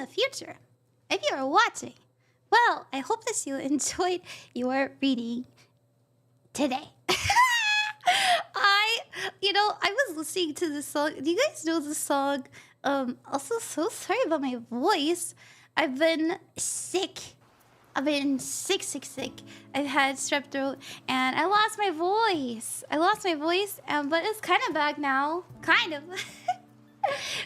future. If you are watching, well, I hope that you enjoyed your reading today. I was listening to this song. Do you guys know the song? Also, so sorry about my voice. I've been sick. I've been sick. I've had strep throat and I lost my voice. But it's kind of back now. Kind of.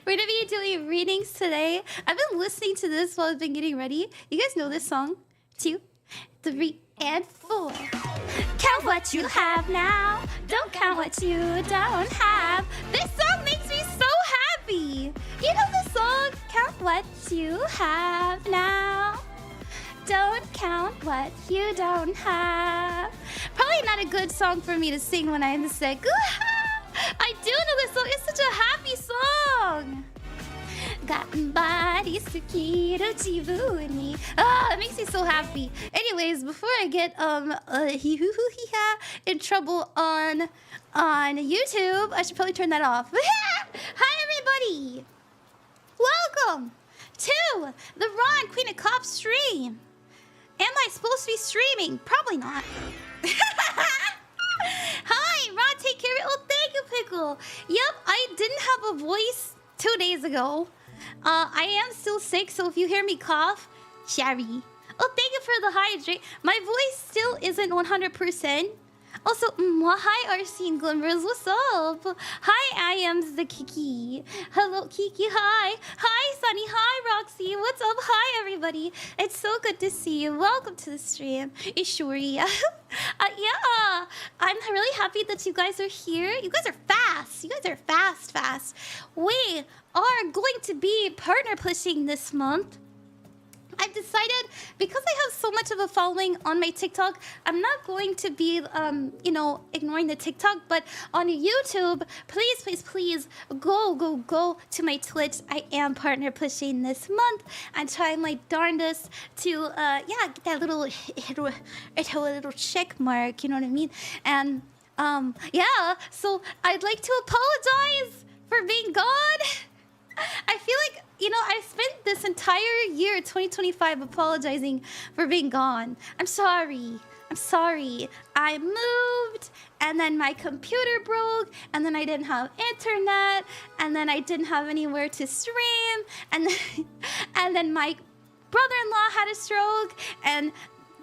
We're gonna be doing readings today. I've been listening to this while I've been getting ready. You guys know this song? 2, 3, and 4. Count what you have now. Don't count what you don't have. This song makes me so happy. You know the song? Count what you have now. Don't count what you don't have. Probably not a good song for me to sing when I'm sick. I do know this song. It's such a happy song. It makes me so happy. Anyways, before I get in trouble on YouTube, I should probably turn that off. Hi everybody. Welcome to the Ron Queen of Cops stream. Am I supposed to be streaming? Probably not. Hi, Ron, take care of it. Oh, thank you, Pickle. Yep, I didn't have a voice 2 days ago. I am still sick, so if you hear me cough, sorry. Oh, thank you for the hydrate. My voice still isn't 100%. Also, hi, RC and Glimmers. What's up? Hi, I am the Kiki. Hello, Kiki. Hi. Hi, Sunny. Hi, Roxy. What's up? Hi, everybody. It's so good to see you. Welcome to the stream. Ishuri. Yeah, I'm really happy that you guys are here. You guys are fast. You guys are fast. We are going to be partner pushing this month. I've decided, because I have so much of a following on my TikTok, I'm not going to be, ignoring the TikTok, but on YouTube, please, go to my Twitch. I am partner pushing this month. I'm trying my darndest to, get that little check mark, you know what I mean? And, so I'd like to apologize for being gone. I feel like, I've spent this entire year, 2025, apologizing for being gone. I'm sorry. I moved, and then my computer broke, and then I didn't have internet, and then I didn't have anywhere to stream, and then my brother-in-law had a stroke, and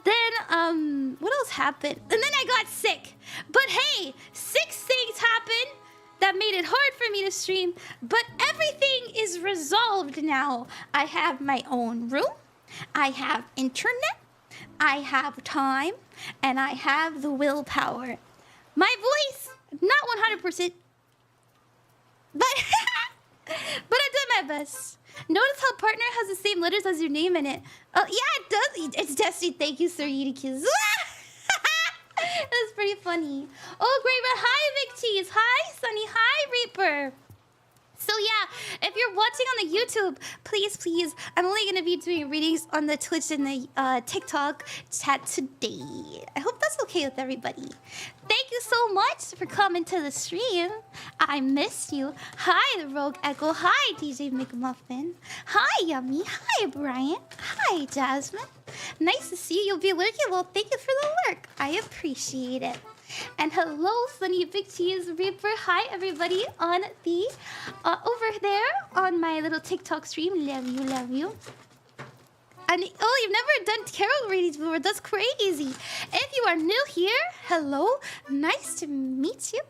then, what else happened? And then I got sick. But hey, 6 things happened that made it hard for me to stream, but everything is resolved now. I have my own room, I have internet, I have time, and I have the willpower. My voice, not 100%, but but I've done my best. Notice how partner has the same letters as your name in it. Oh, yeah, it does. It's Destiny. Thank you, Sir Yurikis. That's pretty funny. Oh, great. But hi, Vic Cheese. Hi, Sunny. Hi, Reaper. So yeah, if you're watching on the YouTube, please, I'm only going to be doing readings on the Twitch and the TikTok chat today. I hope that's okay with everybody. Thank you so much for coming to the stream. I missed you. Hi, the Rogue Echo. Hi, DJ McMuffin. Hi, Yummy. Hi, Brian. Hi, Jasmine. Nice to see you. You'll be lurking. Well, thank you for the lurk. I appreciate it. And hello, Sunny Big Cheese Reaper. Hi, everybody on the over there on my little TikTok stream. Love you. And oh, you've never done tarot readings before. That's crazy. If you are new here, hello. Nice to meet you.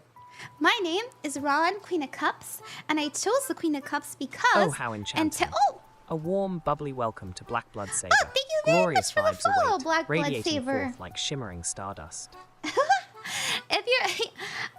My name is Ron, Queen of Cups, and I chose the Queen of Cups because. Oh, how enchanting! A warm, bubbly welcome to Black Blood Saber. Oh, thank you very Glorious much for the follow, await, Black Blood radiating Saber. Forth like shimmering stardust.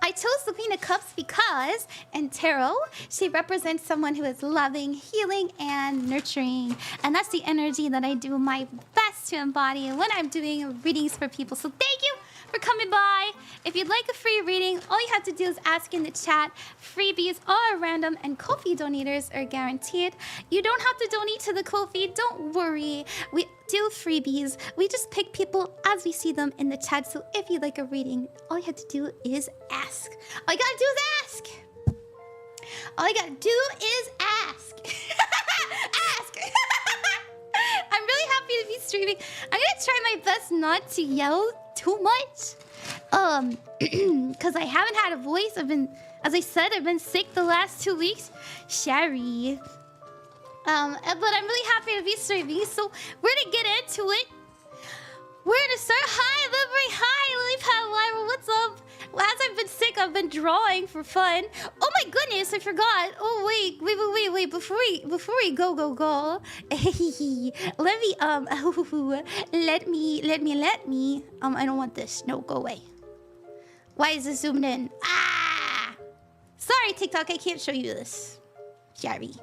I chose the Queen of Cups because in tarot, she represents someone who is loving, healing, and nurturing. And that's the energy that I do my best to embody when I'm doing readings for people. So thank you for coming by. If you'd like a free reading, all you have to do is ask in the chat. Freebies are random and Ko-fi donators are guaranteed. You don't have to donate to the Ko-fi. Don't worry. We do freebies. We just pick people as we see them in the chat. So if you'd like a reading, all you have to do is ask. All you gotta do is ask. All you gotta do is ask. Ask. happy to be streaming. I'm gonna try my best not to yell too much. Because I haven't had a voice. As I said, I've been sick the last 2 weeks. Sherry. But I'm really happy to be streaming. So we're gonna get into it. We're gonna start. Hi, Livery. Hi, Lilypad. What's up? Well, as I've been sick, I've been drawing for fun. Oh my goodness, I forgot. Oh wait. Before we go. let me. I don't want this. No, go away. Why is this zoomed in? Ah! Sorry, TikTok, I can't show you this. Sorry.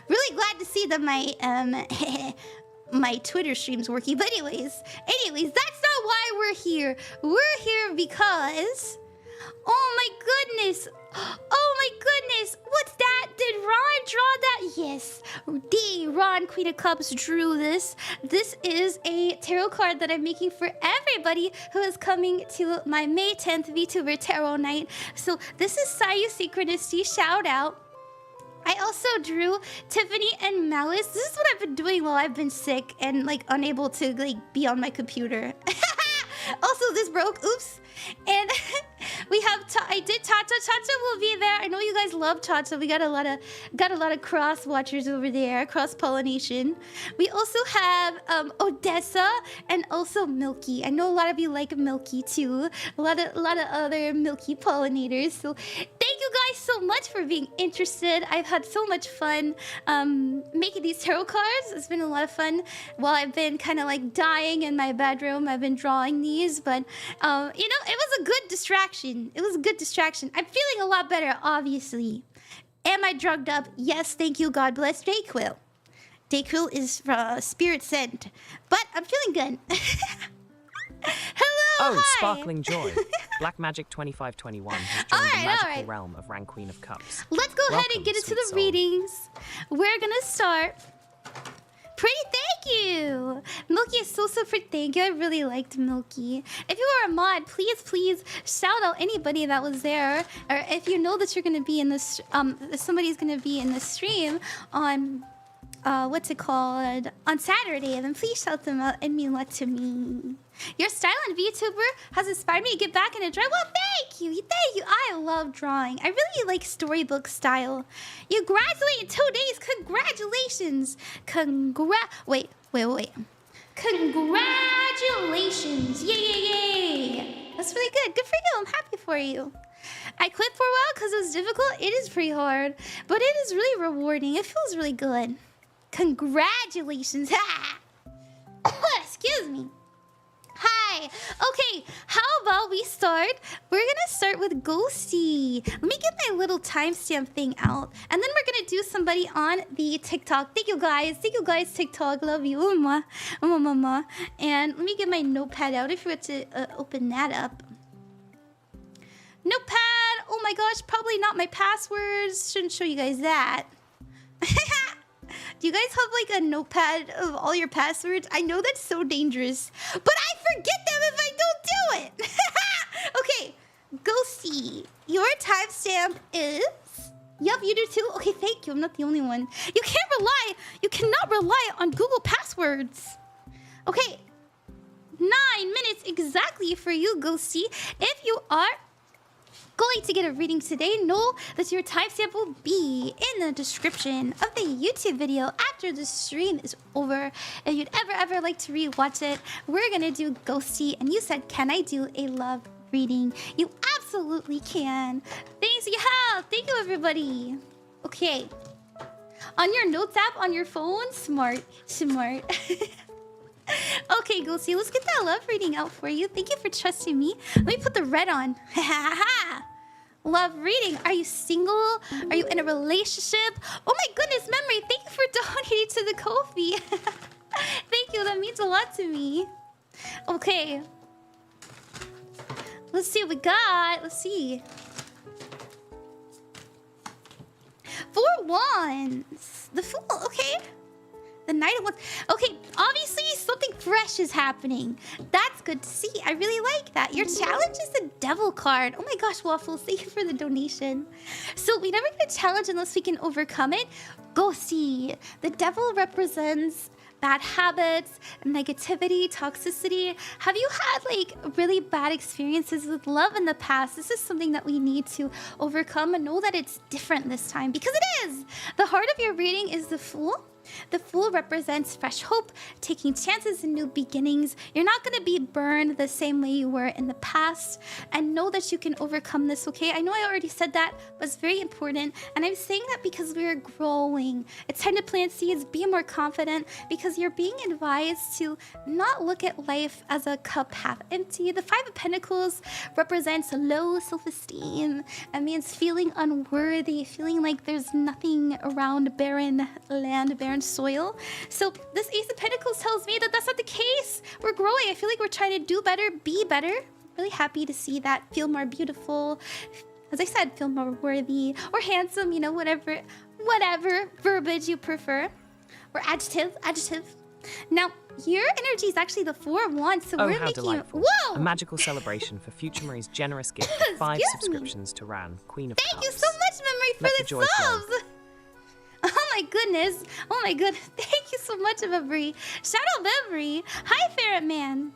Really glad to see that my Twitter stream's working. But anyways, that's not why we're here. We're here because... Oh my goodness! What's that? Did Ron draw that? Yes. Ron, Queen of Cups, drew this. This is a tarot card that I'm making for everybody who is coming to my May 10th VTuber Tarot Night. So this is Sayu Synchronicity. Shout out. I also drew Tiffany and Malice. This is what I've been doing while I've been sick and like unable to like be on my computer. Also, this broke. Oops. And we have I did Tata. Tata will be there. I know you guys love Tata. We got a lot of cross watchers over there, cross pollination. We also have Odessa and also Milky. I know a lot of you like Milky too. A lot of other Milky pollinators. So thank you guys so much for being interested. I've had so much fun making these tarot cards. It's been a lot of fun. While I've been kind of like dying in my bedroom, I've been drawing these, but you know, it was a good distraction. I'm feeling a lot better, obviously. Am I drugged up? Yes, thank you. God bless Dayquil. Dayquil is spirit sent, but I'm feeling good. Hello, Oh, hi. Sparkling Joy. Black Magic 2521 has joined the magical realm of Rank Queen of Cups. Let's go ahead and Welcome, get into sweet the soul. readings. We're gonna start. Pretty, thank you. Milky is so super thank you. I really liked Milky. If you are a mod, please shout out anybody that was there. Or if you know that you're gonna be in this, somebody's gonna be in the stream on, what's it called? On Saturday, then please shout them out and mean a lot to me. Your style on VTuber has inspired me to get back into drawing. Well, thank you. I love drawing. I really like storybook style. You graduate in 2 days. Congratulations. Wait. Congratulations. Yay. That's really good. Good for you. I'm happy for you. I quit for a while because it was difficult. It is pretty hard, but it is really rewarding. It feels really good. Congratulations. Excuse me. Hi. Okay, how about we start? We're gonna start with Ghosty. Let me get my little timestamp thing out. And then we're gonna do somebody on the TikTok. Thank you guys, TikTok. Love you. Mama. And let me get my notepad out if you want to open that up. Notepad. Oh my gosh, probably not my passwords. Shouldn't show you guys that. Do you guys have like a notepad of all your passwords? I know that's so dangerous, but I forget them if I don't do it. Okay, Ghosty, your timestamp is... Yup, you do too? Okay, thank you. I'm not the only one. You cannot rely on Google passwords. Okay, 9 minutes exactly for you, Ghosty. If you are going to get a reading today, know that your timestamp will be in the description of the YouTube video after the stream is over. If you'd ever like to rewatch it, we're gonna do Ghosty, and you said, can I do a love reading? You absolutely can. Thanks, yeah, thank you everybody. Okay, on your notes app on your phone, smart. Okay, Ghosty, let's get that love reading out for you. Thank you for trusting me. Let me put the red on. Love reading. Are you single? Are you in a relationship? Oh my goodness, Memory, thank you for donating to the Ko-fi. Thank you, that means a lot to me. Okay. Let's see what we got. Let's see. 4 wands. The Fool, okay. The Knight of Wands. Okay, obviously something fresh is happening. That's good to see. I really like that. Your challenge is the Devil card. Oh my gosh, Waffles, thank you for the donation. So we never get a challenge unless we can overcome it. Ghosty. The Devil represents bad habits, negativity, toxicity? Have you had like really bad experiences with love in the past? This is something that we need to overcome and know that it's different this time, because it is. The heart of your reading is the Fool. The Fool represents fresh hope, taking chances and new beginnings. You're not going to be burned the same way you were in the past, and know that you can overcome this, okay? I know I already said that, but it's very important, and I'm saying that because we're growing. It's time to plant seeds, be more confident, because you're being advised to not look at life as a cup half empty. The Five of Pentacles represents low self-esteem. It means feeling unworthy, feeling like there's nothing around barren land, barren soil. So this Ace of Pentacles tells me that that's not the case. We're growing. I feel like we're trying to do better, be better. Really happy to see that. Feel more beautiful. As I said, feel more worthy or handsome, you know, whatever verbiage you prefer. Or adjective. Now, your energy is actually the Four of Wands, so we're making... Delightful. Whoa! A magical celebration for future Marie's generous gift of 5 subscriptions to Ran, Queen of Cups. Thank you so much, Memory, for the subs! Oh my goodness. Oh my goodness. Thank you so much, Memory. Shout out Memory. Hi, Ferret Man.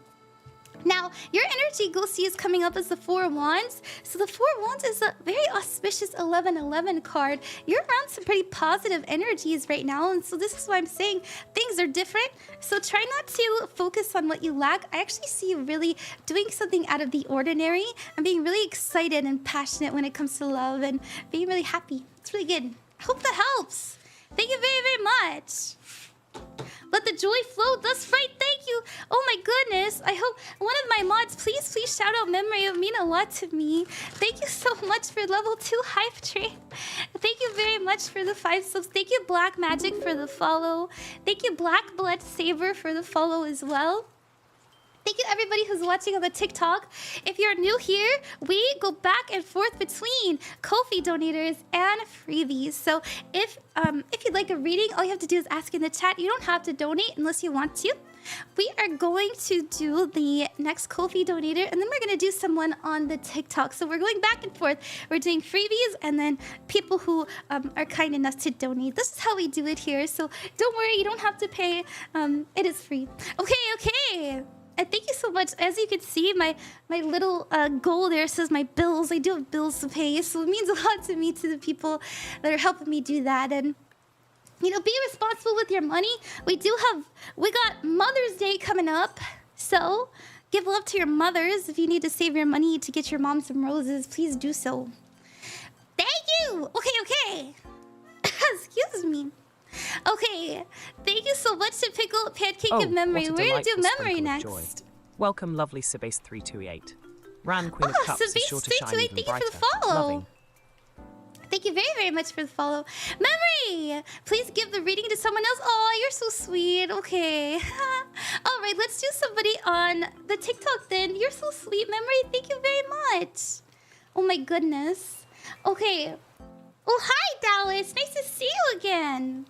Now, your energy, Ghosty, is coming up as the Four of Wands. So the Four of Wands is a very auspicious 11-11 card. You're around some pretty positive energies right now. And so this is why I'm saying things are different. So try not to focus on what you lack. I actually see you really doing something out of the ordinary and being really excited and passionate when it comes to love and being really happy. It's really good. I hope that helps. Thank you very, very much. Let the joy flow. That's right. Thank you. Oh my goodness. I hope one of my mods, please shout out Memory. It would mean a lot to me. Thank you so much for level 2 hype train. Thank you very much for the 5 subs. Thank you, Black Magic, for the follow. Thank you, Black Blood Saber, for the follow as well. Thank you everybody who's watching on the TikTok. If you're new here, we go back and forth between Ko-fi donators and freebies. So if you'd like a reading, all you have to do is ask in the chat. You don't have to donate unless you want to. We are going to do the next Ko-fi donator, and then we're going to do someone on the TikTok. So we're going back and forth. We're doing freebies and then people who are kind enough to donate. This is how we do it here. So don't worry, you don't have to pay. It is free. Okay. And thank you so much. As you can see, my little goal there says my bills. I do have bills to pay, so it means a lot to me, to the people that are helping me do that. And, you know, be responsible with your money. We got Mother's Day coming up, so give love to your mothers. If you need to save your money to get your mom some roses, please do so. Thank you. Okay. Excuse me. Okay, thank you so much to Pickle, Pancake, and Memory. We're gonna do Memory next. Welcome, lovely Sabase328. Ran, Queen of Cups, is sure to shine even brighter. Thank you for the follow. Loving. Thank you very, very much for the follow. Memory, please give the reading to someone else. Oh, you're so sweet. Okay. All right, let's do somebody on the TikTok then. You're so sweet, Memory. Thank you very much. Oh my goodness. Okay. Oh, hi, Dallas. Nice to see you again.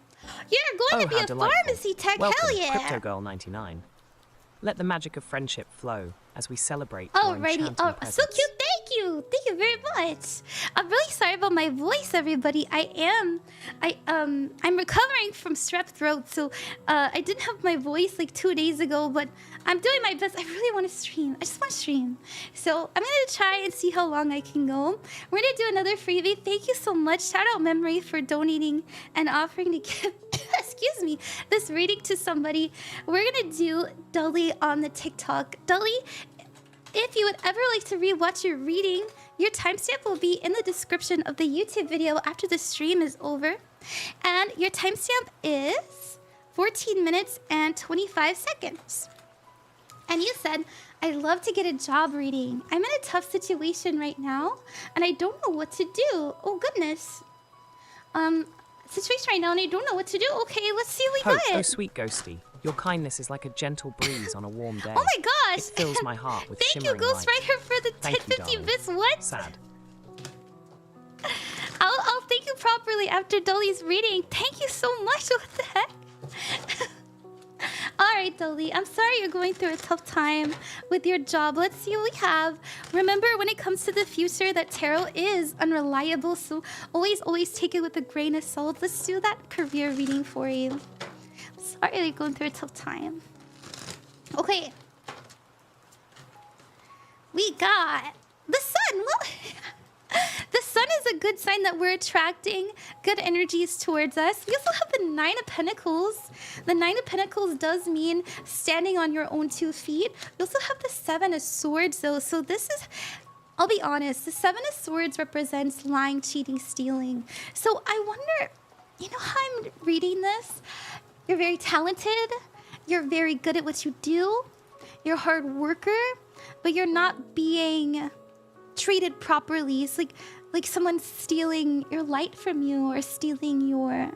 You're going to be a pharmacy tech. Welcome, hell yeah. Crypto Girl 99. Let the magic of friendship flow as we celebrate. Alrighty. Oh, so cute. Thank you. Thank you very much. I'm really sorry about my voice, everybody. I'm recovering from strep throat, so I didn't have my voice like 2 days ago, but I'm doing my best. I really want to stream. I just want to stream. So I'm gonna try and see how long I can go. We're gonna do another freebie. Thank you so much. Shout out Memory for donating and offering to give excuse me, this reading to somebody. We're gonna do Dully on the TikTok. Dully, if you would ever like to rewatch your reading, your timestamp will be in the description of the YouTube video after the stream is over. And your timestamp is 14 minutes and 25 seconds. And you said, I'd love to get a job reading. I'm in a tough situation right now, and I don't know what to do. Oh, goodness. Situation right now, and I don't know what to do. Okay, let's see what we got. Oh, sweet Ghosty. Your kindness is like a gentle breeze on a warm day. Oh my gosh! It fills my heart with Thank shimmering you, Ghost light. Rider, for the 1050 bits. What? Sad. I'll thank you properly after Dully's reading. Thank you so much. What the heck? Alright, Dully. I'm sorry you're going through a tough time with your job. Let's see what we have. Remember, when it comes to the future, that tarot is unreliable, so always take it with a grain of salt. Let's do that career reading for you. So are really going through a tough time. Okay. We got the sun. Well, the sun is a good sign that we're attracting good energies towards us. We also have the Nine of Pentacles. The Nine of Pentacles does mean standing on your own 2 feet. We also have the Seven of Swords, though. So this is, I'll be honest, the Seven of Swords represents lying, cheating, stealing. So I wonder, you know how I'm reading this? You're very talented. You're very good at what you do. You're a hard worker, but you're not being treated properly. It's like someone's stealing your light from you, or stealing your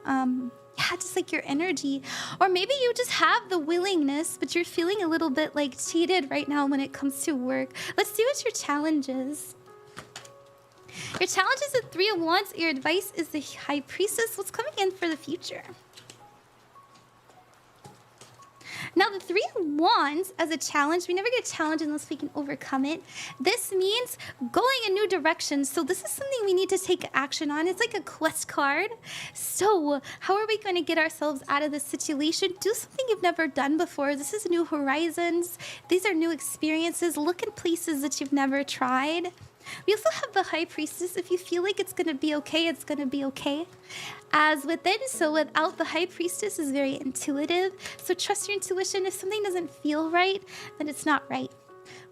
just like your energy. Or maybe you just have the willingness, but you're feeling a little bit like cheated right now when it comes to work. Let's see what your challenge is. Your challenge is the Three of Wands. Your advice is the High Priestess. What's coming in for the future? Now, the Three of Wands as a challenge, we never get a challenge unless we can overcome it. This means going a new direction. So this is something we need to take action on. It's like a quest card. So how are we going to get ourselves out of this situation? Do something you've never done before. This is new horizons. These are new experiences. Look in places that you've never tried. We also have the High Priestess. If you feel like it's going to be okay, it's going to be okay. As within, so without, the High Priestess is very intuitive. So trust your intuition. If something doesn't feel right, then it's not right.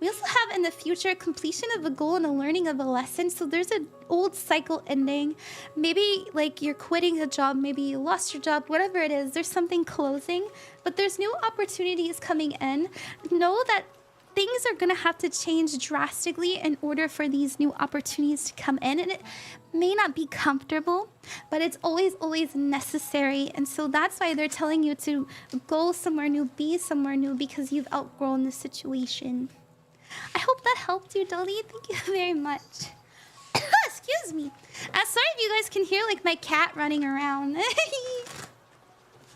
We also have in the future completion of a goal and a learning of a lesson. So there's an old cycle ending. Maybe like you're quitting a job, maybe you lost your job, whatever it is, there's something closing, but there's new opportunities coming in. Know that things are going to have to change drastically in order for these new opportunities to come in. And it may not be comfortable, but it's always, always necessary. And so that's why they're telling you to go somewhere new, be somewhere new, because you've outgrown the situation. I hope that helped you, Dully. Thank you very much. Excuse me. Sorry if you guys can hear like my cat running around.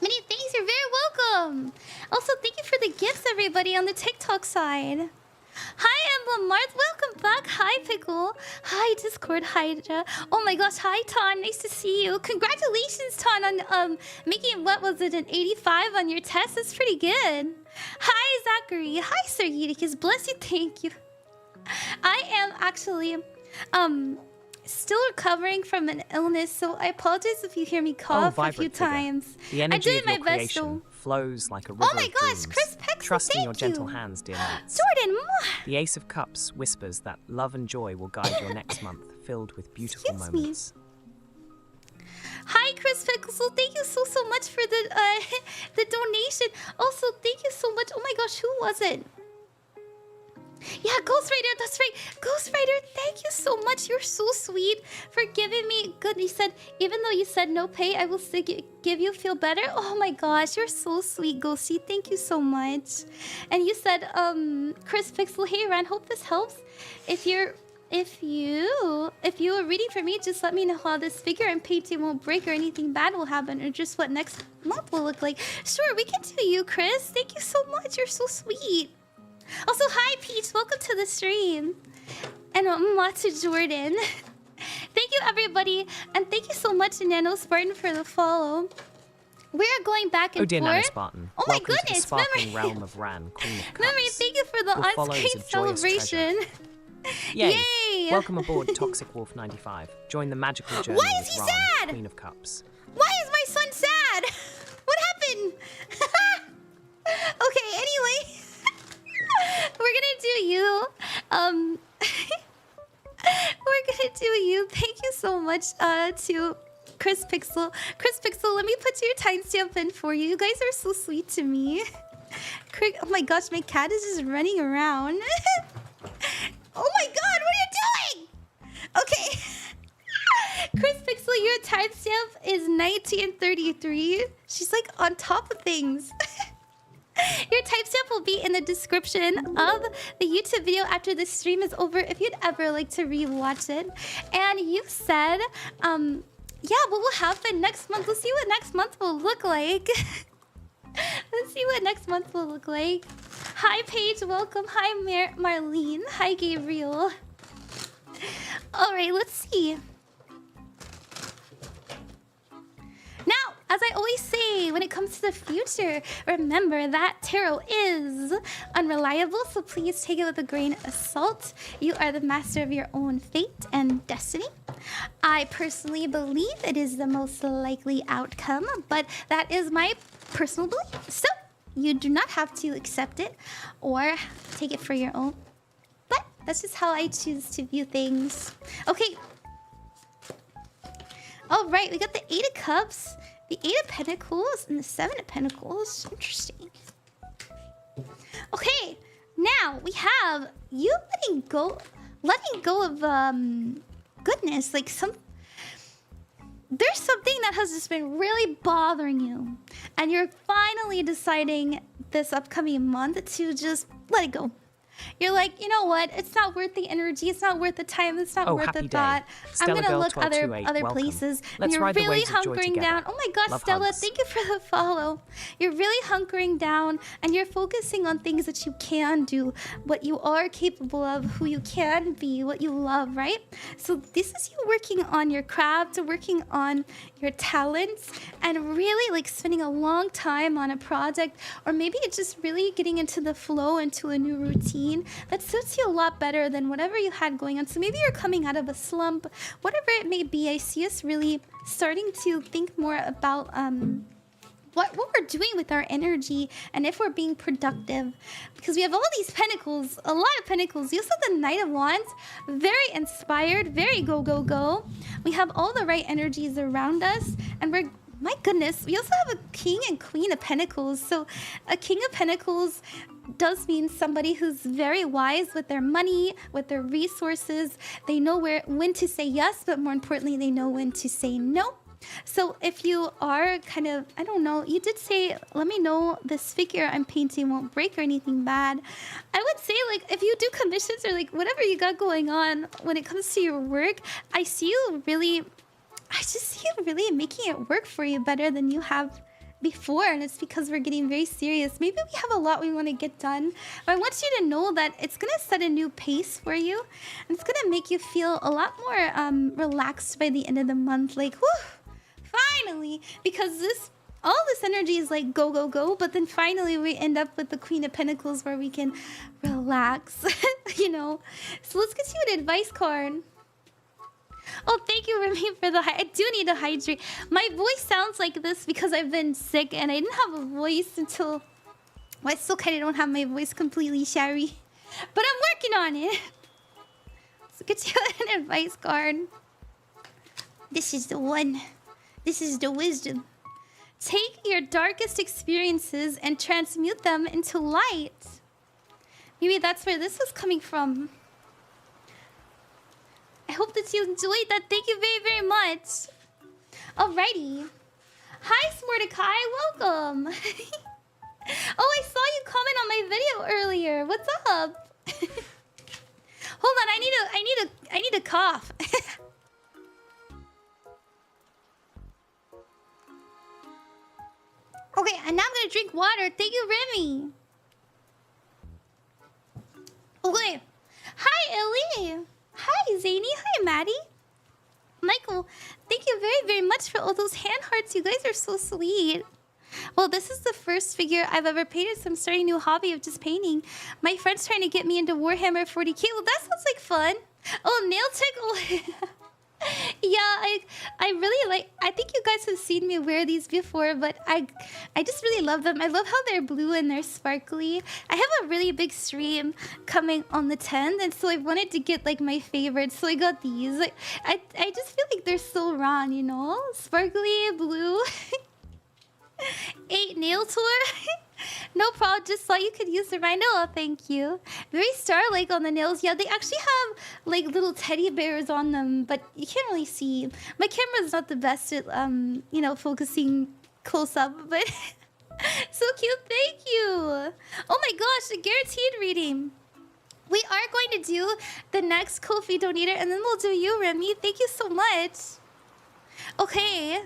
Many thanks, you're very welcome. Also, thank you for the gifts, everybody, on the TikTok side. Hi, Emblem Mars, welcome back. Hi, Pickle. Hi, Discord Hydra. Oh my gosh, hi, Ton. Nice to see you. Congratulations, Ton, on making, what was it, an 85 on your test. That's pretty good. Hi, Zachary. Hi, Sir Eutychus. Bless you, thank you. I am actually, still recovering from an illness, so I apologize if you hear me cough a few times. The energy I did of my your best, creation though. Flows like a river. Oh my gosh, KrisPixel, Trust in your thank gentle you. hands, dear mates. Jordan, the Ace of Cups whispers that love and joy will guide your next month, filled with beautiful Excuse moments. Hi, KrisPixel. Thank you so much for the the donation. Also, thank you so much. Oh my gosh, who was it? Yeah, Ghost Rider, that's right. Ghost Rider, thank you so much. You're so sweet for giving me good. You said, even though you said no pay, I will still give you feel better. Oh my gosh, you're so sweet, Ghosty. Thank you so much. And you said, KrisPixel, hey Ren, hope this helps. If you are reading for me, just let me know how this figure and painting won't break or anything bad will happen, or just what next month will look like. Sure, we can do you, Chris. Thank you so much. You're so sweet. Also, hi, Peach. Welcome to the stream. And Matsu Jordan. Thank you, everybody. And thank you so much, Nano Spartan, for the follow. We are going back and dear forth. Nano Spartan. Oh my welcome goodness. To the sparkling realm of Ran, Queen of Cups. Memory, thank you for the on-screen celebration. Yay. Yay! Welcome aboard, Toxic Wolf 95. Join the magical journey Why is with he Ran, sad? Queen of Cups. Why is my son sad? What happened? Okay, anyway. We're gonna do you. We're gonna do you. Thank you so much to KrisPixel. KrisPixel, let me put your timestamp in for you. You guys are so sweet to me. Oh my gosh, my cat is just running around. Oh my god, what are you doing? Okay. KrisPixel, your timestamp is 1933. She's like on top of things. Your timestamp will be in the description of the YouTube video after the stream is over if you'd ever like to rewatch it. And you said, yeah, what will happen next month? Let's see what next month will look like. Let's see what next month will look like. Hi, Paige. Welcome. Hi, Marlene. Hi, Gabriel. All right, let's see. Now, as I always say, when it comes to the future, remember that tarot is unreliable, so please take it with a grain of salt. You are the master of your own fate and destiny. I personally believe it is the most likely outcome, but that is my personal belief. So you do not have to accept it or take it for your own. But that's just how I choose to view things. Okay. Alright, we got the 8 of Cups, the 8 of Pentacles, and the 7 of Pentacles. Interesting. Okay, now we have you letting go of goodness, like there's something that has just been really bothering you, and you're finally deciding this upcoming month to just let it go. You're like, you know what? It's not worth the energy. It's not worth the time. It's not worth the thought. I'm gonna look other places. And you're really hunkering down. Oh my gosh, Stella, thank you for the follow. You're really hunkering down, and you're focusing on things that you can do, what you are capable of, who you can be, what you love, right? So this is you working on your craft, working on your talents, and really like spending a long time on a project, or maybe it's just really getting into the flow, into a new routine that suits you a lot better than whatever you had going on. So maybe you're coming out of a slump, whatever it may be. I see us really starting to think more about what we're doing with our energy and if we're being productive, because we have all these pentacles, a lot of pentacles. You also have the Knight of Wands, very inspired, very go go go. We have all the right energies around us, and we're, my goodness, we also have a King and Queen of Pentacles. So a King of Pentacles does mean somebody who's very wise with their money, with their resources. They know when to say yes, but more importantly, they know when to say no. So if you are kind of, I don't know, you did say, let me know this figure I'm painting won't break or anything bad. I would say, like, if you do commissions or like whatever you got going on when it comes to your work, I just see you really making it work for you better than you have before, and it's because we're getting very serious. Maybe we have a lot we want to get done, but I want you to know that it's gonna set a new pace for you, and it's gonna make you feel a lot more relaxed by the end of the month. Like, whew, finally, because all this energy is like go go go, but then finally we end up with the Queen of Pentacles where we can relax. You know. So let's get you an advice card. Oh, thank you, Remy, for the I do need to hydrate. My voice sounds like this because I've been sick and I didn't have a voice until... Well, I still kind of don't have my voice completely, Shari. But I'm working on it. So get you an advice card. This is the one. This is the wisdom. Take your darkest experiences and transmute them into light. Maybe that's where this was coming from. I hope that you enjoyed that. Thank you very, very much. Alrighty. Hi, Smordekai. Welcome. Oh, I saw you comment on my video earlier. What's up? Hold on. I need a cough. Okay, and now I'm gonna drink water. Thank you, Remy. Okay. Hi, Ellie. Hi, Zany. Hi, Maddie. Michael, thank you very, very much for all those hand hearts. You guys are so sweet. Well, this is the first figure I've ever painted, so I'm starting a new hobby of just painting. My friend's trying to get me into Warhammer 40k. Well, that sounds like fun. Oh, nail tickle. Yeah, I really like... I think you guys have seen me wear these before, but I just really love them. I love how they're blue and they're sparkly. I have a really big stream coming on the 10th, and so I wanted to get like my favorites, so I got these. Like, I just feel like they're so wrong, you know? Sparkly, blue. 8 nail tour. No problem, just thought you could use the rhino. Oh, thank you. Very star-like on the nails. Yeah, they actually have like little teddy bears on them, but you can't really see. My camera's not the best at you know, focusing close up, but so cute. Thank you. Oh my gosh, a guaranteed reading. We are going to do the next Ko-fi donator, and then we'll do you, Remy. Thank you so much. Okay.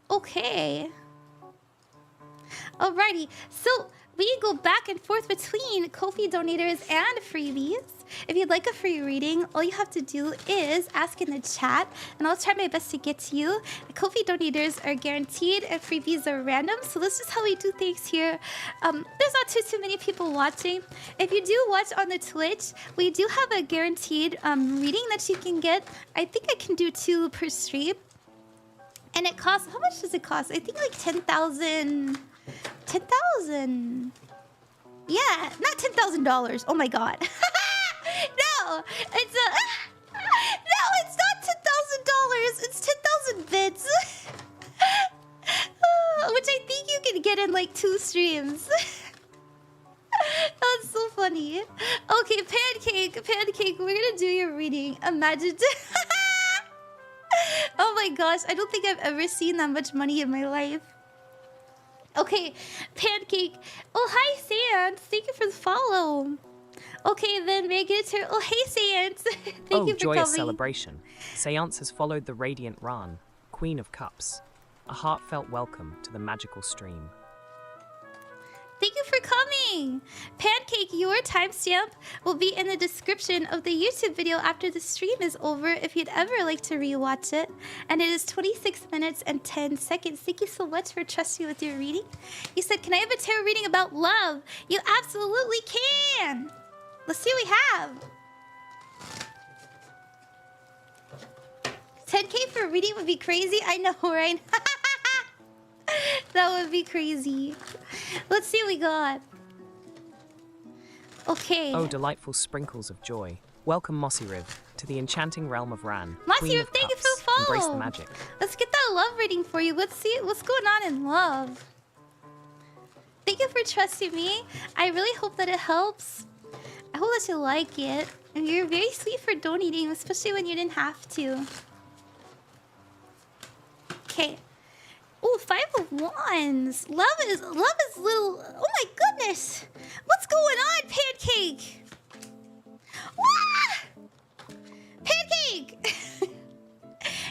Okay. Alrighty, so we go back and forth between Ko-fi donators and freebies. if you'd like a free reading, all you have to do is ask in the chat, and I'll try my best to get to you. Ko-fi donators are guaranteed, and freebies are random, so this is how we do things here. There's not too many people watching. If you do watch on the Twitch, we do have a guaranteed reading that you can get. I think I can do 2 per stream. And it costs, how much does it cost? I think like 10,000. 10,000. Yeah, not $10,000. Oh my god. No, it's it's not $10,000. It's 10,000 bits. Which I think you can get in like 2 streams. That's so funny. Okay, Pancake, we're gonna do your reading. Imagine. Oh my gosh, I don't think I've ever seen that much money in my life. Okay, Pancake. Oh, hi, Sans. Thank you for the follow. Okay, then may I get to... Oh, hey, Sans. Thank you for joyous coming. celebration. Seance has followed the radiant Ran, Queen of Cups. A heartfelt welcome to the magical stream. Thank you for coming! Pancake, your timestamp will be in the description of the YouTube video after the stream is over if you'd ever like to rewatch it. And it is 26 minutes and 10 seconds. Thank you so much for trusting with your reading. You said, can I have a tarot reading about love? You absolutely can! Let's see what we have. 10K for a reading would be crazy. I know, right? That would be crazy. Let's see what we got. Okay. Oh, delightful sprinkles of joy. Welcome, Mossiriv, to the enchanting realm of Ran. Mossiriv, thank you for the follow. Embrace the magic. Let's get that love reading for you. Let's see what's going on in love. Thank you for trusting me. I really hope that it helps. I hope that you like it. And you're very sweet for donating, especially when you didn't have to. Okay. Oh, 5 of Wands. Love is little... Oh my goodness. What's going on, Pancake? Ah! Pancake!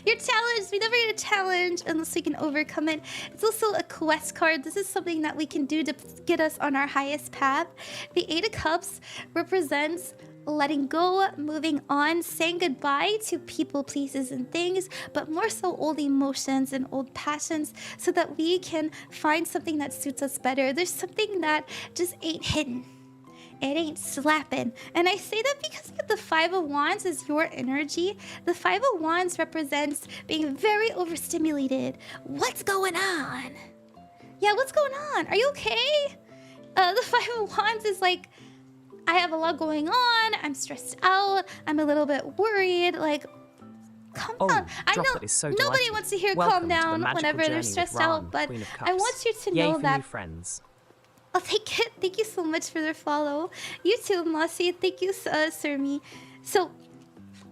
You're challenged. We never get a challenge unless we can overcome it. It's also a quest card. This is something that we can do to get us on our highest path. The 8 of Cups represents letting go, moving on, saying goodbye to people, places, and things, but more so old emotions and old passions so that we can find something that suits us better. There's something that just ain't hidden. It ain't slapping. And I say that because the 5 of Wands is your energy. The 5 of Wands represents being very overstimulated. What's going on? Yeah, what's going on? Are you okay? The 5 of Wands is like, I have a lot going on. I'm stressed out. I'm a little bit worried. Like, calm down. I know nobody wants to hear calm down whenever they're stressed out, but I want you to know that. New friends. I'll take it. Thank you so much for their follow. You too, Mossy. Thank you, Surmi. So,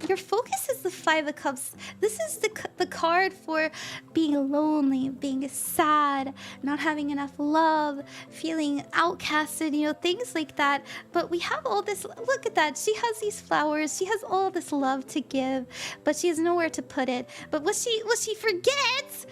your focus is the 5 of Cups. This is the card for being lonely, being sad, not having enough love, feeling outcasted, you know, things like that. But we have all this, look at that. She has these flowers. She has all this love to give, but she has nowhere to put it. But what she forgets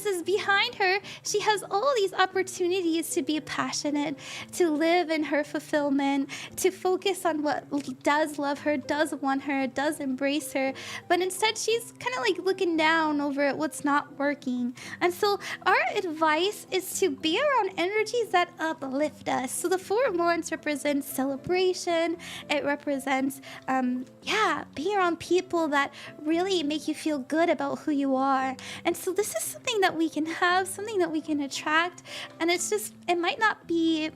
is behind her, she has all these opportunities to be passionate, to live in her fulfillment, to focus on what does love her, does want her, does embrace her, but instead she's kind of like looking down over at what's not working. And so our advice is to be around energies that uplift us. So the 4 of Wands represents celebration. It represents being around people that really make you feel good about who you are. And so this is something that we can have, something that we can attract, and it's just, it might not be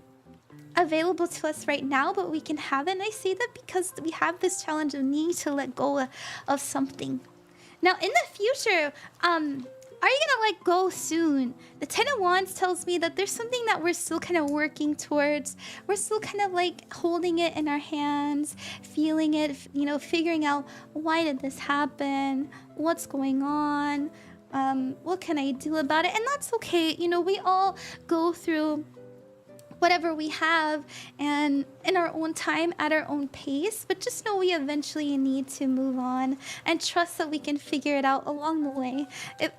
available to us right now, but we can have it. And I say that because we have this challenge of needing to let go of something. Now, in the future, are you gonna let go soon? The 10 of Wands tells me that there's something that we're still kind of working towards. We're still kind of like holding it in our hands, feeling it, you know, figuring out, why did this happen? What's going on? What can I do about it? And that's okay. You know, we all go through whatever we have and in our own time at our own pace, but just know we eventually need to move on and trust that we can figure it out along the way.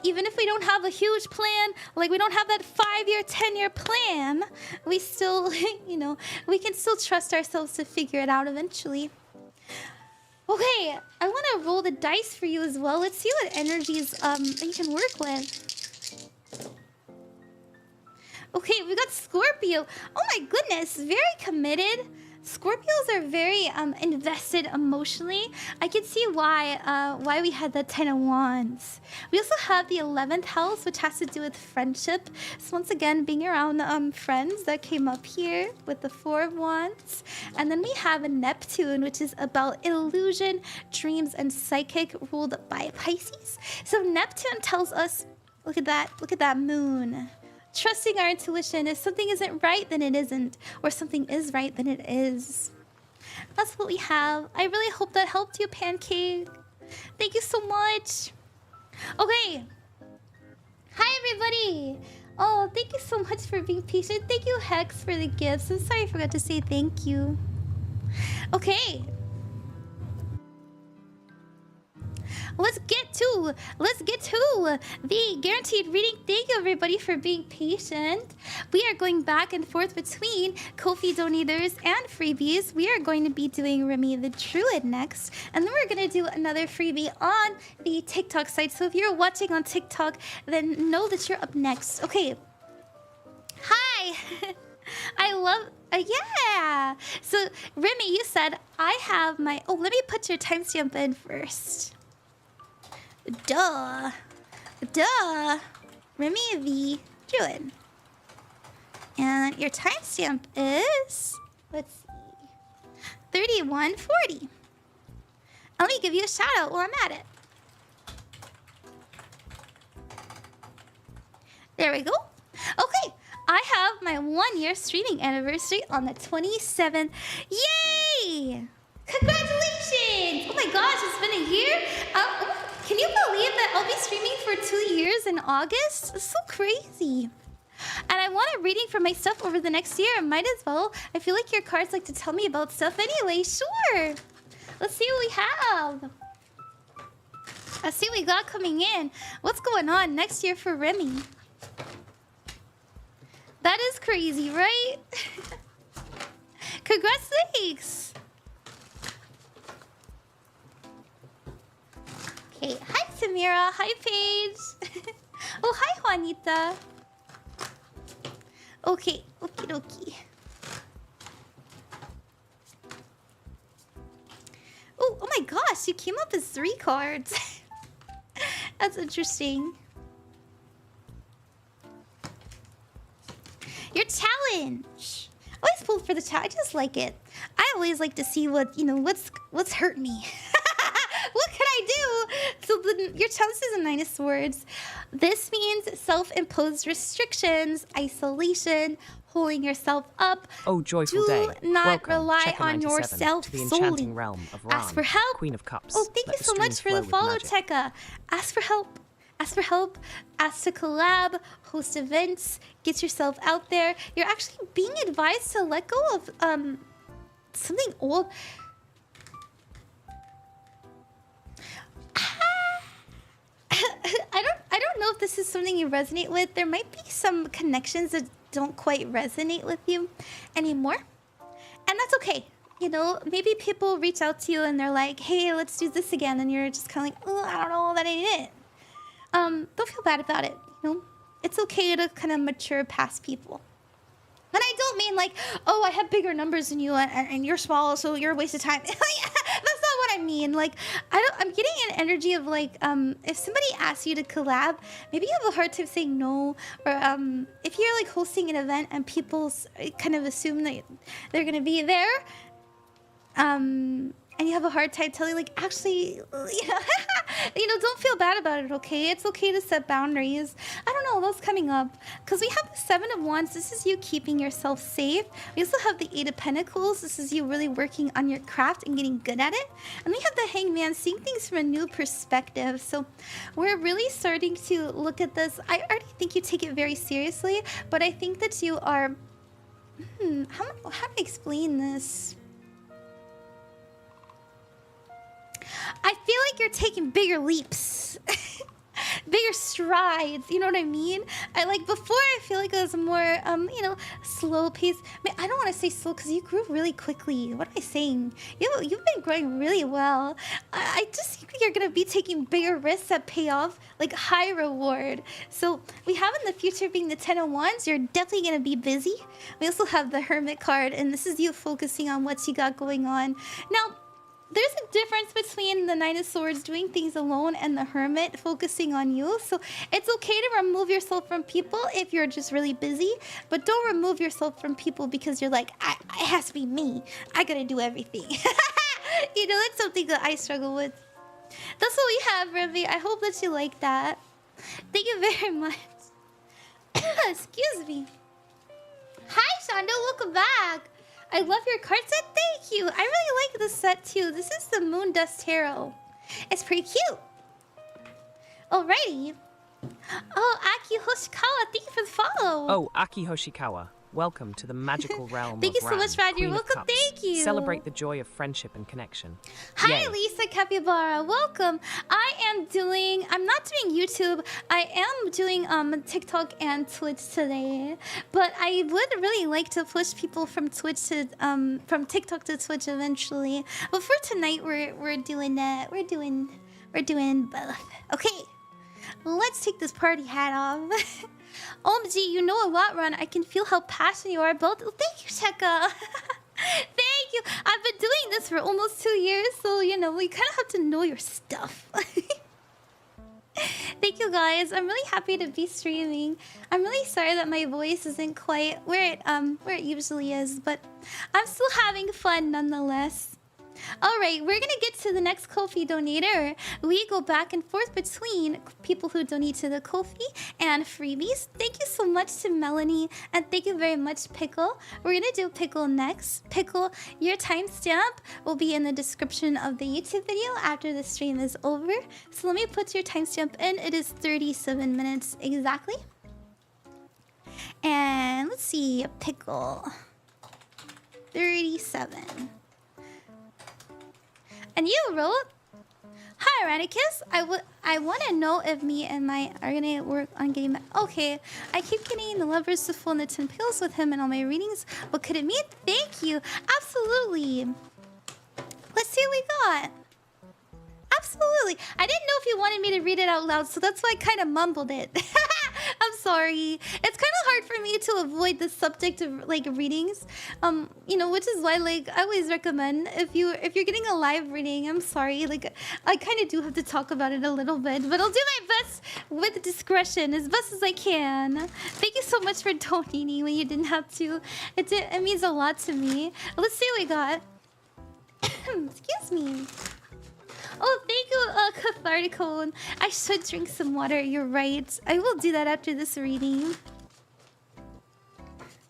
Even if we don't have a huge plan, like we don't have that 5-year, 10-year plan, we still, you know, we can still trust ourselves to figure it out eventually. Okay, I want to roll the dice for you as well. Let's see what energies you can work with. Okay, we got Scorpio. Oh my goodness, very committed. Scorpios are very invested emotionally. I can see why we had the 10 of Wands. We also have the 11th house, which has to do with friendship. So once again, being around friends, that came up here with the 4 of Wands. And then we have a Neptune, which is about illusion, dreams, and psychic, ruled by Pisces. So Neptune tells us, look at that moon. Trusting our intuition. If something isn't right, then it isn't. Or something is right, then it is. That's what we have. I really hope that helped you, Pancake. Thank you so much. Okay. Hi, everybody. Oh, thank you so much for being patient. Thank you, Hex, for the gifts. I'm sorry I forgot to say thank you. Okay. Let's get to the guaranteed reading. Thank you, everybody, for being patient. We are going back and forth between Ko-fi donators and freebies. We are going to be doing Remy the Druid next, and then we're going to do another freebie on the TikTok site. So if you're watching on TikTok, then know that you're up next. Okay. Hi. I love... yeah. So, Remy, you said I have my... Oh, let me put your timestamp in first. Duh. Remy the Druid. And your timestamp is... let's see... 3140. Let me give you a shout out while I'm at it. There we go. Okay. I have my 1-year streaming anniversary on the 27th. Yay! Congratulations! Oh my gosh, it's been a year? Can you believe that I'll be streaming for 2 years in August? It's so crazy. And I want a reading for my stuff over the next year. Might as well. I feel like your cards like to tell me about stuff anyway. Sure. Let's see what we have. Let's see what we got coming in. What's going on next year for Remy? That is crazy, right? Congratulations! Okay, hi Samira, hi Paige. Oh, hi Juanita. Okay, okie dokie. Oh my gosh, you came up as 3 cards. That's interesting. Your challenge. Always pull for the challenge. I just like it. I always like to see what, you know, what's hurt me. What can I do? So your challenge is a 9 of Swords. This means self-imposed restrictions, isolation, holding yourself up. Oh, joyful day. Do not Welcome, rely Checker on 97, yourself to the solely. enchanting realm of Ran, Ask for help. Queen of Cups. Oh, thank Let you so the much streams for the flow with follow, magic. Tekka. Ask for help. Ask for help. Ask to collab. Host events. Get yourself out there. You're actually being advised to let go of something old. I don't know if this is something you resonate with. There might be some connections that don't quite resonate with you anymore. And that's okay. You know, maybe people reach out to you and they're like, hey, let's do this again. And you're just kind of like, oh, I don't know that ain't it. Don't feel bad about it. You know, it's okay to kind of mature past people. And I don't mean like, oh, I have bigger numbers than you and you're small, so you're a waste of time. That's not what I mean. Like, I'm getting an energy of like, if somebody asks you to collab, maybe you have a hard time saying no. Or if you're like hosting an event and people kind of assume that they're gonna be there, and you have a hard time telling, like, actually, you know, don't feel bad about it, okay? It's okay to set boundaries. I don't know, those coming up. Because we have the 7 of Wands. This is you keeping yourself safe. We also have the 8 of Pentacles. This is you really working on your craft and getting good at it. And we have the Hangman, seeing things from a new perspective. So we're really starting to look at this. I already think you take it very seriously, but I think that you are How do I explain this? I feel like you're taking bigger leaps. Bigger strides, you know what I mean? Before I feel like it was more slow pace. I mean, I don't want to say slow because you grew really quickly. What am I saying? You've been growing really well. I just think you're gonna be taking bigger risks that pay off, like high reward. So we have in the future being the 10 of Wands, you're definitely gonna be busy. We also have the Hermit card, and this is you focusing on what you got going on. Now, there's a difference between the Knight of Swords doing things alone and the Hermit focusing on you. So it's okay to remove yourself from people if you're just really busy. But don't remove yourself from people because you're like, it has to be me. I gotta do everything. You know, that's something that I struggle with. That's what we have, Remy. I hope that you like that. Thank you very much. Excuse me. Hi, Shondell. Welcome back. I love your card set. Thank you. I really like this set too. This is the Moon Dust Tarot. It's pretty cute. Alrighty. Oh, Aki Hoshikawa, thank you for the follow. Oh, Aki Hoshikawa. Welcome to the magical realm Thank of you so much, Rad. You're welcome. Thank you. Celebrate the joy of friendship and connection. Hi, Yay. Lisa Capybara. Welcome. I'm not doing YouTube. I am doing TikTok and Twitch today. But I would really like to push people from Twitch to from TikTok to Twitch eventually. But for tonight, we're doing that. We're doing both. Okay. Let's take this party hat off. OMG, you know a lot, Ron. I can feel how passionate you are about it. Thank you, Cheka. Thank you. I've been doing this for almost 2 years, so, you know, we kind of have to know your stuff. Thank you, guys. I'm really happy to be streaming. I'm really sorry that my voice isn't quite where it usually is, but I'm still having fun nonetheless. Alright, we're gonna get to the next Ko-fi donator. We go back and forth between people who donate to the Ko-fi and freebies. Thank you so much to Mellanie, and thank you very much, Pickle. We're gonna do Pickle next. Pickle, your timestamp will be in the description of the YouTube video after the stream is over. So let me put your timestamp in. It is 37 minutes exactly. And let's see, Pickle. 37. And you wrote, "Hi, Ranicus. I want to know if me and my are gonna work on getting back." Okay, I keep getting the lovers to fall in the 10 pills with him in all my readings. What could it mean? Thank you. Absolutely. Let's see what we got. Absolutely. I didn't know if you wanted me to read it out loud, so that's why I kind of mumbled it. I'm sorry. It's kind of hard for me to avoid the subject of like readings. You know, which is why like I always recommend if you're getting a live reading, I'm sorry, like I kind of do have to talk about it a little bit, but I'll do my best with discretion as best as I can. Thank you so much for donating when you didn't have to. It means a lot to me. Let's see what we got. Excuse me. Oh, thank you, Catharticone. I should drink some water, you're right. I will do that after this reading.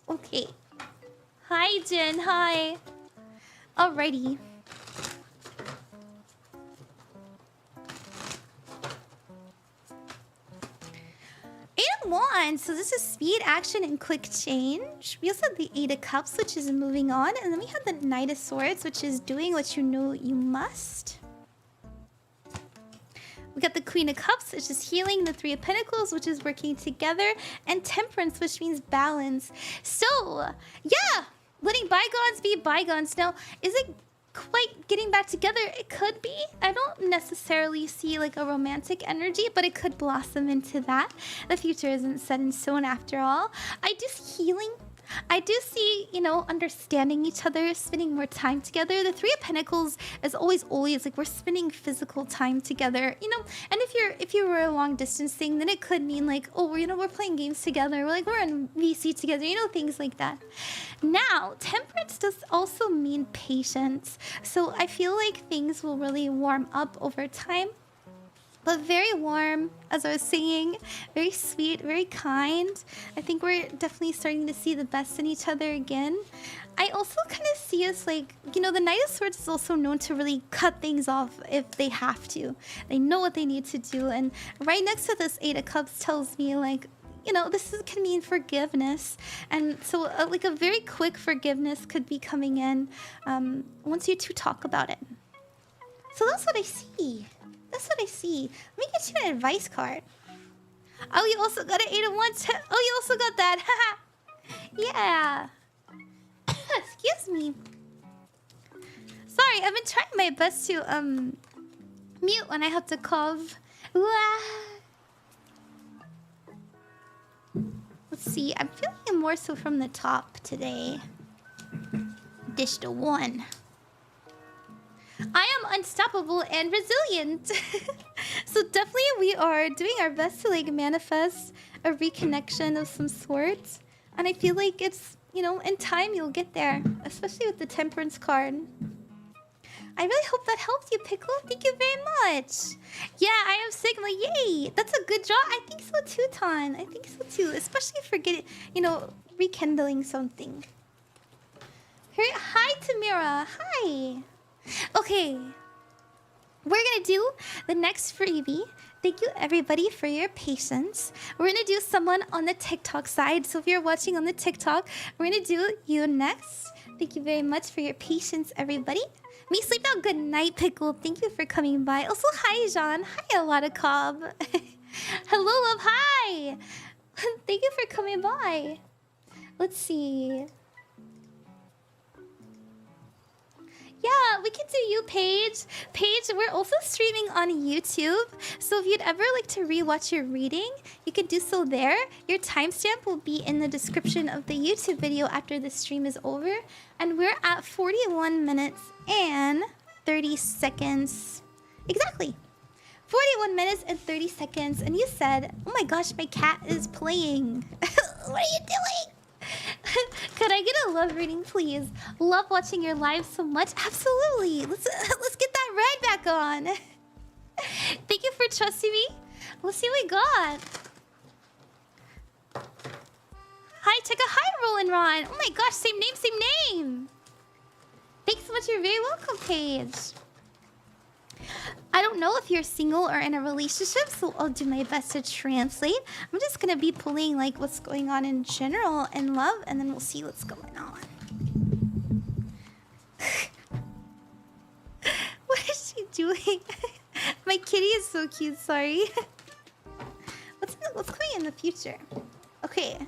Okay. Hi, Jen, hi. Alrighty. Eight of Wands, so this is speed, action, and quick change. We also have the Eight of Cups, which is moving on. And then we have the Knight of Swords, which is doing what you know you must. We got the Queen of Cups, which is healing, the Three of Pentacles, which is working together, and Temperance, which means balance. So, yeah, letting bygones be bygones. Now, is it quite getting back together? It could be. I don't necessarily see like a romantic energy, but it could blossom into that. The future isn't set in stone after all. I do see healing. I do see, you know, understanding each other, spending more time together. The Three of Pentacles is always like we're spending physical time together, you know. And if you were a long distance thing, then it could mean like, oh, you know, we're playing games together. We're like we're in VC together, you know, things like that. Now, Temperance does also mean patience. So I feel like things will really warm up over time. But very warm, as I was saying, very sweet, very kind. I think we're definitely starting to see the best in each other again. I also kind of see us like, you know, the Knight of Swords is also known to really cut things off if they have to. They know what they need to do. And right next to this Eight of Cups tells me like, you know, can mean forgiveness. And so like a very quick forgiveness could be coming in once you two talk about it. So that's what I see. That's what I see. Let me get you an advice card. Oh, you also got an 8 of Wands. Oh, you also got that. Yeah. Excuse me. Sorry, I've been trying my best to mute when I have to cough. Let's see. I'm feeling it more so from the top today. Dish to 1. I am unstoppable and resilient. So definitely we are doing our best to like manifest a reconnection of some sorts. And I feel like it's, you know, in time you'll get there. Especially with the Temperance card. I really hope that helped you, Pickle. Thank you very much. Yeah, I am sick. I'm like, yay. That's a good draw. I think so too, Ton. I think so too. Especially for getting, you know, rekindling something. Hi, Tamira. Hi. Okay. We're gonna do the next freebie. Thank you everybody for your patience. We're gonna do someone on the TikTok side. So if you're watching on the TikTok, we're gonna do you next. Thank you very much for your patience, everybody. Me sleep now. Good night, Pickle. Thank you for coming by. Also, hi, Jean. Hi, Alada Cobb. Hello, love. Hi. Thank you for coming by. Let's see. Yeah, we can do you, Paige. Paige, we're also streaming on YouTube. So if you'd ever like to rewatch your reading, you can do so there. Your timestamp will be in the description of the YouTube video after the stream is over. And we're at 41 minutes and 30 seconds. Exactly. 41 minutes and 30 seconds. And you said, oh my gosh, my cat is playing. What are you doing? Could I get a love reading, please? Love watching your live so much. Absolutely. Let's get that ride back on. Thank you for trusting me. Let's see what we got. Hi, check a hi, Roland Ron. Oh my gosh, same name, same name. Thanks so much. You're very welcome, Paige. I don't know if you're single or in a relationship, so I'll do my best to translate. I'm just gonna be pulling like what's going on in general in love, and then we'll see what's going on. What is she doing? My kitty is so cute. Sorry. What's going in the future? Okay.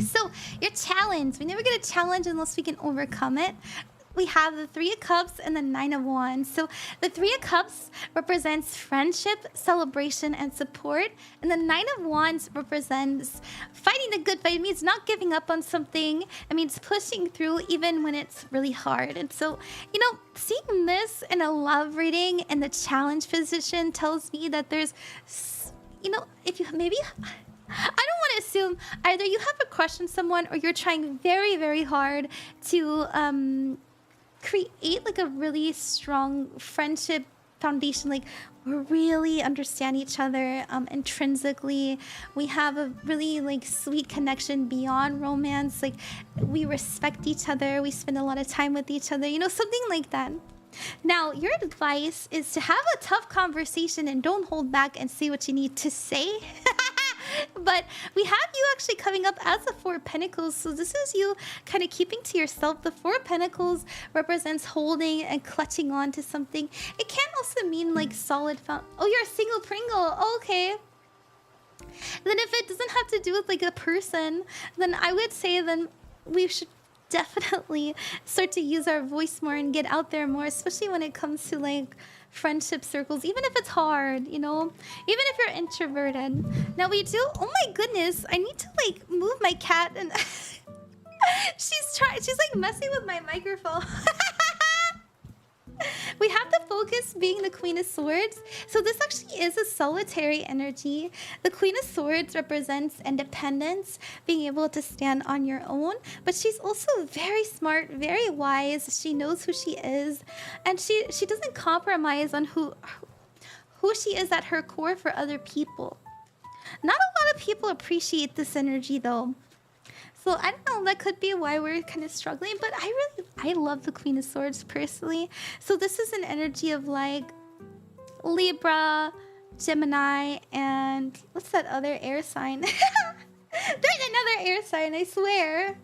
So your challenge. We never get a challenge unless we can overcome it. We have the 3 of Cups and the 9 of Wands. So the 3 of Cups represents friendship, celebration, and support. And the 9 of Wands represents fighting the good fight. It means not giving up on something. It means pushing through even when it's really hard. And so, you know, seeing this in a love reading in the challenge position tells me that there's, you know, if you maybe... I don't want to assume either you have a crush on someone or you're trying very, very hard to... create like a really strong friendship foundation. Like we really understand each other intrinsically. We have a really like sweet connection beyond romance. Like we respect each other. We spend a lot of time with each other. You know, something like that. Now, your advice is to have a tough conversation and don't hold back and say what you need to say. But we have you actually coming up as the 4 of Pentacles. So this is you kind of keeping to yourself. The 4 of Pentacles represents holding and clutching on to something. It can also mean like solid oh, you're a single Pringle. Oh, okay. Then if it doesn't have to do with like a person, then I would say then we should definitely start to use our voice more and get out there more, especially when it comes to like friendship circles, even if it's hard, you know, even if you're introverted. Now we do, oh my goodness, I need to like move my cat and she's like messing with my microphone. We have the focus being the Queen of Swords. So this actually is a solitary energy. The Queen of Swords represents independence, being able to stand on your own. But she's also very smart, very wise. She knows who she is. And she doesn't compromise on who she is at her core for other people. Not a lot of people appreciate this energy though. So I don't know, that could be why we're kind of struggling, but I love the Queen of Swords personally. So this is an energy of like Libra, Gemini, and what's that other air sign? There's another air sign, I swear.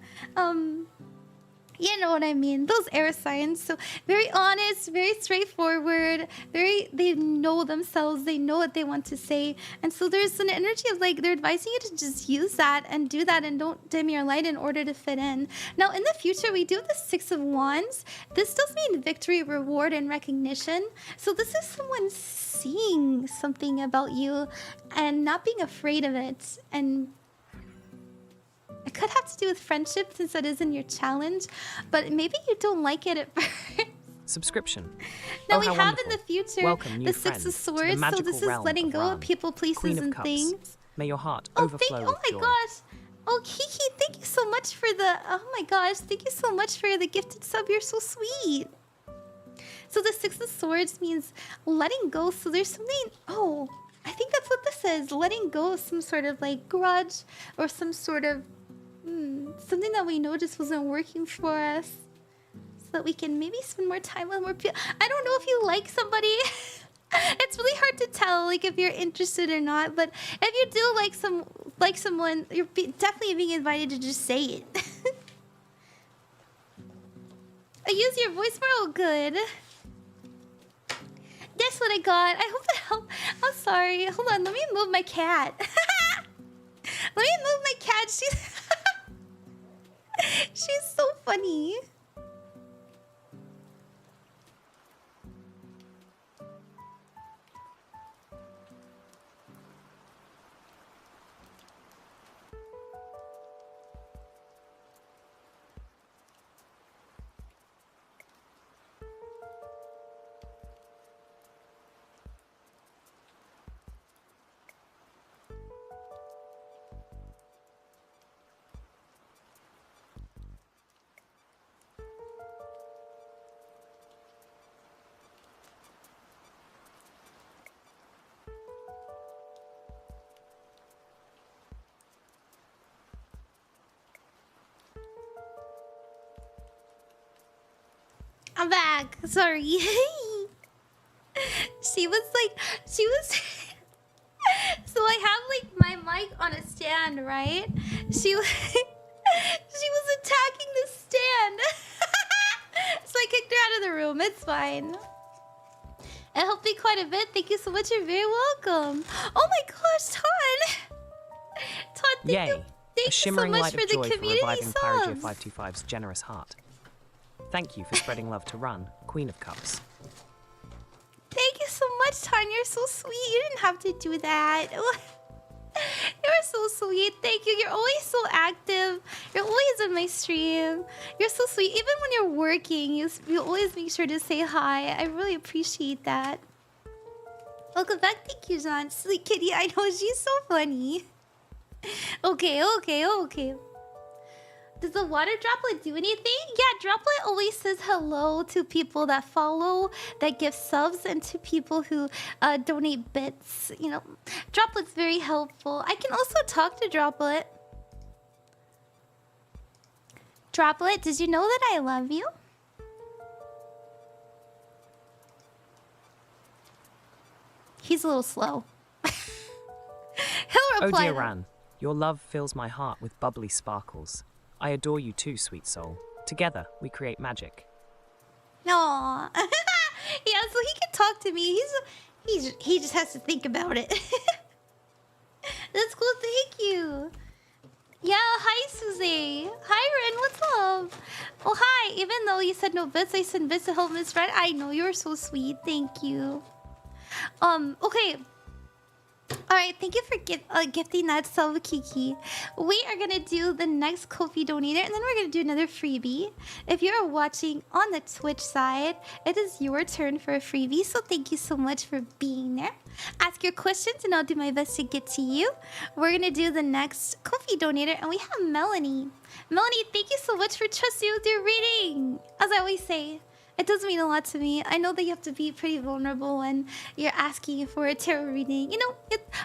You know what I mean? Those air signs. So very honest, very straightforward, they know themselves, they know what they want to say. And so there's an energy of like they're advising you to just use that and do that and don't dim your light in order to fit in. Now in the future we do the Six of Wands. This does mean victory, reward, and recognition. So this is someone seeing something about you and not being afraid of it. And it could have to do with friendship since that is in your challenge, but maybe you don't like it at first. Subscription. Now Oh, we how have wonderful. in the future Welcome, new the Six of friend, to the Swords, so magical this is realm letting of go Ran, of people, places, Queen of and Cups. things. May your heart Oh, overflow oh with my joy. gosh. Oh, Kiki, thank you so much for the... Oh my gosh, thank you so much for the gifted sub. You're so sweet. So the Six of Swords means letting go. So there's something... Oh, I think that's what this is. Letting go of some sort of like grudge or some sort of... something that we know just wasn't working for us. So that we can maybe spend more time with more people. I don't know if you like somebody. It's really hard to tell, like if you're interested or not. But if you do like someone, you're definitely being invited to just say it. I use your voice for all good. That's what I got. I hope it helped. I'm sorry. Hold on. Let me move my cat. Let me move my cat. She's so funny. I'm back. Sorry. she was so I have like my mic on a stand, right? She was attacking the stand. So I kicked her out of the room. It's fine. It helped me quite a bit. Thank you so much. You're very welcome. Oh my gosh, Todd. Todd, thank you. Thank A shimmering you so much light for of the joy for community reviving Pyrojo subs. 525's generous heart. Thank you for spreading love to Run, Queen of Cups. Thank you so much, Tanya. You're so sweet. You didn't have to do that. You're so sweet. Thank you. You're always so active. You're always in my stream. You're so sweet. Even when you're working, you always make sure to say hi. I really appreciate that. Welcome back. Thank you, John. Sweet kitty. I know she's so funny. Okay. Does the water droplet do anything? Yeah, droplet always says hello to people that follow, that give subs, and to people who donate bits. You know, droplet's very helpful. I can also talk to droplet. Droplet, did you know that I love you? He's a little slow. He'll reply. Oh dear Ran, your love fills my heart with bubbly sparkles. I adore you too, sweet soul. Together, we create magic. Aww. Yeah, so he can talk to me. He just has to think about it. That's cool. Thank you. Yeah, hi, Suzai. Hi, Ren. What's up? Oh, hi. Even though you said no bits, I sent bits to help Miss Red. I know you're so sweet. Thank you. Okay. Alright, thank you for gifting that sub, Kiki. We are gonna do the next Ko-fi donator, and then we're gonna do another freebie. If you're watching on the Twitch side, it is your turn for a freebie, so thank you so much for being there. Ask your questions, and I'll do my best to get to you. We're gonna do the next Ko-fi donator, and we have Mellanie. Mellanie, thank you so much for trusting with your reading. As I always say, it does mean a lot to me. I know that you have to be pretty vulnerable when you're asking for a tarot reading. You know,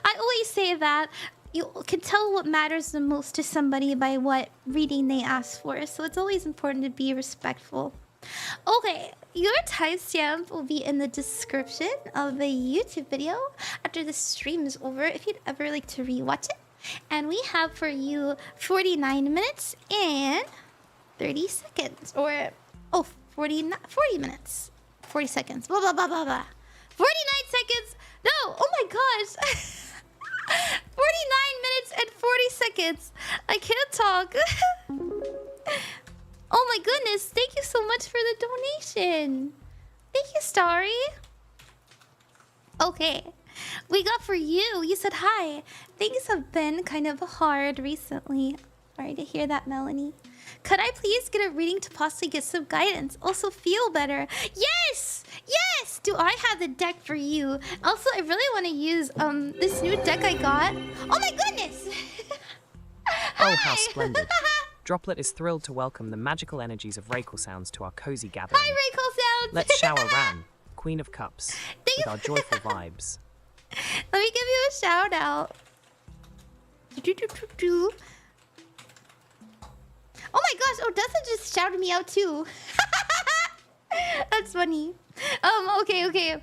I always say that you can tell what matters the most to somebody by what reading they ask for. So it's always important to be respectful. Okay, your timestamp will be in the description of the YouTube video after the stream is over if you'd ever like to rewatch it. And we have for you 49 minutes and 30 seconds. Or, 40 minutes. 40 seconds. Blah, blah, blah, blah, blah. 49 seconds. No, oh my gosh. 49 minutes and 40 seconds. I can't talk. Oh my goodness. Thank you so much for the donation. Thank you, Starry. Okay. We got for you. You said hi. Things have been kind of hard recently. Sorry to hear that, Mellanie. Could I please get a reading to possibly get some guidance? Also feel better. Yes! Yes! Do I have the deck for you? Also, I really want to use this new deck I got. Oh my goodness! Oh, how splendid. Droplet is thrilled to welcome the magical energies of Reiko Sounds to our cozy gathering. Hi, Reiko Sounds! Let's shower Ran, Queen of Cups, with our joyful vibes. Let me give you a shout out. Oh my gosh, Odessa just shouted me out too. That's funny. Okay.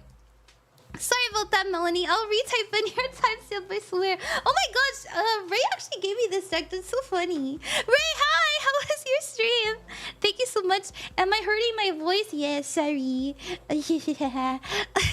Sorry about that, Mellanie. I'll retype in your timestamp, I swear. Oh my gosh, Ray actually gave me this deck. That's so funny. Ray, hi! How was your stream? Thank you so much. Am I hurting my voice? Yeah, sorry.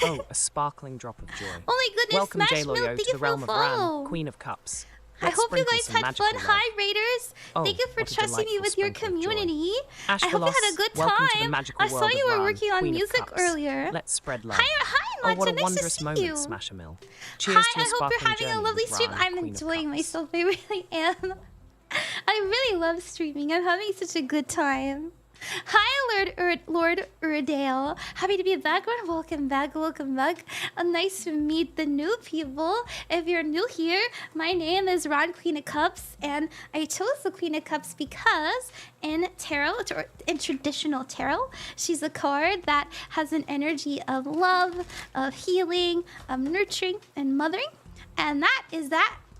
Oh, a sparkling drop of joy. Oh my goodness, welcome, Smash Milk, J-Loyo, thank to you the for realm the of follow. Ran, Queen of Cups. I hope you guys had fun. Love. Hi, Raiders. Oh, thank you for trusting me with your community. I hope you had a good time. I saw you were working on music earlier. Let's spread love. Hi, Matcha. Oh, what a nice wondrous to see moment, you. Smash-a-Mill. Cheers Hi, to a I hope you're having a lovely stream. Ran, I'm Queen enjoying myself. I really am. I really love streaming. I'm having such a good time. Hi, Lord Urdale. Happy to be back. Welcome back. Nice to meet the new people. If you're new here, my name is Ron, Queen of Cups, and I chose the Queen of Cups because in tarot, or in traditional tarot, she's a card that has an energy of love, of healing, of nurturing, and mothering, and that is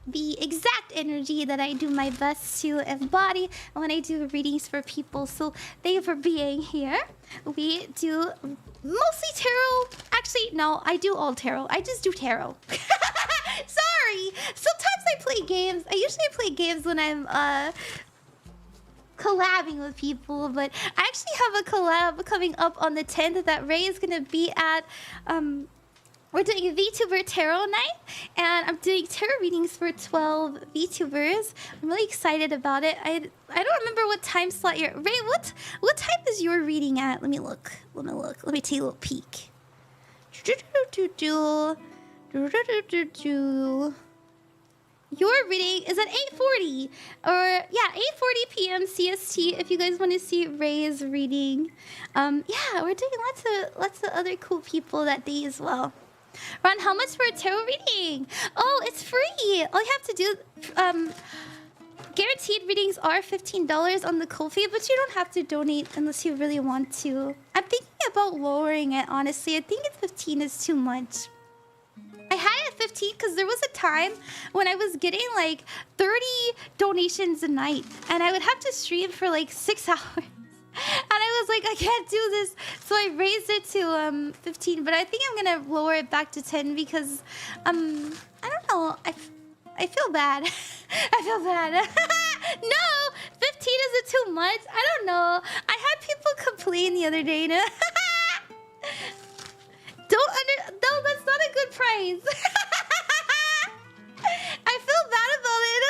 the exact energy that I do my best to embody when I do readings for people. So thank you for being here. We do mostly tarot. Actually, no, I do all tarot. I just do tarot. Sorry. Sometimes I play games. I usually play games when I'm collabing with people, but I actually have a collab coming up on the 10th that Ray is gonna be at. We're doing a VTuber tarot night, and I'm doing tarot readings for 12 VTubers. I'm really excited about it. I don't remember what time slot you're... Ray, what time is your reading at? Let me look. Let me take a little peek. Your reading is at 8:40, or yeah, 8:40 p.m. CST. If you guys want to see Ray's reading, yeah, we're doing lots of other cool people that day as well. Ron, how much for a tarot reading? Oh, it's free. All you have to do, guaranteed readings are $15 on the Ko-fi, but you don't have to donate unless you really want to. I'm thinking about lowering it, honestly. I think 15 is too much. I had it at 15 because there was a time when I was getting like 30 donations a night, and I would have to stream for like 6 hours. And I was like, I can't do this. So I raised it to 15, but I think I'm gonna lower it back to 10 because I don't know. I feel bad. I feel bad. No, 15 isn't too much. I don't know. I had people complain the other day. No, that's not a good price. I feel bad about it.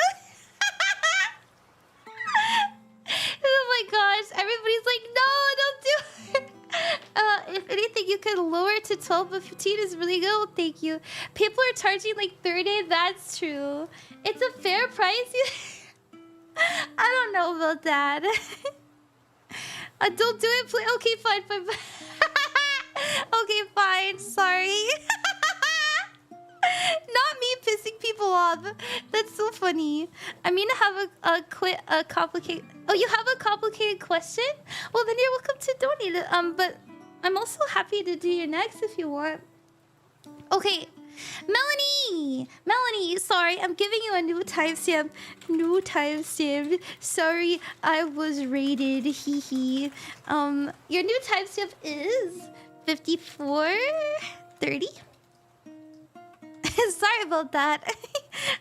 Oh my gosh, everybody's like, no, don't do it. If anything, you could lower it to 12, but 15 is really good. Well, thank you. People are charging like 30. That's true. It's a fair price. I don't know about that. Don't do it, please. Okay, fine. Okay, fine. Sorry. Not me pissing people off. That's so funny. I mean, I have a complicated... Oh, you have a complicated question? Well, then you're welcome to donate it. But I'm also happy to do your next if you want. Okay. Mellanie, Melanie, sorry, I'm giving you a new timestamp. New timestamp. Sorry, I was raided. Hee hee. Your new timestamp is 54:30. Sorry about that.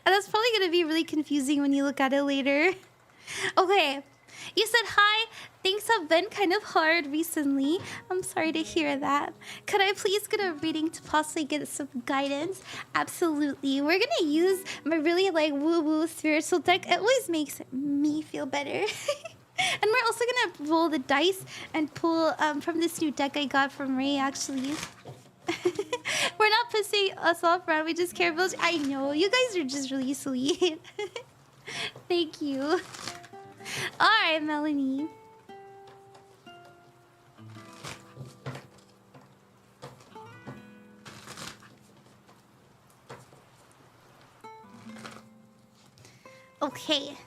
That's probably gonna be really confusing when you look at it later. Okay. You said hi. Things have been kind of hard recently. I'm sorry to hear that. Could I please get a reading to possibly get some guidance? Absolutely. We're gonna use my really like woo-woo spiritual deck. It always makes me feel better. And we're also gonna roll the dice and pull from this new deck I got from Ray actually. We're not pissing us off, Ron. We just care about... I know. You guys are just really sweet. Thank you. Alright, Mellanie. Okay.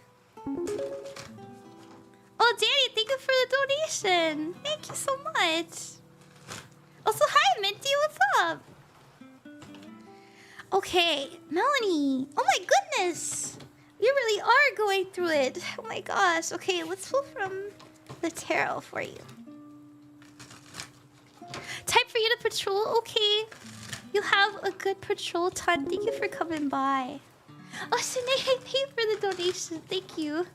Oh, Danny, thank you for the donation. Thank you so much. Also, hi, Minty. What's up? Okay, Mellanie. Oh my goodness. You really are going through it. Oh my gosh. Okay, let's pull from the tarot for you. Time for you to patrol. Okay. You have a good patrol time. Thank you for coming by. Oh, Shenayhey, thank you for the donation. Thank you.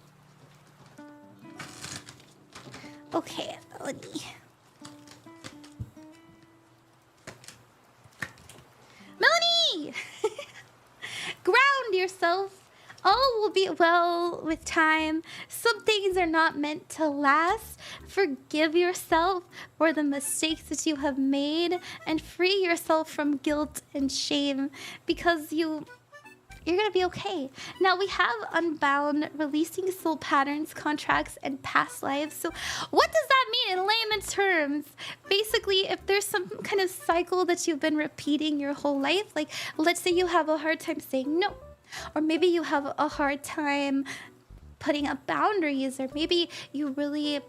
Okay, Mellanie. Mellanie! Ground yourself. All will be well with time. Some things are not meant to last. Forgive yourself for the mistakes that you have made and free yourself from guilt and shame because you're gonna be okay. Now we have Unbound, releasing soul patterns, contracts, and past lives. So what does that mean in layman's terms? Basically, if there's some kind of cycle that you've been repeating your whole life, like let's say you have a hard time saying no, or maybe you have a hard time putting up boundaries, or maybe you really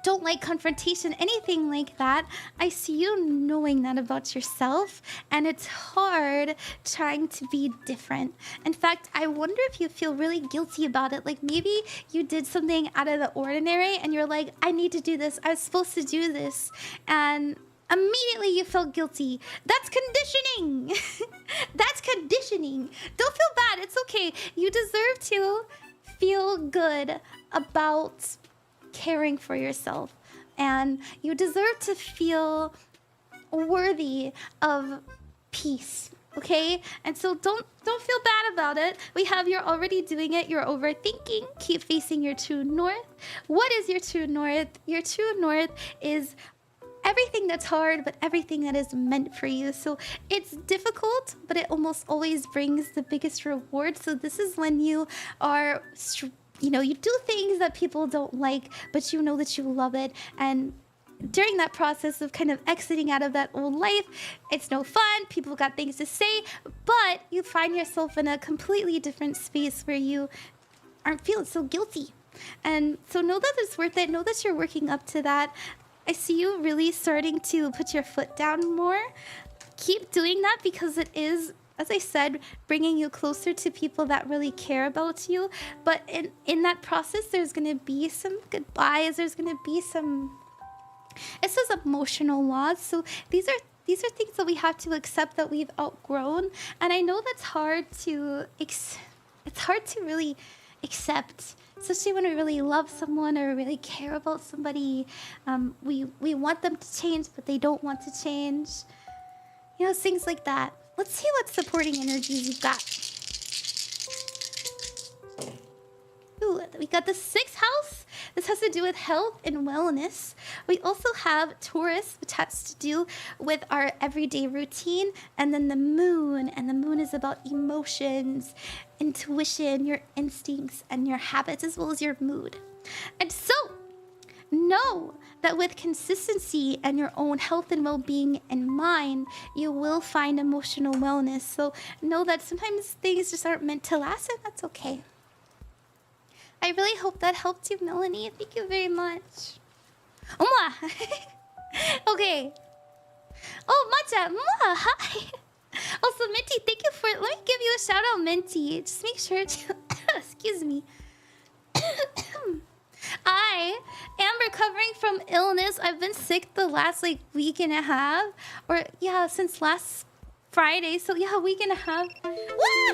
don't like confrontation, anything like that. I see you knowing that about yourself, and it's hard trying to be different. In fact, I wonder if you feel really guilty about it. Like maybe you did something out of the ordinary and you're like, I need to do this. I was supposed to do this. And immediately you feel guilty. That's conditioning. That's conditioning. Don't feel bad. It's okay. You deserve to feel good about caring for yourself, and you deserve to feel worthy of peace. Okay, and so don't feel bad about it. We have you're already doing it. You're overthinking. Keep facing your true north. What is your true north? Your true north is everything that's hard, but everything that is meant for you. So it's difficult, but it almost always brings the biggest reward. So this is when you are you do things that people don't like, but you know that you love it. And during that process of kind of exiting out of that old life, it's no fun. People got things to say, but you find yourself in a completely different space where you aren't feeling so guilty. And so know that it's worth it. Know that you're working up to that. I see you really starting to put your foot down more. Keep doing that because it is, as I said, bringing you closer to people that really care about you. But in that process, there's going to be some goodbyes. There's going to be some... It says emotional loss. So these are things that we have to accept that we've outgrown. And I know that's hard to... It's hard to really accept. Especially when we really love someone or really care about somebody. We want them to change, but they don't want to change. You know, things like that. Let's see what supporting energies you've got. Ooh, we got the 6th house. This has to do with health and wellness. We also have Taurus, which has to do with our everyday routine. And then the moon. And the moon is about emotions, intuition, your instincts, and your habits, as well as your mood. And so, know that with consistency and your own health and well-being in mind, you will find emotional wellness. So know that sometimes things just aren't meant to last, and that's okay. I really hope that helped you, Mellanie. Thank you very much. Okay. Oh, Matcha. Hi. Also, Minty, thank you for... Let me give you a shout out, Minty. Just make sure to... Excuse me. I am recovering from illness. I've been sick the last, like, week and a half. Or, yeah, since last Friday. So, yeah, a week and a half. Wah!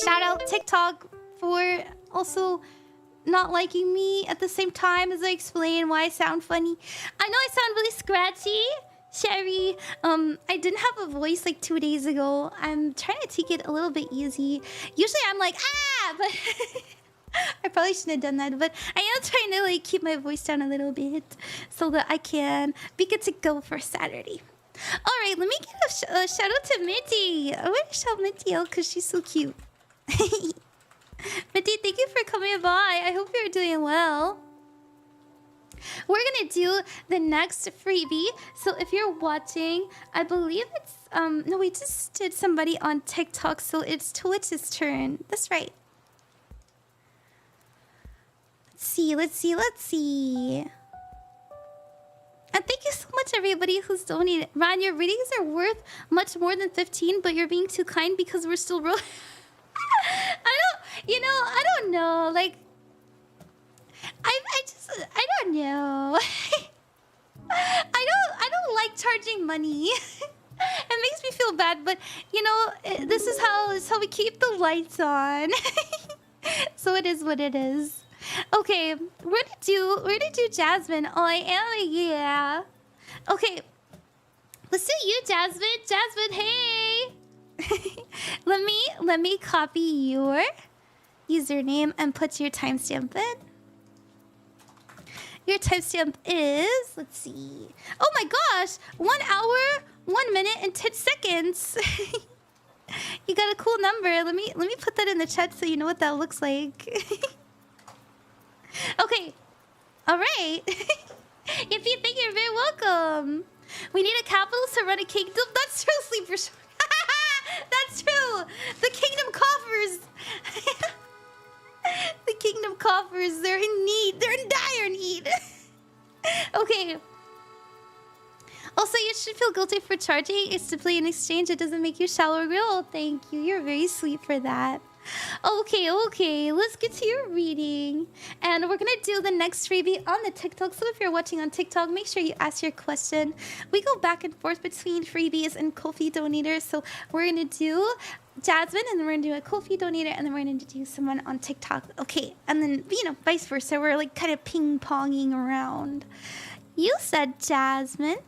Shout out TikTok for also not liking me at the same time as I explain why I sound funny. I know I sound really scratchy. Sherry, I didn't have a voice like 2 days ago. I'm trying to take it a little bit easy. Usually I'm like, ah, but I probably shouldn't have done that. But I am trying to like keep my voice down a little bit so that I can be good to go for Saturday. All right, let me give a shout out to Minty. I want to shout Minty out because she's so cute. Minty, thank you for coming by. I hope you're doing well. We're gonna do the next freebie. So if you're watching, I believe it's no, we just did somebody on TikTok, so it's Twitch's turn. That's right. Let's see. And thank you so much, everybody who's donated. Ron, your readings are worth much more than 15, but you're being too kind because we're still rolling. I don't know. Like, I don't know. I don't like charging money. It makes me feel bad, but you know, this is how we keep the lights on. So it is what it is. Okay, we're gonna do Jasmine. Oh, I am, yeah. Okay, let's do you, Jasmine. Jasmine, hey. let me copy your username and put your timestamp in. Your timestamp is, let's see. Oh my gosh, 1 hour, 1 minute and 10 seconds. You got a cool number. Let me put that in the chat so you know what that looks like. Okay. All right. If you think you're very welcome. We need a capital to run a kingdom. That's true, Sleeper. That's true. The kingdom coffers. The kingdom coffers. They're in need. They're in dire need. Okay. Also, you should feel guilty for charging. It's to play in exchange. It doesn't make you shallow or real. Oh, thank you. You're very sweet for that. Okay. Let's get to your reading. And we're going to do the next freebie on the TikTok. So if you're watching on TikTok, make sure you ask your question. We go back and forth between freebies and Ko-fi donators. So we're going to do Jasmine, and then we're going to do a Ko-fi donator, and then we're going to do someone on TikTok. Okay. And then, you know, vice versa. We're like kind of ping-ponging around. You said Jasmine.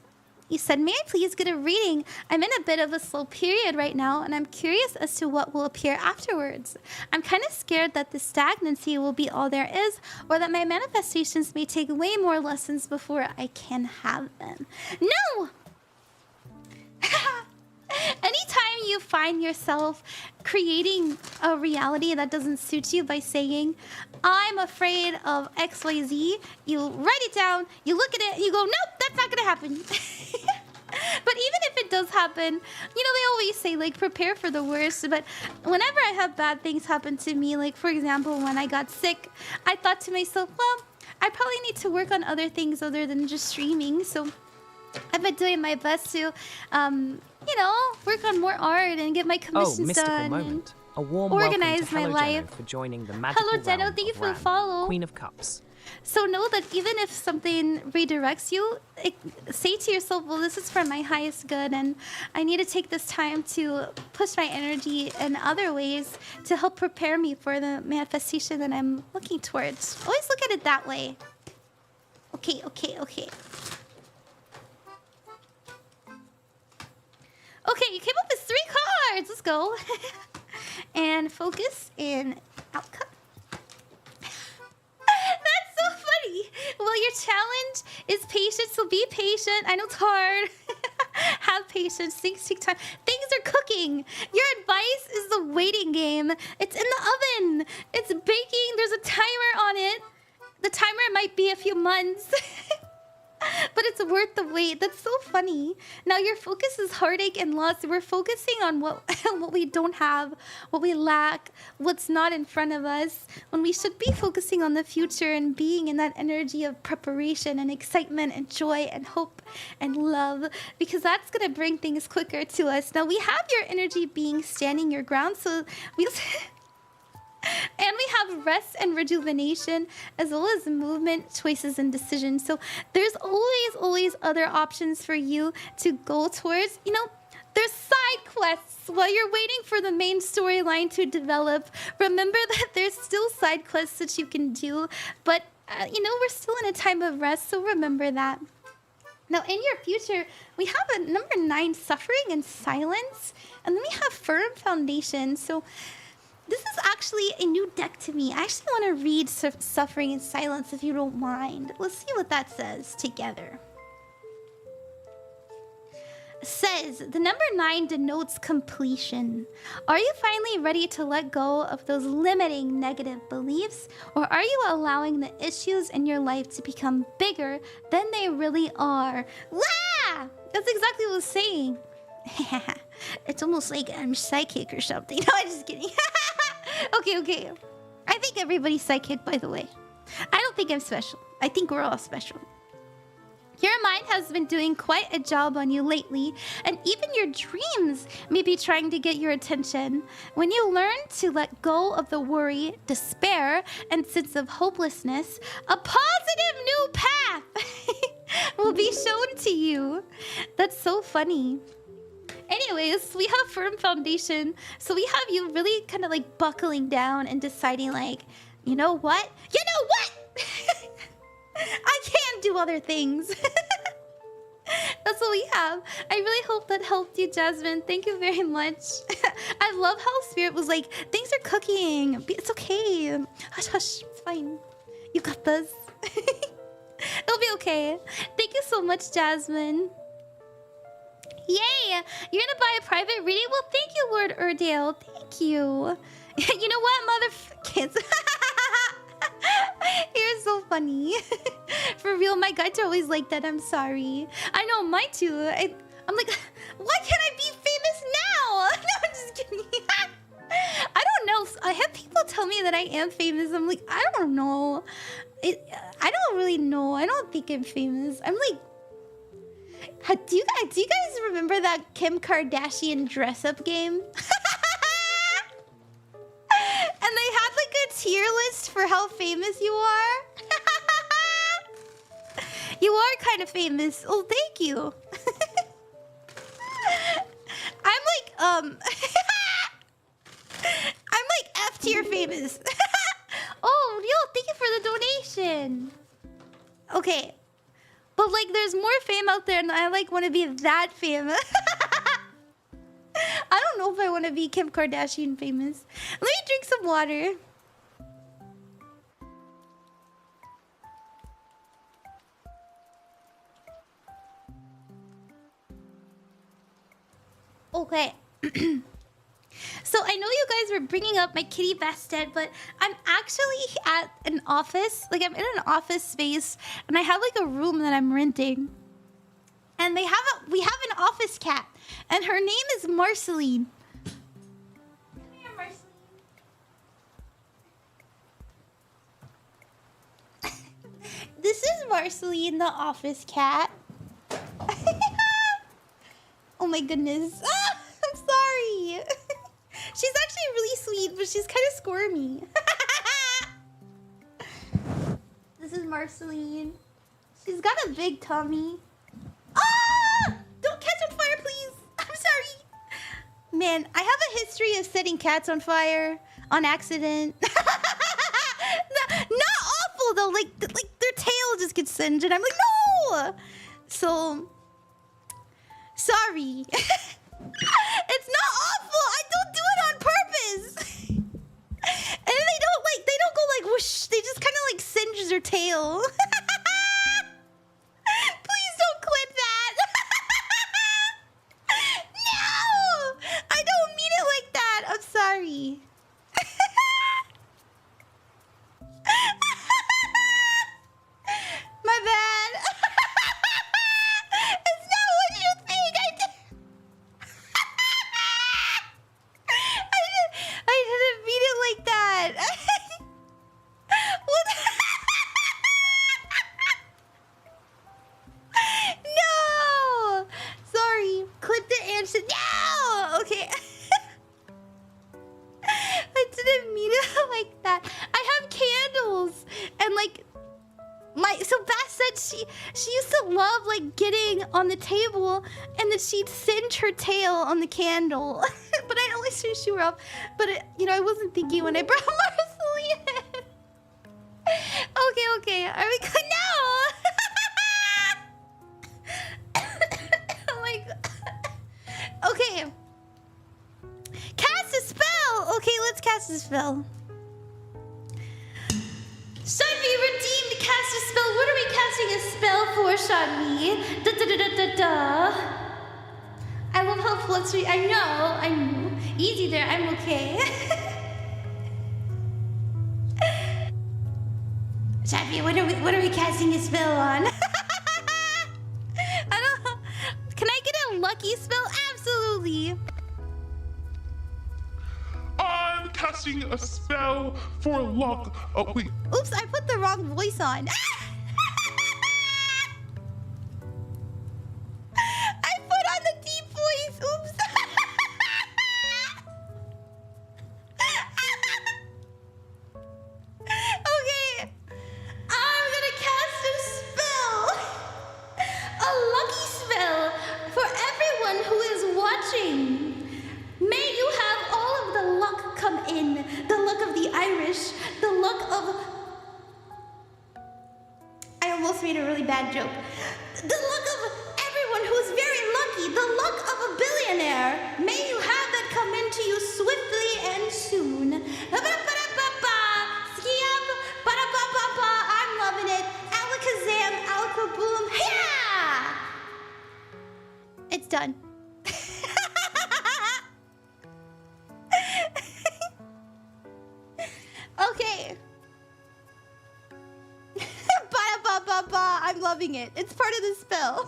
You said, may I please get a reading? I'm in a bit of a slow period right now, and I'm curious as to what will appear afterwards. I'm kind of scared that the stagnancy will be all there is, or that my manifestations may take way more lessons before I can have them. No! Anytime you find yourself creating a reality that doesn't suit you by saying, I'm afraid of XYZ, you write it down, you look at it, and you go, nope, that's not gonna happen. But even if it does happen, you know, they always say, like, prepare for the worst. But whenever I have bad things happen to me, like, for example, when I got sick, I thought to myself, well, I probably need to work on other things other than just streaming. So I've been doing my best to, you know, work on more art and get my commissions done. Moment. A warm organize welcome to my life. Jeno for joining the magical Hello, Jeno. realm Thank you of for the Ram, follow. Queen of Cups. So know that even if something redirects you, say to yourself, well, this is for my highest good, and I need to take this time to push my energy in other ways to help prepare me for the manifestation that I'm looking towards. Always look at it that way. Okay. Okay, you came up with 3 cards. Let's go. And focus in outcome. That's so funny. Well, your challenge is patience, so be patient. I know it's hard. Have patience. Things take time. Things are cooking. Your advice is the waiting game. It's in the oven. It's baking. There's a timer on it. The timer might be a few months. But it's worth the wait. That's so funny. Now your focus is heartache and loss. We're focusing on what what we don't have, what we lack, what's not in front of us, when we should be focusing on the future and being in that energy of preparation and excitement and joy and hope and love, because that's gonna bring things quicker to us. Now we have your energy being standing your ground, so we and we have rest and rejuvenation, as well as movement, choices, and decisions. So there's always other options for you to go towards. You know, there's side quests while you're waiting for the main storyline to develop. Remember that there's still side quests that you can do, but you know, we're still in a time of rest, so remember that. Now, in your future, we have a number 9, suffering and silence, and then we have firm foundation. So this is actually a new deck to me. I actually want to read Suffering and Silence, if you don't mind. Let's see what that says together. It says, the number 9 denotes completion. Are you finally ready to let go of those limiting negative beliefs? Or are you allowing the issues in your life to become bigger than they really are? Wah! That's exactly what I was saying. It's almost like I'm psychic or something. No, I'm just kidding. Okay. I think everybody's psychic, by the way. I don't think I'm special. I think we're all special. Your mind has been doing quite a job on you lately, and even your dreams may be trying to get your attention. When you learn to let go of the worry, despair, and sense of hopelessness, a positive new path will be shown to you. That's so funny. Anyways, we have firm foundation, so we have you really kind of like buckling down and deciding like, you know what? You know what? I can do other things. That's what we have. I really hope that helped you, Jasmine. Thank you very much. I love how Spirit was like, things are cooking. It's okay. Hush, hush. It's fine. You got this. It'll be okay. Thank you so much, Jasmine. Yay! You're gonna buy a private reading? Well, thank you, Lord Urdale. Thank you. You know what, motherfuckers? You're so funny. For real, my guides are always like that. I'm sorry. I know, mine too. I'm like, why can't I be famous now? No, I'm just kidding. I don't know. I have people tell me that I am famous. I'm like, I don't know. I don't really know. I don't think I'm famous. I'm like, do you guys remember that Kim Kardashian dress-up game? And they had like a tier list for how famous you are. You are kind of famous. Oh, thank you. I'm like F tier famous. Oh, yo, thank you for the donation. Okay. But like there's more fame out there and I like want to be that famous. I don't know if I want to be Kim Kardashian famous. Let me drink some water. Okay. So I know you guys were bringing up my kitty Bastet, but I'm actually at an office. Like I'm in an office space, and I have like a room that I'm renting. And we have an office cat, and her name is Marceline. Come here, Marceline. This is Marceline, the office cat. Oh my goodness. Ah, I'm sorry. She's actually really sweet, but she's kind of squirmy. This is Marceline. She's got a big tummy. Ah! Don't catch on fire, please. I'm sorry. Man, I have a history of setting cats on fire on accident. Not awful though. Like their tail just gets singed, and I'm like, no. So sorry. It's not awful. I don't do it on purpose. And they don't go like whoosh. They just kind of like singe their tail. Please don't clip that. No, I don't mean it like that. I'm sorry. My bad. but she used to love like getting on the table and then she'd singe her tail on the candle. But I'd always say she were up. But you know, I wasn't thinking when I brought Marceline in. Okay. Are we good now? Oh my god. Okay. Cast a spell! Okay, let's cast a spell. Shadvi redeemed cast a spell. What are we casting a spell for, Shadvi? I love how flustery. I know. Easy there, I'm okay. Shadvi, what are we casting a spell on? I don't know. Can I get a lucky spell? Absolutely. I'm casting a spell for luck. Oh, wait. Oops, I put the wrong voice on. I put on the deep voice. Oops. Okay. I'm gonna cast a spell. A lucky spell for everyone who is watching. May you have all of the luck come in. The luck of the Irish. The luck of... I almost made a really bad joke. The luck of everyone who is very lucky. The luck of a billionaire. May you have that come into you swiftly and soon. I'm loving it. Alakazam, alakaboom. Yeah! It's done. Okay. I'm loving it. It's part of the spell.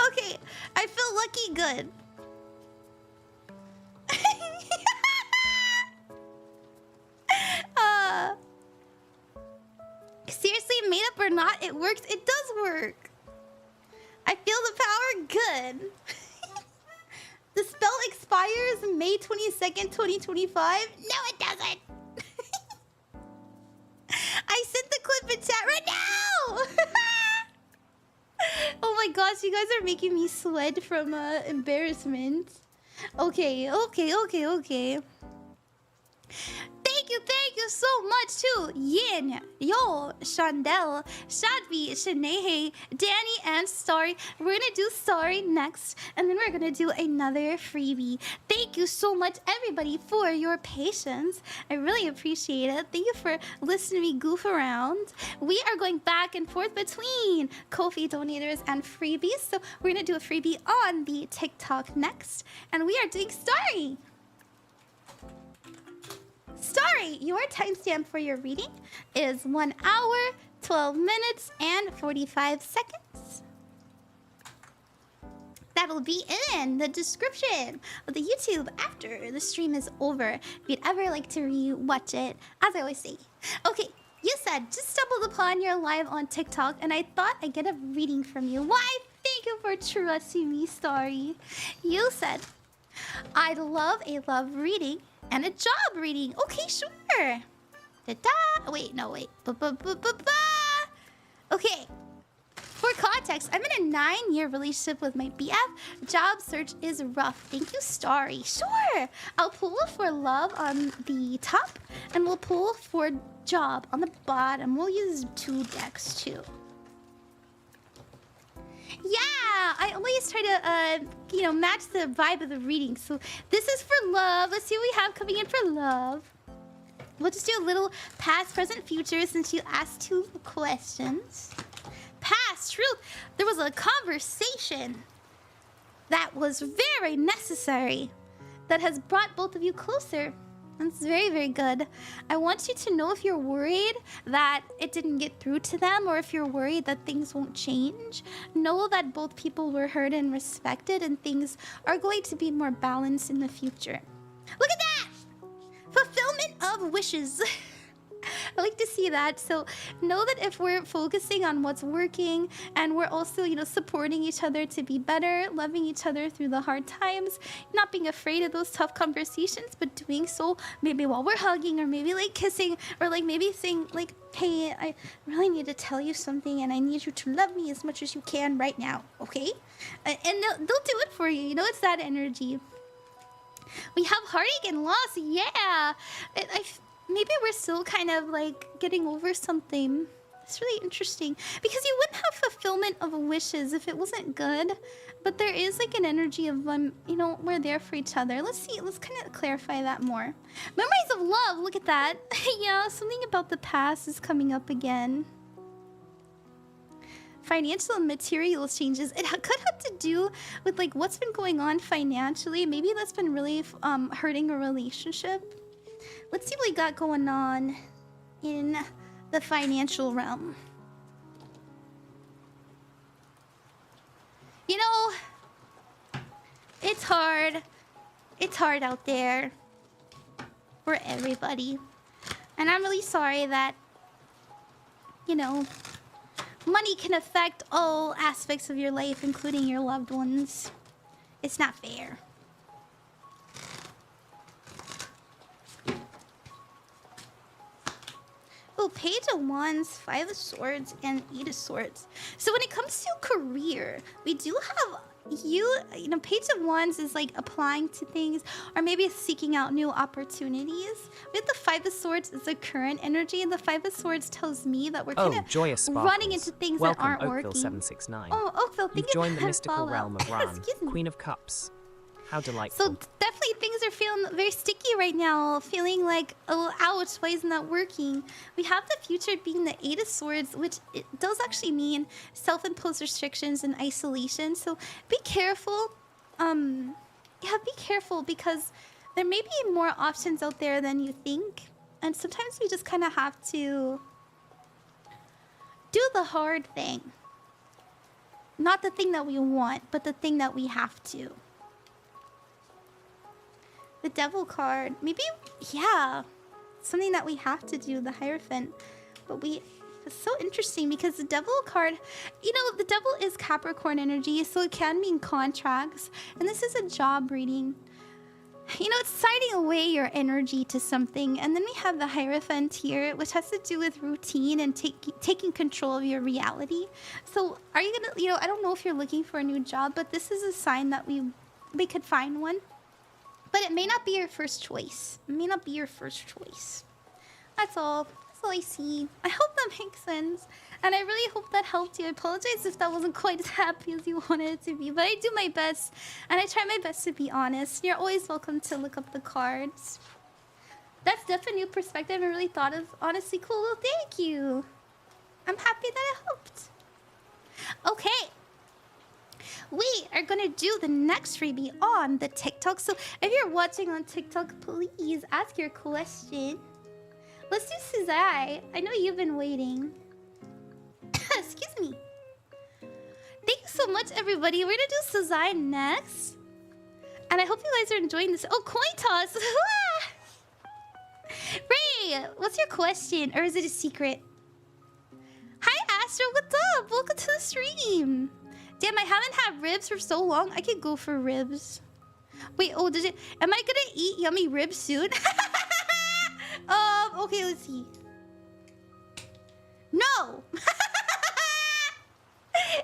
Okay, I feel lucky good. Seriously, made up or not, it works. It does work. I feel the power good. The spell expires May 22nd, 2025. No, it doesn't. I sent the clip in chat right now. Oh my gosh, you guys are making me sweat from embarrassment. Okay. Thank you so much to Yin, Yo, Shondell, Shadvi, Shenayhey, Dani, and Starry. We're gonna do Starry next, and then we're gonna do another freebie. Thank you so much, everybody, for your patience. I really appreciate it. Thank you for listening to me goof around. We are going back and forth between Ko-fi donators and freebies, so we're gonna do a freebie on the TikTok next, and we are doing Starry. Starry, your timestamp for your reading is 1 hour, 12 minutes, and 45 seconds. That'll be in the description of the YouTube after the stream is over. If you'd ever like to re-watch it, as I always say. Okay, you said just stumbled upon your live on TikTok, and I thought I'd get a reading from you. Why? Thank you for trusting me, Starry. You said, I'd love a love reading and a job reading. Okay, sure. Da-da. Wait. Okay. For context, I'm in a 9-year relationship with my BF. Job search is rough. Thank you, Starry. Sure. I'll pull for love on the top, and we'll pull for job on the bottom. We'll use 2 decks too. Yeah, I always try to, match the vibe of the reading. So this is for love. Let's see what we have coming in for love. We'll just do a little past, present, future since you asked 2 questions. Past, truth. There was a conversation that was very necessary that has brought both of you closer. That's very, very good. I want you to know if you're worried that it didn't get through to them, or if you're worried that things won't change. Know that both people were heard and respected, and things are going to be more balanced in the future. Look at that! Fulfillment of wishes. I like to see that. So know that if we're focusing on what's working and we're also, you know, supporting each other to be better, loving each other through the hard times, not being afraid of those tough conversations, but doing so maybe while we're hugging or maybe like kissing or like maybe saying like, hey, I really need to tell you something and I need you to love me as much as you can right now, okay? And they'll do it for you. You know, it's that energy. We have heartache and loss, yeah. Maybe we're still kind of like getting over something. It's really interesting because you wouldn't have fulfillment of wishes if it wasn't good. But there is like an energy of you know, we're there for each other. Let's see. Let's kind of clarify that more. Memories of love. Look at that. Yeah, something about the past is coming up again. Financial and material changes. It could have to do with like what's been going on financially. Maybe that's been really hurting a relationship. Let's see what we got going on in the financial realm. You know, it's hard. It's hard out there for everybody. And I'm really sorry that, you know, money can affect all aspects of your life, including your loved ones. It's not fair. Oh, Page of Wands, 5 of Swords, and 8 of Swords. So when it comes to career, we do have you know, Page of Wands is like applying to things or maybe seeking out new opportunities. We have the 5 of Swords is the current energy, and the 5 of Swords tells me that we're kind of running into things that aren't working. Oakville 769. Oh, Oakville, thank You've you joined for the mystical follow. realm of Ran, Excuse me. Queen of Cups. How delightful. So definitely things are feeling very sticky right now. Feeling like, oh, ouch, why isn't that working? We have the future being the 8 of Swords, which it does actually mean self-imposed restrictions and isolation. So be careful. Yeah, be careful because there may be more options out there than you think. And sometimes we just kind of have to do the hard thing. Not the thing that we want, but the thing that we have to. The Devil card. Maybe, yeah. Something that we have to do, the Hierophant. But it's so interesting because the Devil card, you know, the Devil is Capricorn energy, so it can mean contracts. And this is a job reading. You know, it's signing away your energy to something. And then we have the Hierophant here, which has to do with routine and taking control of your reality. So are you gonna, you know, I don't know if you're looking for a new job, but this is a sign that we could find one. But it may not be your first choice. It may not be your first choice. That's all. That's all I see. I hope that makes sense. And I really hope that helped you. I apologize if that wasn't quite as happy as you wanted it to be. But I do my best. And I try my best to be honest. You're always welcome to look up the cards. That's definitely a new perspective I really thought of. Honestly, cool. Well, thank you. I'm happy that it helped. Okay. We are gonna do the next freebie on the TikTok. So if you're watching on TikTok, please ask your question. Let's do Suzai. I know you've been waiting. Excuse me. Thank you so much, everybody. We're gonna do Suzai next. And I hope you guys are enjoying this. Oh, coin toss. Ray, what's your question? Or is it a secret? Hi, Astro. What's up? Welcome to the stream. Damn, I haven't had ribs for so long. I could go for ribs. Wait, oh, am I gonna eat yummy ribs soon? Okay, let's see. No!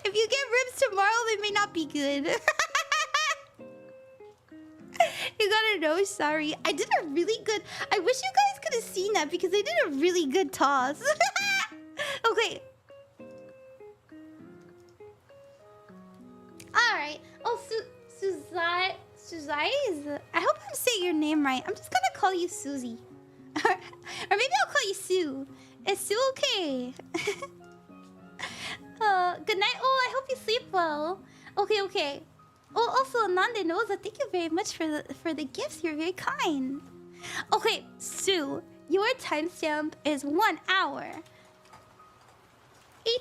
If you get ribs tomorrow, they may not be good. You gotta know, sorry. I did a really good... I wish you guys could have seen that because I did a really good toss. Okay. Alright. Oh, Suzai is... I hope I'm saying your name right. I'm just gonna call you Susie. Or maybe I'll call you Sue. Is Sue okay? Good night. Oh, I hope you sleep well. Okay. Oh, also, Nande knows that. Thank you very much for the gifts. You're very kind. Okay, Sue, your timestamp is 1 hour,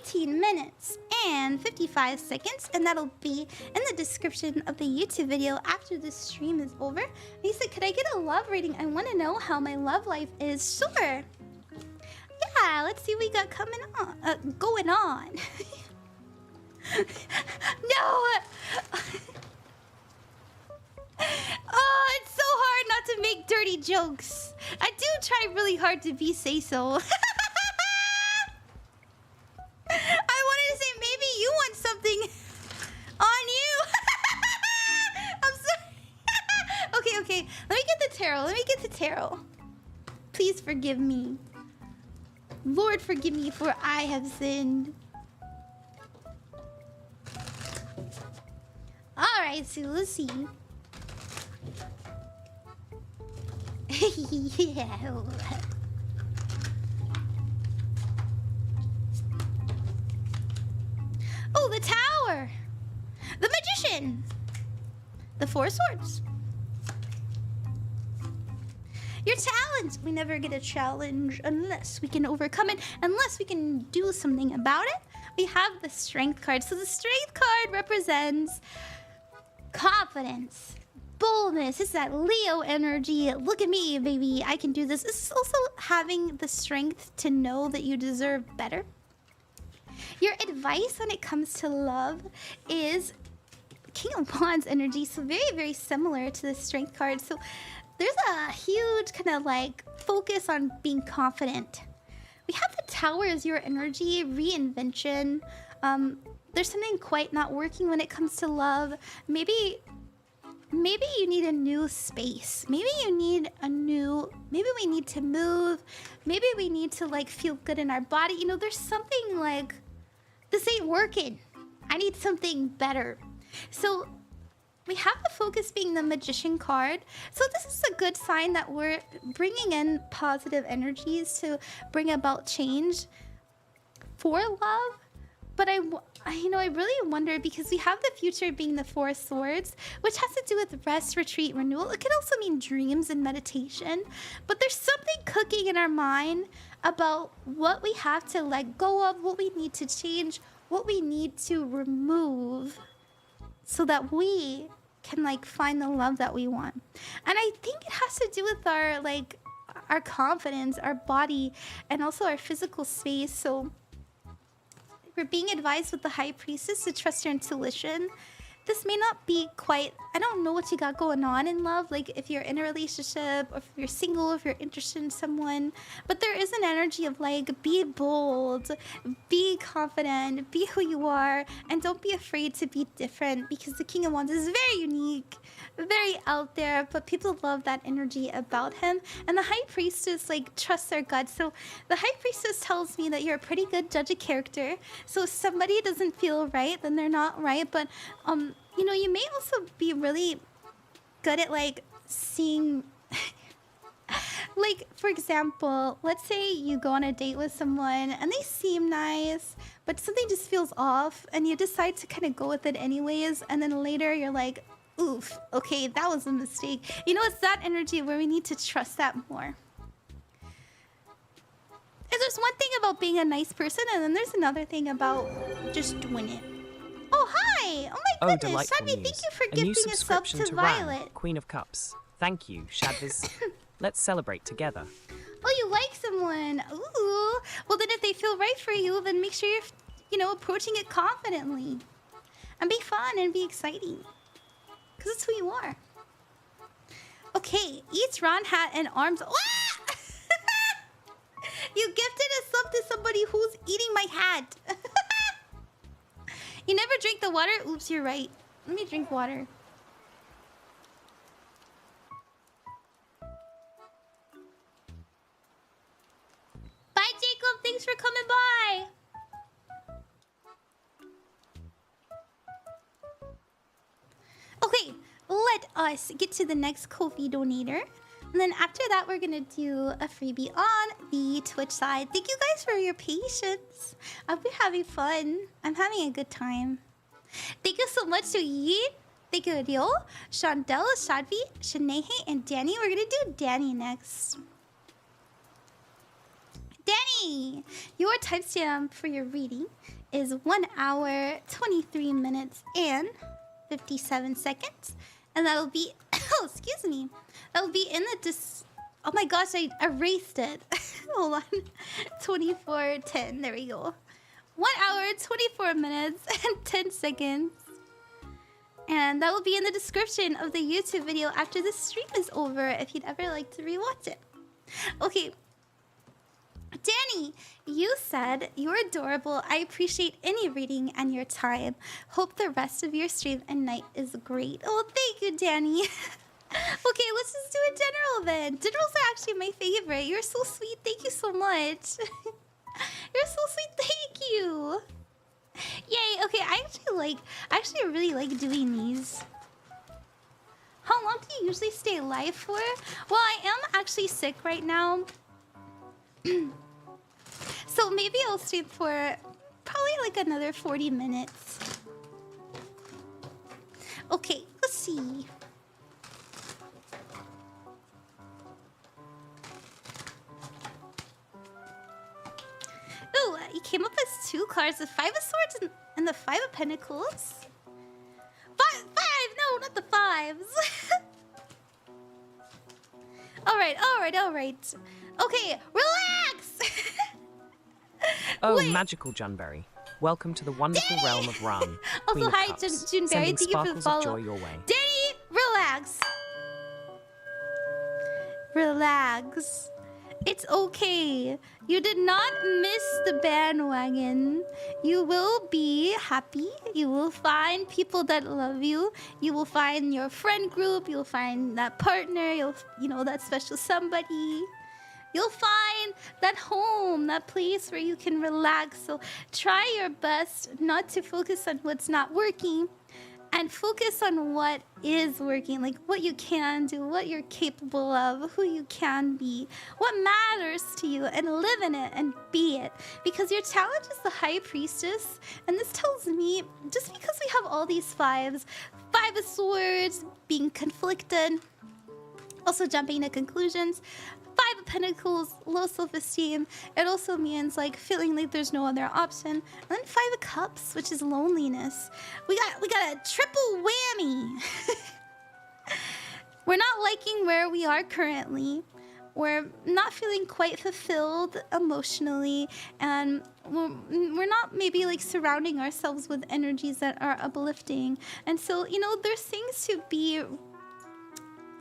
18 minutes, and 55 seconds, and that'll be in the description of the YouTube video after the stream is over. And he said, could I get a love reading? I want to know how my love life is. Sure. yeah, let's see what we got coming on. Going on. No! Oh, it's so hard not to make dirty jokes. I do try really hard to be say-so. I wanted to say maybe you want something on you. I'm sorry. Okay. Let me get the tarot. Please forgive me. Lord, forgive me for I have sinned. Alright, so let's see. Yeah. Oh, the tower! The magician! The four swords. Your challenge! We never get a challenge unless we can overcome it, unless we can do something about it. We have the strength card. So the strength card represents confidence, boldness. It's that Leo energy. Look at me, baby. I can do this. It's also having the strength to know that you deserve better. Your advice when it comes to love is King of Wands energy. So very, very similar to the strength card. So there's a huge kind of like focus on being confident. We have the tower as your energy, reinvention. There's something quite not working when it comes to love. Maybe you need a new space. Maybe we need to move. Maybe we need to like feel good in our body. You know, there's something like, this ain't working. I need something better. So we have the focus being the magician card. So this is a good sign that we're bringing in positive energies to bring about change for love. But I really wonder, because we have the future being the four swords, which has to do with rest, retreat, renewal. It can also mean dreams and meditation. But there's something cooking in our mind about what we have to let go of, what we need to change, what we need to remove so that we can like find the love that we want. And I think it has to do with our confidence, our body, and also our physical space. So we're being advised with the High Priestess to trust your intuition. This may not be quite... I don't know what you got going on in love, like if you're in a relationship, or if you're single, if you're interested in someone. But there is an energy of like, be bold, be confident, be who you are, and don't be afraid to be different, because the King of Wands is very unique, very out there, but people love that energy about him. And the High Priestess like trusts their gut. So the High Priestess tells me that you're a pretty good judge of character. So if somebody doesn't feel right, then they're not right. But you know, you may also be really good at like seeing like, for example, let's say you go on a date with someone and they seem nice, but something just feels off and you decide to kind of go with it anyways, and then later you're like, oof, okay, that was a mistake. You know, it's that energy where we need to trust that more. And there's one thing about being a nice person, and then there's another thing about just doing it. Oh, hi! Oh my goodness! Sadly, thank you for gifting a sub to Violet. Ran, Queen of Cups. Thank you, Shadviz. Let's celebrate together. Oh, you like someone. Ooh. Well, then if they feel right for you, then make sure you're, you know, approaching it confidently. And be fun and be exciting. Because it's who you are. Okay, each Ron hat and arms... Ah! You gifted a sub to somebody who's eating my hat. You never drink the water? Oops, you're right. Let me drink water. Bye, Jacob. Thanks for coming by. Okay, let us get to the next Ko-fi donator. And then after that, we're going to do a freebie on the Twitch side. Thank you guys for your patience. I've been having fun. I'm having a good time. Thank you so much to Yi. Thank you, Ryo, Shondell, Shadvi, Shenayhey, and Dani. We're going to do Dani next. Dani! Your timestamp for your reading is 1 hour, 23 minutes, and 57 seconds. And that'll be... Oh, excuse me. That'll be in the Oh my gosh, I erased it. Hold on. 24:10. There we go. 1 hour, 24 minutes, and 10 seconds. And that will be in the description of the YouTube video after the stream is over if you'd ever like to rewatch it. Okay. Dani, you said you're adorable. I appreciate any reading and your time. Hope the rest of your stream and night is great. Oh, thank you, Dani. Okay, let's just do a general then. Generals are actually my favorite. You're so sweet. Thank you so much. You're so sweet. Thank you. Yay. Okay, I actually really like doing these. How long do you usually stay alive for? Well, I am actually sick right now. So maybe I'll stream for probably like another 40 minutes. Okay, let's see. Ooh, you came up as 2 cards, the 5 of Swords and the 5 of Pentacles. Five, no, not the 5s. Alright. Okay, relax! Oh, Wait. magical Junberry. Welcome to the wonderful realm of Ran. Also, Queen of hi, Cups, Junberry. sending Thank you for the sparkles of follow. joy your way. Dani, relax. Relax. It's okay. You did not miss the bandwagon. You will be happy. You will find people that love you. You will find your friend group. You'll find that partner. That special somebody. You'll find that home, that place where you can relax. So try your best not to focus on what's not working and focus on what is working, like what you can do, what you're capable of, who you can be, what matters to you, and live in it and be it. Because your challenge is the High Priestess, and this tells me just because we have all these 5s, 5 of Swords, being conflicted, also jumping to conclusions, 5 of Pentacles, low self-esteem. It also means like feeling like there's no other option. And then 5 of Cups, which is loneliness. We got a triple whammy. We're not liking where we are currently. We're not feeling quite fulfilled emotionally, and we're not maybe like surrounding ourselves with energies that are uplifting. And so, there's things to be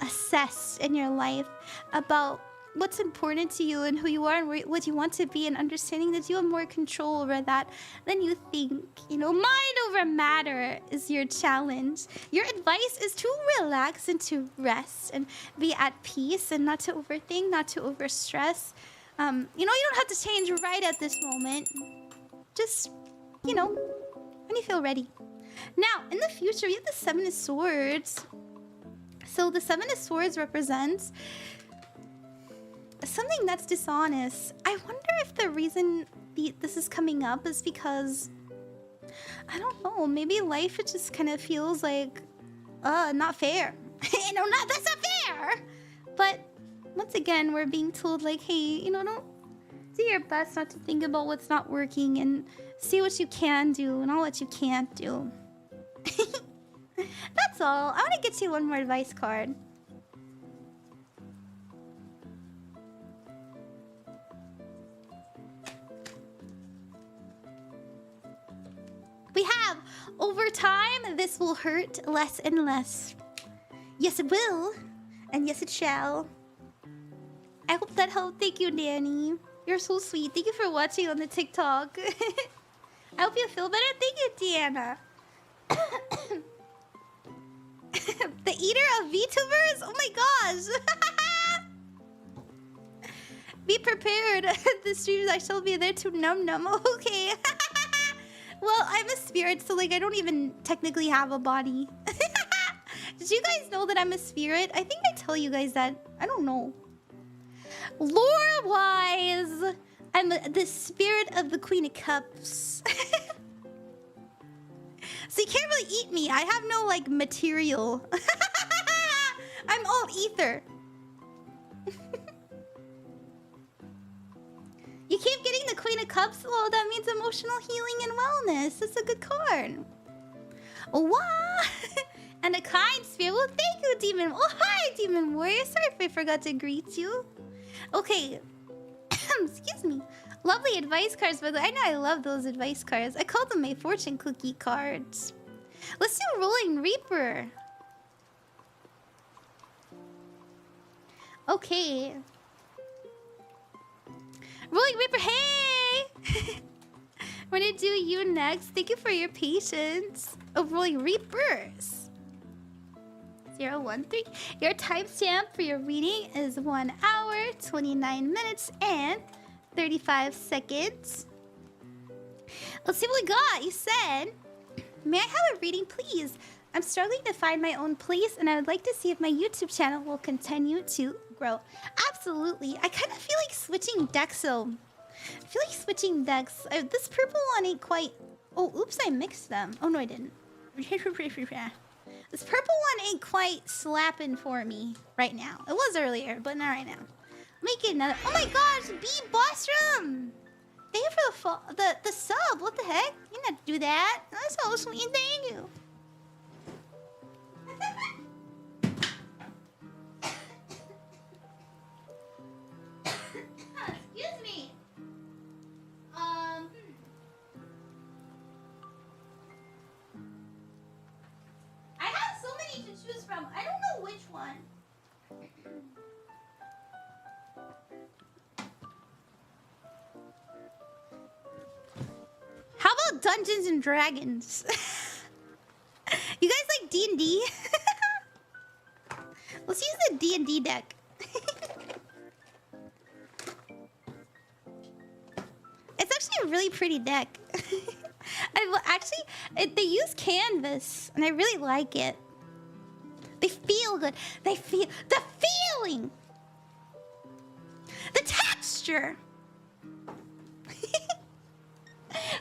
assessed in your life about what's important to you and who you are and what you want to be, and understanding that you have more control over that than you think. Mind over matter is your challenge. Your advice is to relax and to rest and be at peace and not to overthink, not to overstress. You don't have to change right at this moment. Just, when you feel ready. Now, in the future, we have the 7 of Swords. So the 7 of Swords represents something that's dishonest. I wonder if the reason this is coming up is because, I don't know, maybe life it just kind of feels like, not fair. That's not fair! But once again, we're being told like, hey, don't do your best not to think about what's not working and see what you can do and not what you can't do. That's all. I want to get you one more advice card. We have, over time, this will hurt less and less. Yes, it will. And yes, it shall. I hope that helped. Thank you, Dani. You're so sweet. Thank you for watching on the TikTok. I hope you feel better. Thank you, Deanna. The eater of VTubers? Oh my gosh. Be prepared. The streams I shall be there to num. Okay. Well, I'm a spirit, so like I don't even technically have a body. Did you guys know that I'm a spirit? I think I tell you guys that. I don't know. Lore-wise, I'm the spirit of the Queen of Cups. So you can't really eat me. I have no like material. I'm all ether. You keep getting the Queen of Cups? Well, that means emotional healing and wellness. That's a good card. What? And a kind spirit. Well, thank you, Demon. Oh, hi, Demon Warrior. Sorry if I forgot to greet you. Okay. Excuse me. Lovely advice cards, by the way. I know I love those advice cards. I call them my fortune cookie cards. Let's do Rolling Reaper. Okay. Rolling Reaper, hey! We're gonna do you next. Thank you for your patience. Oh, Rolling Reapers. 013. Your timestamp for your reading is 1 hour, 29 minutes, and 35 seconds. Let's see what we got. You said, may I have a reading, please? I'm struggling to find my own place, and I would like to see if my YouTube channel will continue to grow. Absolutely. I kind of feel like switching decks, though. I feel like switching decks. This purple one ain't quite... Oh, oops, I mixed them. Oh, no, I didn't. This purple one ain't quite slapping for me right now. It was earlier, but not right now. Make it another... Oh my gosh, B Bostrom! Thank you for the sub. What the heck? You didn't have to do that. That's so sweet. Thank you. Excuse me. I have so many to choose from. I don't know which one. How about Dungeons and Dragons? You guys like D&D? Let's use the D&D deck. It's actually a really pretty deck. They use canvas, and I really like it. They feel good. They feel the feeling, the texture.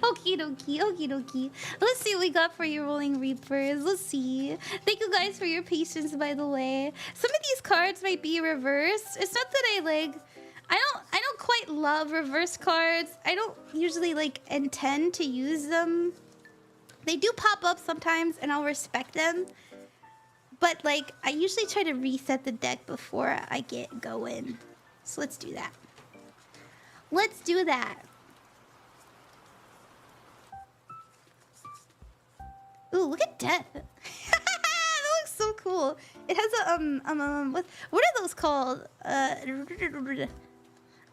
Okie dokie, okie dokie. Let's see what we got for your Rolling Reapers. Let's see. Thank you guys for your patience, by the way. Some of these cards might be reversed. It's not that I like... I don't quite love reverse cards. I don't usually like intend to use them. They do pop up sometimes, and I'll respect them. But like, I usually try to reset the deck before I get going. So let's do that. Let's do that. Ooh, look at Death. That looks so cool. It has a what are those called?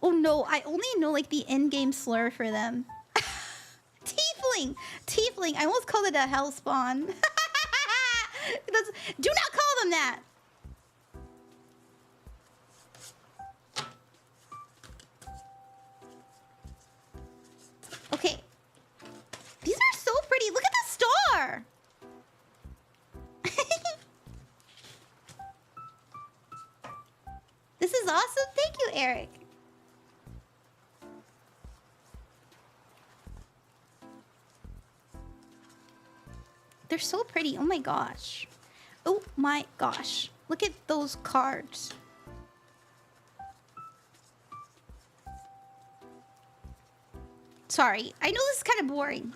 Oh no, I only know like the in-game slur for them. Tiefling! Tiefling. I almost called it a hellspawn. Do not call them that! Okay. These are so pretty. Look at the star! This is awesome. Thank you, Eric. They're so pretty. Oh my gosh. Oh my gosh. Look at those cards. Sorry. I know this is kind of boring.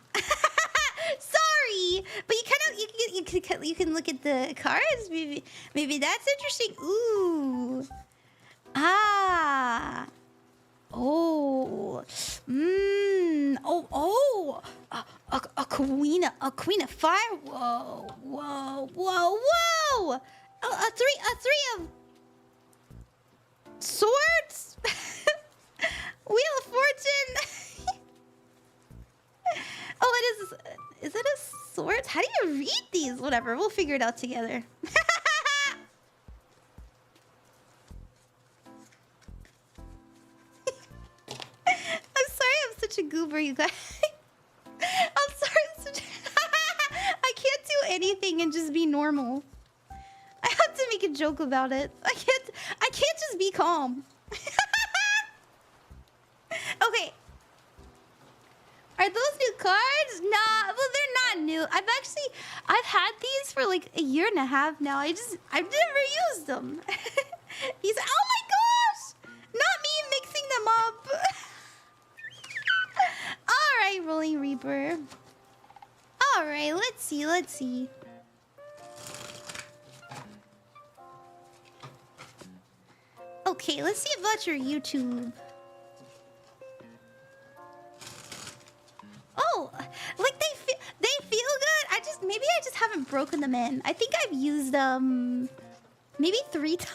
Sorry, but you can look at the cards. Maybe that's interesting. Ooh. Ah. Oh. Oh. A queen of fire. Whoa. A three of swords. Wheel of Fortune. Oh, it is. Is it a sword? How do you read these? Whatever, we'll figure it out together. I'm sorry I'm such a goober, you guys. I'm sorry. I can't do anything and just be normal. I have to make a joke about it. I can't just be calm. Okay. Are those new cards? Nah, well, they're not new. I've had these for like a year and a half now. I've never used them. These, oh my gosh! Not me mixing them up. Alright, Rolling Reaper. Alright, let's see. Okay, let's see about your YouTube. Oh, like they feel good. Maybe I just haven't broken them in. I think I've used them maybe 3 times.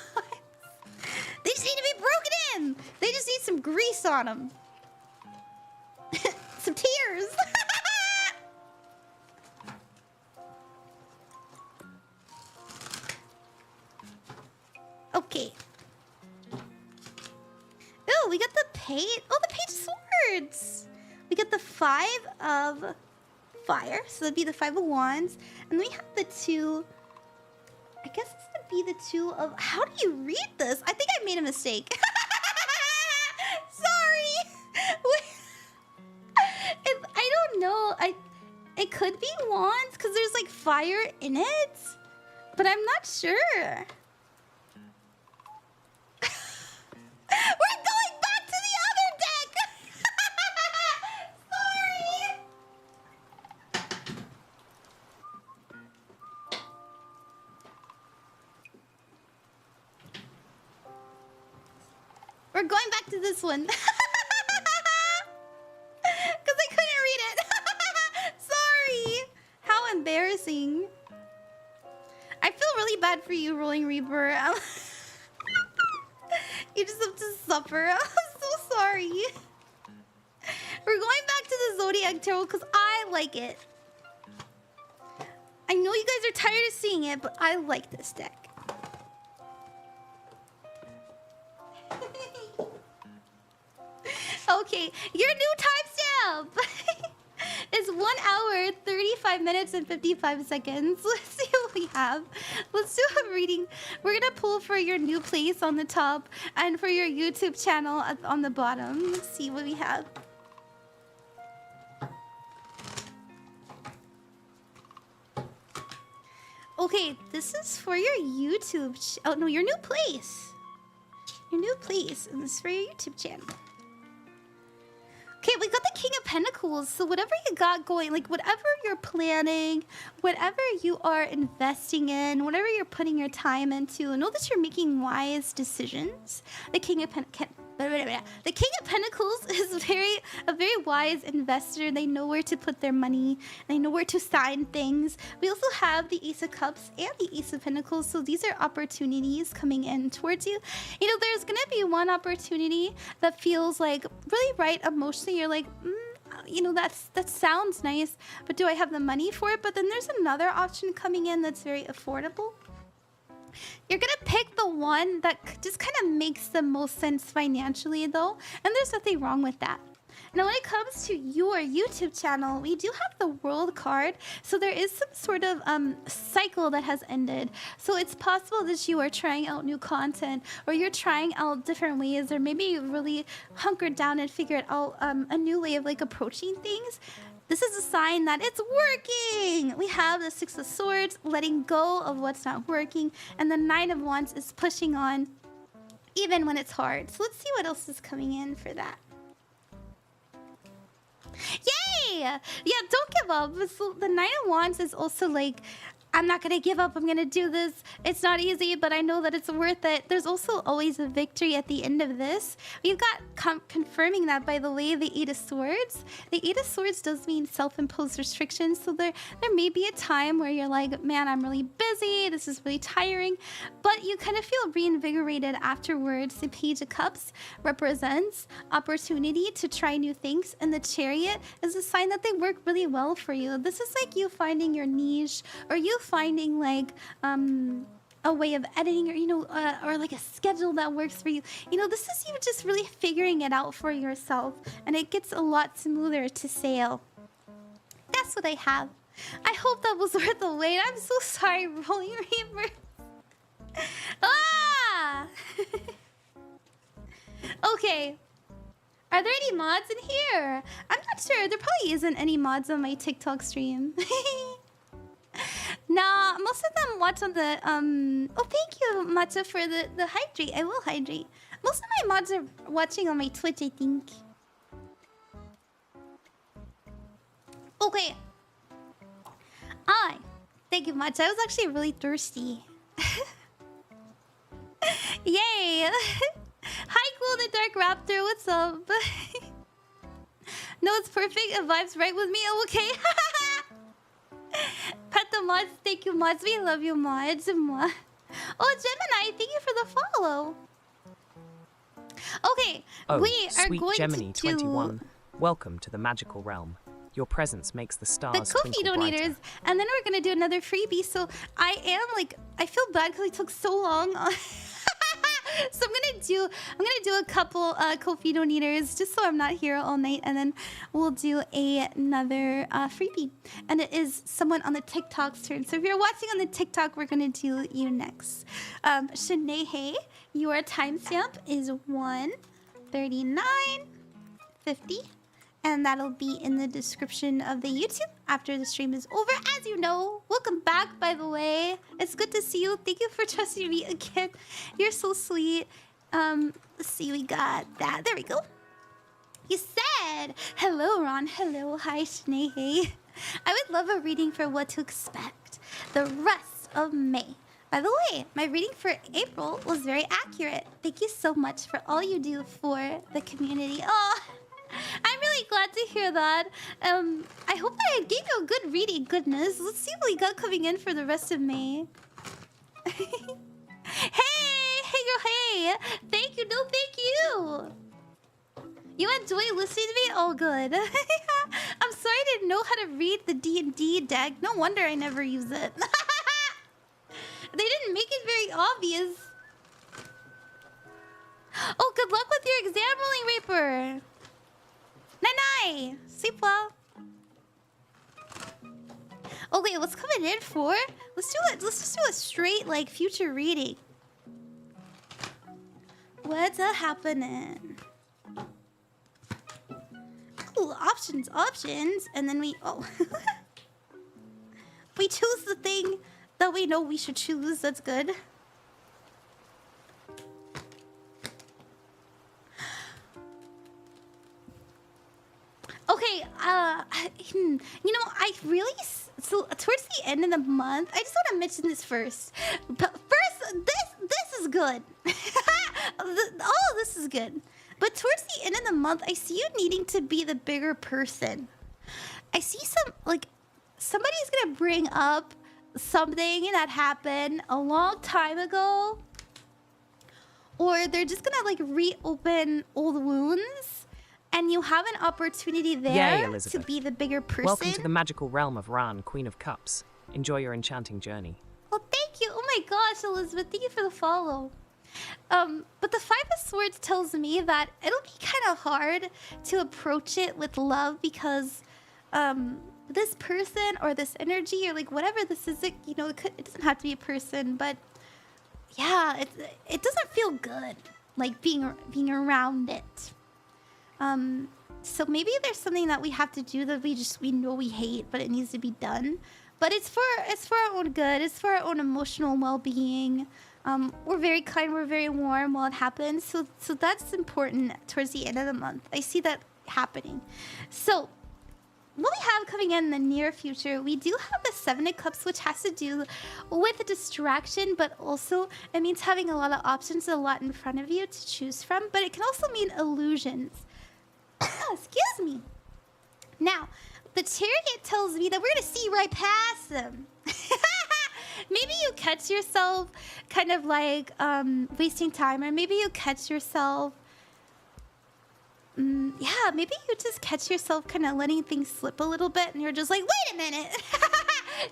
They just need to be broken in. They just need some grease on them. Some tears. Okay. Oh, we got the page. Oh, the page of swords. We got the 5 of fire, so that'd be the 5 of wands, and we have the 2. I guess this would be the 2 of. How do you read this? I think I made a mistake. Sorry. I don't know. It could be wands because there's like fire in it, but I'm not sure. We're going back to the other deck! Sorry! We're going back to this one. Because I couldn't read it. Sorry! How embarrassing. I feel really bad for you, Rolling Reaper. You just have to suffer. I'm so sorry. We're going back to the Zodiac Tarot because I like it. I know you guys are tired of seeing it, but I like this deck. Okay, your new timestamp is 1 hour, 35 minutes, and 55 seconds. Let's see what we have. Let's do a reading. We're gonna pull for your new place on the top and for your YouTube channel on the bottom. Let's see what we have. Okay, this is for your YouTube. Oh no, your new place. Your new place, and this is for your YouTube channel. Okay, we got the King of Pentacles. So whatever you got going, like whatever you're planning, whatever you are investing in, whatever you're putting your time into, know that you're making wise decisions. The King of Pentacles is a very wise investor. They know where to put their money. They know where to sign things. We also have the Ace of Cups and the Ace of Pentacles. So these are opportunities coming in towards you. You know, there's going to be one opportunity that feels like really right emotionally. You're like, you know, that sounds nice, but do I have the money for it? But then there's another option coming in that's very affordable. You're gonna pick the one that just kind of makes the most sense financially, though, and there's nothing wrong with that. Now, when it comes to your YouTube channel, we do have the World card, so there is some sort of cycle that has ended. So it's possible that you are trying out new content, or you're trying out different ways, or maybe you really hunkered down and figured out a new way of like approaching things. This is a sign that it's working. We have the 6 of Swords, letting go of what's not working, and the 9 of Wands is pushing on even when it's hard. So let's see what else is coming in for that. Yay! Yeah, don't give up. So the 9 of Wands is also like, I'm not gonna give up, I'm gonna do this. It's not easy, but I know that it's worth it. There's also always a victory at the end of this. We've got confirming that, by the way, the 8 of Swords. The 8 of Swords does mean self-imposed restrictions, so there may be a time where you're like, man, I'm really busy, this is really tiring, but you kind of feel reinvigorated afterwards. The Page of Cups represents opportunity to try new things, and the Chariot is a sign that they work really well for you. This is like you finding your niche, or you finding like a way of editing, or or like a schedule that works for you. You know, this is you just really figuring it out for yourself, and it gets a lot smoother to sail. That's what I have. I hope that was worth the wait. I'm so sorry, Rolling Reaper. Ah! Okay. Are there any mods in here? I'm not sure. There probably isn't any mods on my TikTok stream. Nah, most of them watch on the oh, thank you, Matcha, for the hydrate. I will hydrate. Most of my mods are watching on my Twitch, I think. Okay. Thank you, Matcha. I was actually really thirsty. Yay! Hi, Cool the Dark Raptor. What's up? No, it's perfect. It vibes right with me. Oh, okay. Pet the mods. Thank you, mods. We love you, mods. Oh, Gemini, thank you for the follow. Okay, Oh, we are sweet going Gemini to do 21. Welcome to the magical realm. Your presence makes the the stars Kofi twinkle brighter. donators, and then we're gonna do another freebie. So I feel bad because it took so long. So I'm gonna do a couple Kofi donators just so I'm not here all night, and then we'll do another freebie. And it is someone on the TikTok's turn. So if you're watching on the TikTok, we're gonna do you next. Shenayhey, your timestamp is 1:39:50. And that'll be in the description of the YouTube after the stream is over. As you know, welcome back, by the way. It's good to see you. Thank you for trusting me again. You're so sweet. Let's see, we got that. There we go. You said, hello, Ron. Hello. Hi, Shenayhey. I would love a reading for what to expect the rest of May. By the way, my reading for April was very accurate. Thank you so much for all you do for the community. Oh, I'm really glad to hear that. I hope that I gave you a good reading. Goodness, let's see what we got coming in for the rest of May. Hey, girl, hey. Thank you. No, thank you. You enjoy listening to me? Oh, good. I'm sorry I didn't know how to read the D&D deck. No wonder I never use it. They didn't make it very obvious. Oh, good luck with your exam, Rolling Reaper. Night-night! Sleep well. Okay, what's coming in for? Let's do it. Let's just do a straight, like, future reading. What's happening? Ooh, options. And then we... Oh. We choose the thing that we know we should choose. That's good. Okay, you know, I really... So, towards the end of the month, I just want to mention this first. But first, this is good. All of this is good. But towards the end of the month, I see you needing to be the bigger person. I see somebody's gonna bring up something that happened a long time ago. Or they're just gonna, like, reopen old wounds. And you have an opportunity there to be the bigger person. Welcome to the magical realm of Ran, Queen of Cups. Enjoy your enchanting journey. Oh, thank you. Oh my gosh, Elizabeth. Thank you for the follow. But the Five of Swords tells me that it'll be kind of hard to approach it with love because this person or this energy or like whatever this is, it doesn't have to be a person, but yeah, it doesn't feel good like being around it. So maybe there's something that we have to do that we know we hate, but it needs to be done. But it's for our own good. It's for our own emotional well-being. We're very kind. We're very warm while it happens. So that's important towards the end of the month. I see that happening. So what we have coming in the near future, we do have the Seven of Cups, which has to do with distraction, but also it means having a lot of options, a lot in front of you to choose from. But it can also mean illusions. Excuse me. Now, the Chariot tells me that we're going to see right past them. Maybe you catch yourself kind of like wasting time, or maybe you catch yourself... yeah, maybe you just catch yourself kind of letting things slip a little bit, and you're just like, wait a minute.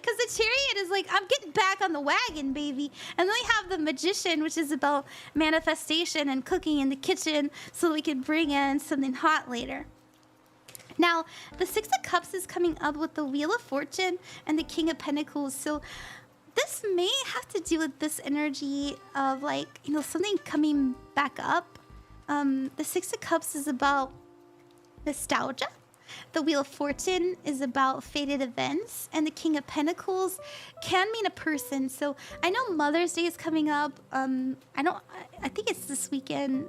Because the Chariot is like, I'm getting back on the wagon, baby. And then we have the Magician, which is about manifestation and cooking in the kitchen so we can bring in something hot later. Now, the Six of Cups is coming up with the Wheel of Fortune and the King of Pentacles. So this may have to do with this energy of like, something coming back up. The Six of Cups is about nostalgia. The Wheel of Fortune is about faded events, and the King of Pentacles can mean a person. So I know Mother's Day is coming up. I think it's this weekend,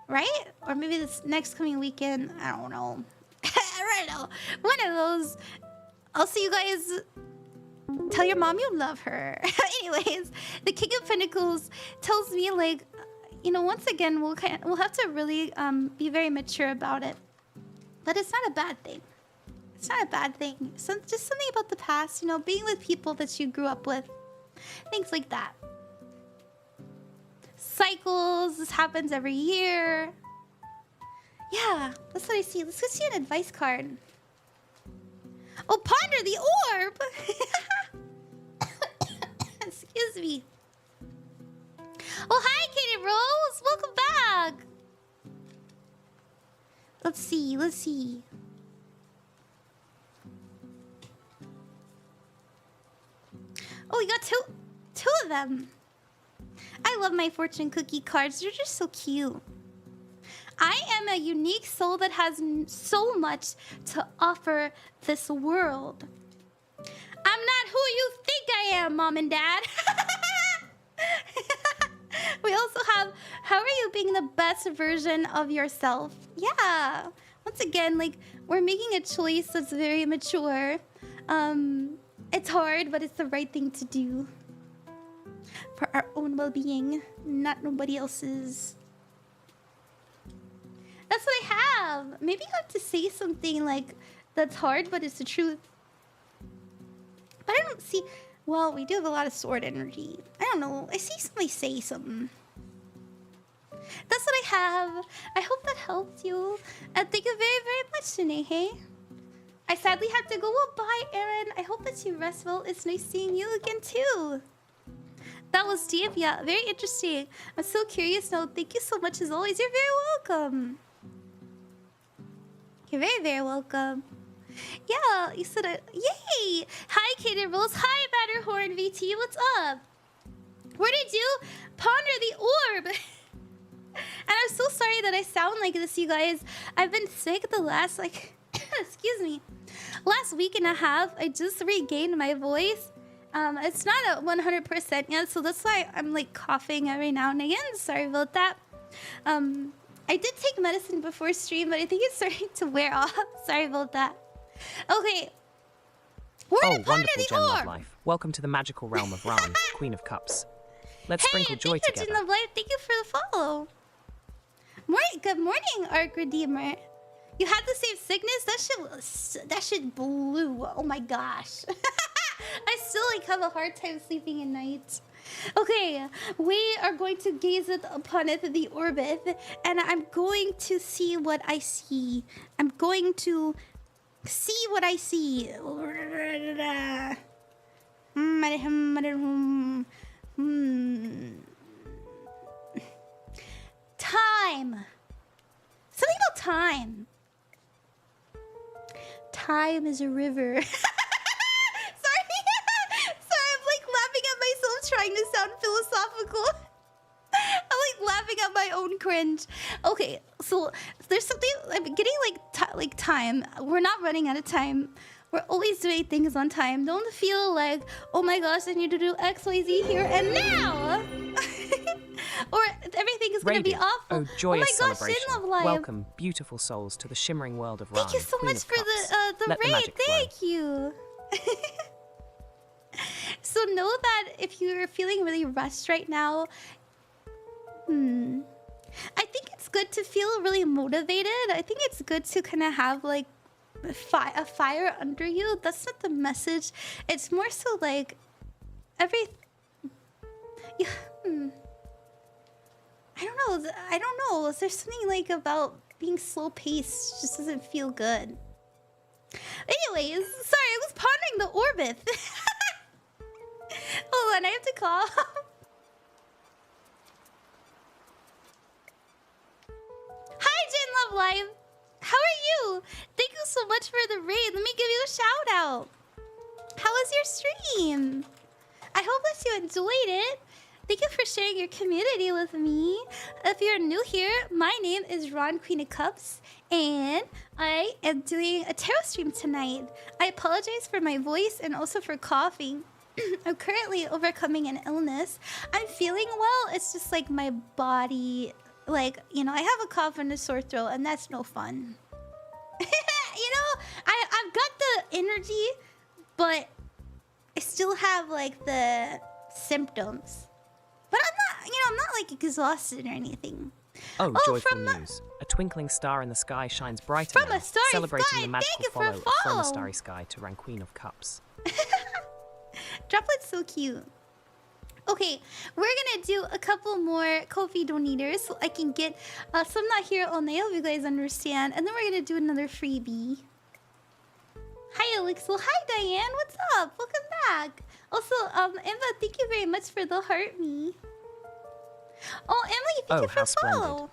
right? Or maybe this next coming weekend. I don't know. I don't know. One of those. I'll see you guys. Tell your mom you love her. Anyways, the King of Pentacles tells me like, you know, once again, we'll have to really be very mature about it. But it's not a bad thing. It's not a bad thing. So just something about the past, you know, being with people that you grew up with. Things like that. Cycles, this happens every year. Yeah, that's what I see. Let's go see an advice card. Oh, ponder the orb! Excuse me. Oh, hi, KaninRose! Welcome back! Let's see, let's see. Oh, we got two of them. I love my fortune cookie cards. They're just so cute. I am a unique soul that has so much to offer this world. I'm not who you think I am, Mom and Dad. We also have, how are you being the best version of yourself? Yeah. Once again, like, we're making a choice that's very mature. It's hard, but it's the right thing to do. For our own well-being, not nobody else's. That's what I have. Maybe I have to say something like that's hard, but it's the truth. But I don't see. Well, we do have a lot of sword energy. I don't know. I see somebody say something. That's what I have. I hope that helped you. And thank you very, very much, Shenayhey. I sadly have to go. Well, bye, Aaron. I hope that you rest well. It's nice seeing you again, too. That was deep. Yeah, very interesting. I'm so curious now. Thank you so much as always. You're very welcome. You're very, very welcome. Yeah, you said it. Yay! Hi, KaninRose. Hi, Matterhorn VT. What's up? Where did you ponder the orb? And I'm so sorry that I sound like this, you guys. I've been sick the last, like, excuse me, last week and a half. I just regained my voice. It's not at 100% yet, so that's why I'm like coughing every now and again. Sorry about that. I did take medicine before stream, but I think it's starting to wear off. Sorry about that. Okay. Oh, wonderful, Gen Love Life. Welcome to the magical realm of Ran, Queen of Cups. Let's sprinkle joy together. Gen Love Life. Thank you for the follow. Good morning, Arc Redeemer. You had the same sickness? That shit blew. Oh my gosh. I still like have a hard time sleeping at night. Okay, we are going to gaze upon it, the orbit, and I'm going to see what I see. I'm going to see what I see. Time. Something about time. Time is a river. Trying to sound philosophical. I'm like laughing at my own cringe. Okay, so there's something I'm getting like time. We're not running out of time. We're always doing things on time. Don't feel like, oh my gosh, I need to do X, Y, Z here and now. Or everything is gonna be awful. Oh, joyous my gosh, celebration. Love Life. Welcome, beautiful souls, to the shimmering world of Ran. Thank you so much for the raid. Thank you. So know that if you're feeling really rushed right now, I think it's good to feel really motivated. I think it's good to kind of have like a fire under you. That's not the message. It's more so like I don't know. There's something like about being slow paced just doesn't feel good. Anyways, sorry, I was pondering the orbit. Hold on, I have to call. Hi, Gen Love Live. How are you? Thank you so much for the raid. Let me give you a shout out. How was your stream? I hope that you enjoyed it. Thank you for sharing your community with me. If you're new here, my name is Ran, Queen of Cups, and I am doing a tarot stream tonight. I apologize for my voice and also for coughing. I'm currently overcoming an illness. I'm feeling well. It's just like my body, like, you know, I have a cough and a sore throat, and that's no fun. You know, I've got the energy, but I still have like the symptoms. But I'm not, you I'm not like exhausted or anything. Oh, joyful news. A twinkling star in the sky shines brighter From now, a starry celebrating sky. the magical Thank you for follow from follow. a starry sky to rank Queen of Cups. Droplet's so cute. Okay, we're gonna do a couple more Ko-fi donators so I can get some not here all night, if you guys understand. And then we're gonna do another freebie. Hi, Elixir. Hi, Diane. What's up? Welcome back. Also, Emma, thank you very much for the heart me. Oh, Emily, thank you for how follow. splendid.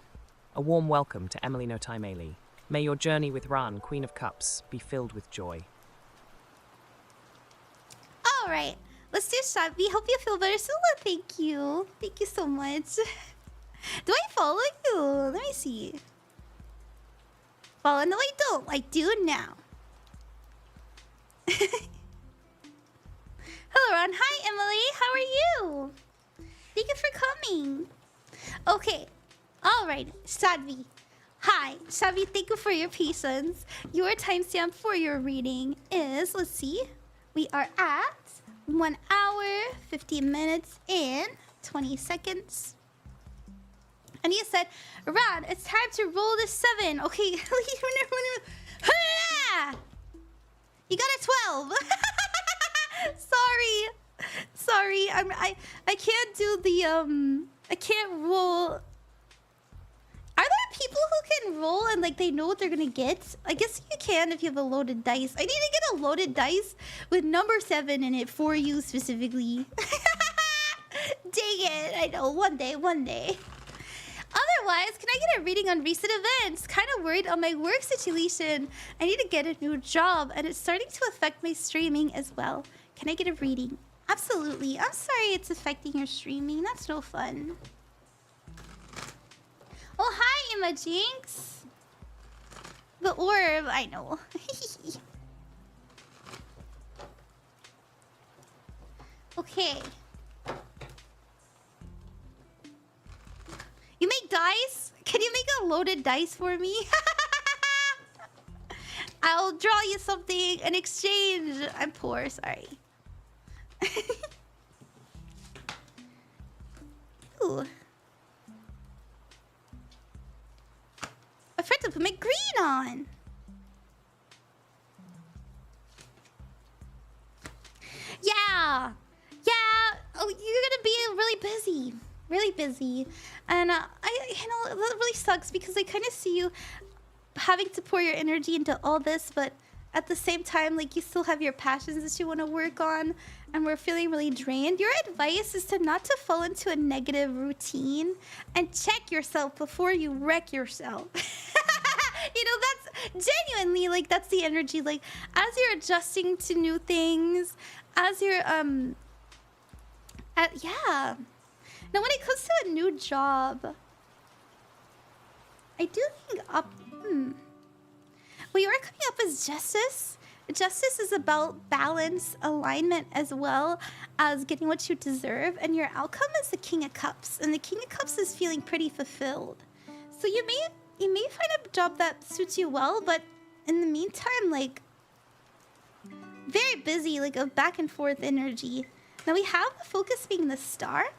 A warm welcome to Emily no Taimeli. May your journey with Ran, Queen of Cups, be filled with joy. All right, let's do Shabi. Hope you feel better soon. Thank you. Thank you so much. Do I follow you? Let me see. Follow? No, I don't. I do now. Hello, Ron. Hi, Emily. How are you? Thank you for coming. Okay. All right, Sadvi. Hi, Sadvi. Thank you for your patience. Your timestamp for your reading is, let's see, we are at 1 hour, 15 minutes, and 20 seconds. And you said, Ron, it's time to roll the 7. Okay. You got a 12. Sorry. I can't do the I can't roll. Are there people who can roll and like they know what they're gonna get? I guess you can if you have a loaded dice. I need to get a loaded dice with number 7 in it for you specifically. Dang it! I know, one day. Otherwise, can I get a reading on recent events? Kind of worried on my work situation. I need to get a new job, and it's starting to affect my streaming as well. Can I get a reading? Absolutely. I'm sorry it's affecting your streaming. That's no fun. Oh, hi, Emma Jinx. The orb, I know. Okay. You make dice? Can you make a loaded dice for me? I'll draw you something in exchange. I'm poor, sorry. Ooh. I forgot to put my green on. Yeah. Oh, you're gonna be really busy, and I that really sucks because I kind of see you having to pour your energy into all this, but at the same time, like, you still have your passions that you want to work on, and we're feeling really drained. Your advice is to not to fall into a negative routine and check yourself before you wreck yourself. You know, that's genuinely, like, that's the energy. Like, as you're adjusting to new things, as you're, yeah. Now, when it comes to a new job, I do think well, you are coming up as Justice. Justice is about balance, alignment, as well as getting what you deserve. And your outcome is the King of Cups. And the King of Cups is feeling pretty fulfilled. So you may find a job that suits you well, but in the meantime, like, very busy, like a back and forth energy. Now we have the focus being the star.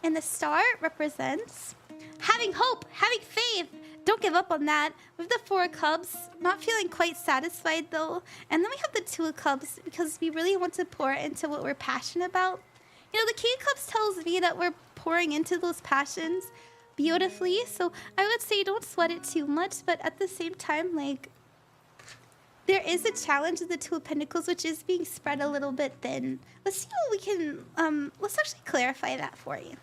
And the star represents having hope, having faith. Don't give up on that. We have the 4 of Cups, not feeling quite satisfied though. And then we have the 2 of Cups because we really want to pour into what we're passionate about. You know, the King of Cups tells me that we're pouring into those passions beautifully. So I would say don't sweat it too much, but at the same time, like, there is a challenge of the 2 of Pentacles, which is being spread a little bit thin. Let's see what we can, let's actually clarify that for you.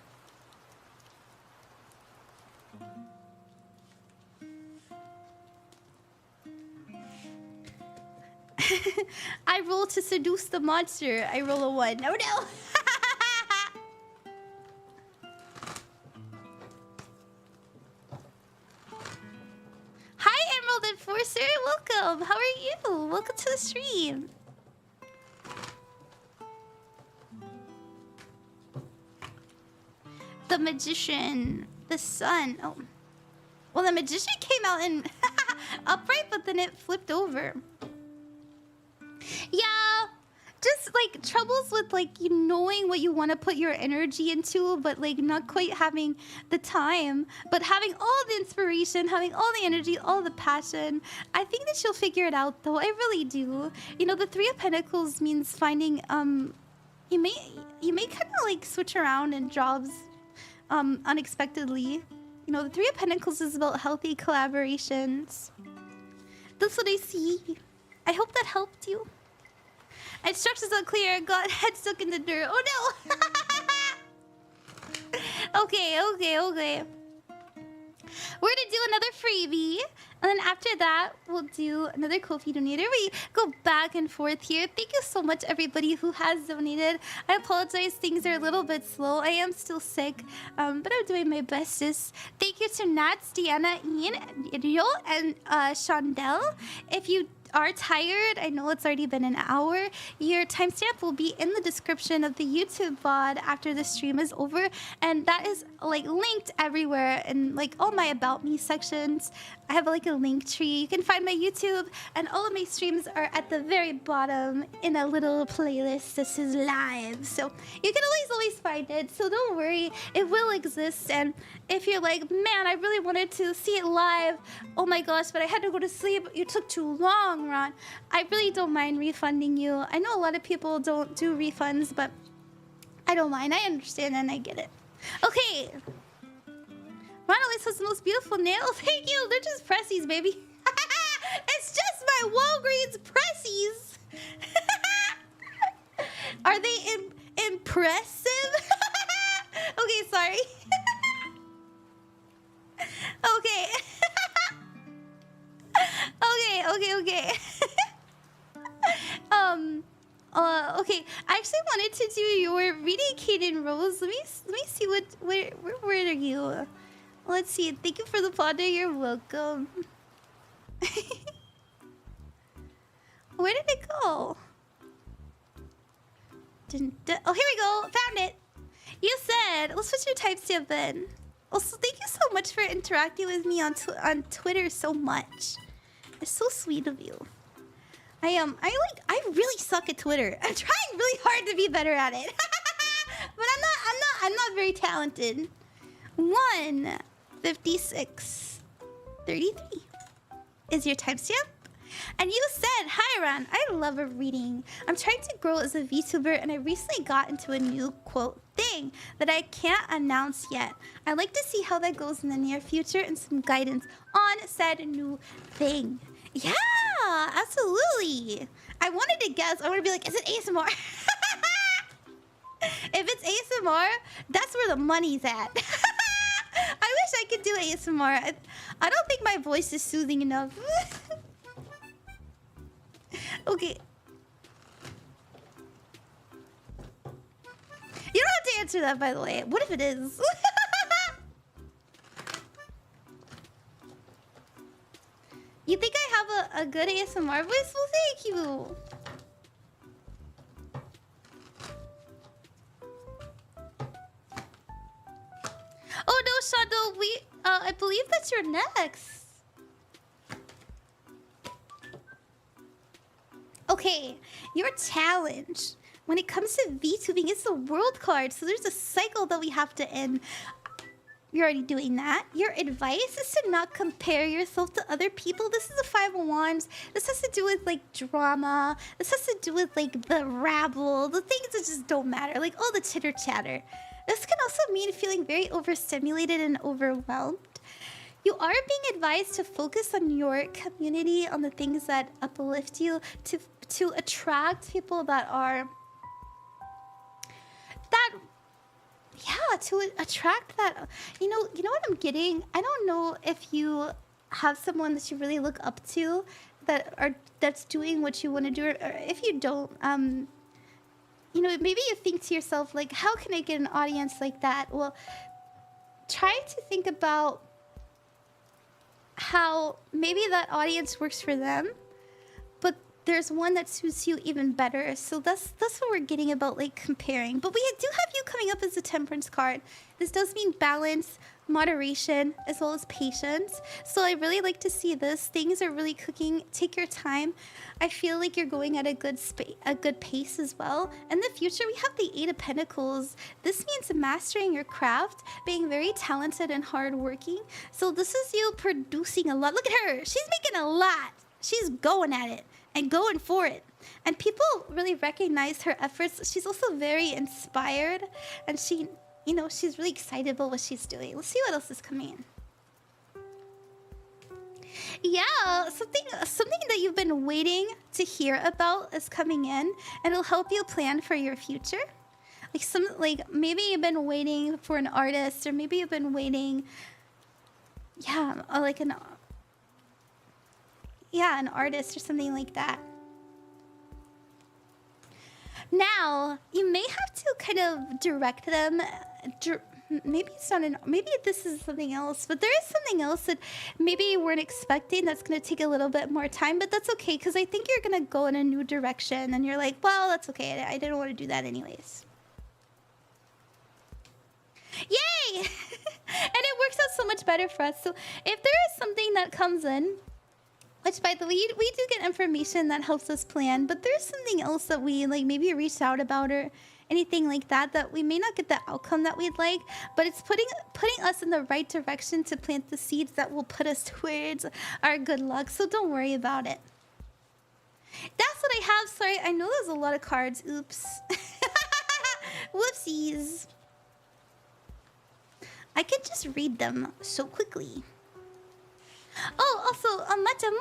I roll to seduce the monster. I roll a 1. Oh no! Hi, Emerald Enforcer. Welcome. How are you? Welcome to the stream. The Magician. The Sun. Oh. Well, the Magician came out in upright, but then it flipped over. Yeah, just like troubles with like you knowing what you want to put your energy into, but like not quite having the time, but having all the inspiration, having all the energy, all the passion. I think that you'll figure it out, though. I really do. You know, the Three of Pentacles means finding you may kind of like switch around in jobs unexpectedly. You know, the Three of Pentacles is about healthy collaborations. That's what I see. I hope that helped you. Instructions unclear. Got head stuck in the dirt. Oh no! Okay. We're gonna do another freebie. And then after that, we'll do another Ko-fi donator. We go back and forth here. Thank you so much, everybody who has donated. I apologize, things are a little bit slow. I am still sick, but I'm doing my bestest. Thank you to Nats, Deanna, Ian, Rio, and Shondell. If you are tired, I know it's already been an hour, your timestamp will be in the description of the YouTube VOD after the stream is over, and that is like linked everywhere in like all my about me sections. I have like a link tree. You can find my YouTube, and all of my streams are at the very bottom in a little playlist that says live, so you can always find it, so don't worry, it will exist. And if you're like, man, I really wanted to see it live, oh my gosh, but I had to go to sleep, you took too long, Ron, I really don't mind refunding you. I know a lot of people don't do refunds, but I don't mind. I understand and I get it. Okay. Ron always has the most beautiful nails. Thank you. They're just pressies, baby. It's just my Walgreens pressies. Are they impressive? Okay, sorry. Okay. Okay. Okay. I actually wanted to do your reading, KaninRose. Let me see where are you? Let's see. Thank you for the fodder. You're welcome. Where did it go? Oh, here we go. Found it. You said, let's put your timestamp in. Also, thank you so much for interacting with me on Twitter so much. It's so sweet of you. I really suck at Twitter. I'm trying really hard to be better at it. But I'm not very talented. 1:56:33 is your timestamp. And you said, hi Ron, I love a reading. I'm trying to grow as a VTuber, and I recently got into a new quote thing that I can't announce yet. I'd like to see how that goes in the near future and some guidance on said new thing. Yeah, absolutely. I wanted to guess. I want to be like, is it ASMR? If it's ASMR, that's where the money's at. I wish I could do ASMR. I don't think my voice is soothing enough. Okay. You don't have to answer that, by the way. What if it is? You think I have a good ASMR voice? Well, thank you. Oh no, Shondell, I believe that you're next. Okay, your challenge when it comes to VTubing is the world card, so there's a cycle that we have to end. You're already doing that. Your advice is to not compare yourself to other people. This is a 5 of Wands. This has to do with like drama. This has to do with like the rabble, the things that just don't matter, like all the chitter chatter. This can also mean feeling very overstimulated and overwhelmed. You are being advised to focus on your community, on the things that uplift you, to attract people that are to attract that. You know what I'm getting? I don't know if you have someone that you really look up to that's doing what you want to do, or if you don't, you know, maybe you think to yourself like, how can I get an audience like that? Well, try to think about how maybe that audience works for them, but there's one that suits you even better. So that's what we're getting about like comparing. But we do have you coming up as a temperance card. This does mean balance, moderation, as well as patience. So I really like to see this. Things are really cooking. Take your time. I feel like you're going at a good pace as well. In the future, we have the Eight of Pentacles. This means mastering your craft, being very talented and hardworking. So this is you producing a lot. Look at her. She's making a lot. She's going at it and going for it. And people really recognize her efforts. She's also very inspired, and she, you know, she's really excited about what she's doing. Let's see what else is coming in. Yeah, something that you've been waiting to hear about is coming in, and it'll help you plan for your future. Like maybe you've been waiting for an artist, or maybe you've been waiting, yeah, like an artist or something like that. Now, you may have to kind of direct them. Maybe it's not maybe this is something else, but there is something else that maybe you weren't expecting that's going to take a little bit more time, but that's okay, because I think you're going to go in a new direction, and you're like, well, that's okay. I didn't want to do that anyways. Yay! And it works out so much better for us. So if there is something that comes in, which, by the way, we do get information that helps us plan, but there's something else that we like maybe reached out about or anything like that, that we may not get the outcome that we'd like, but it's putting us in the right direction to plant the seeds that will put us towards our good luck. So don't worry about it. That's what I have. Sorry, I know there's a lot of cards. Oops. Whoopsies. I could just read them so quickly. Oh, also, madam.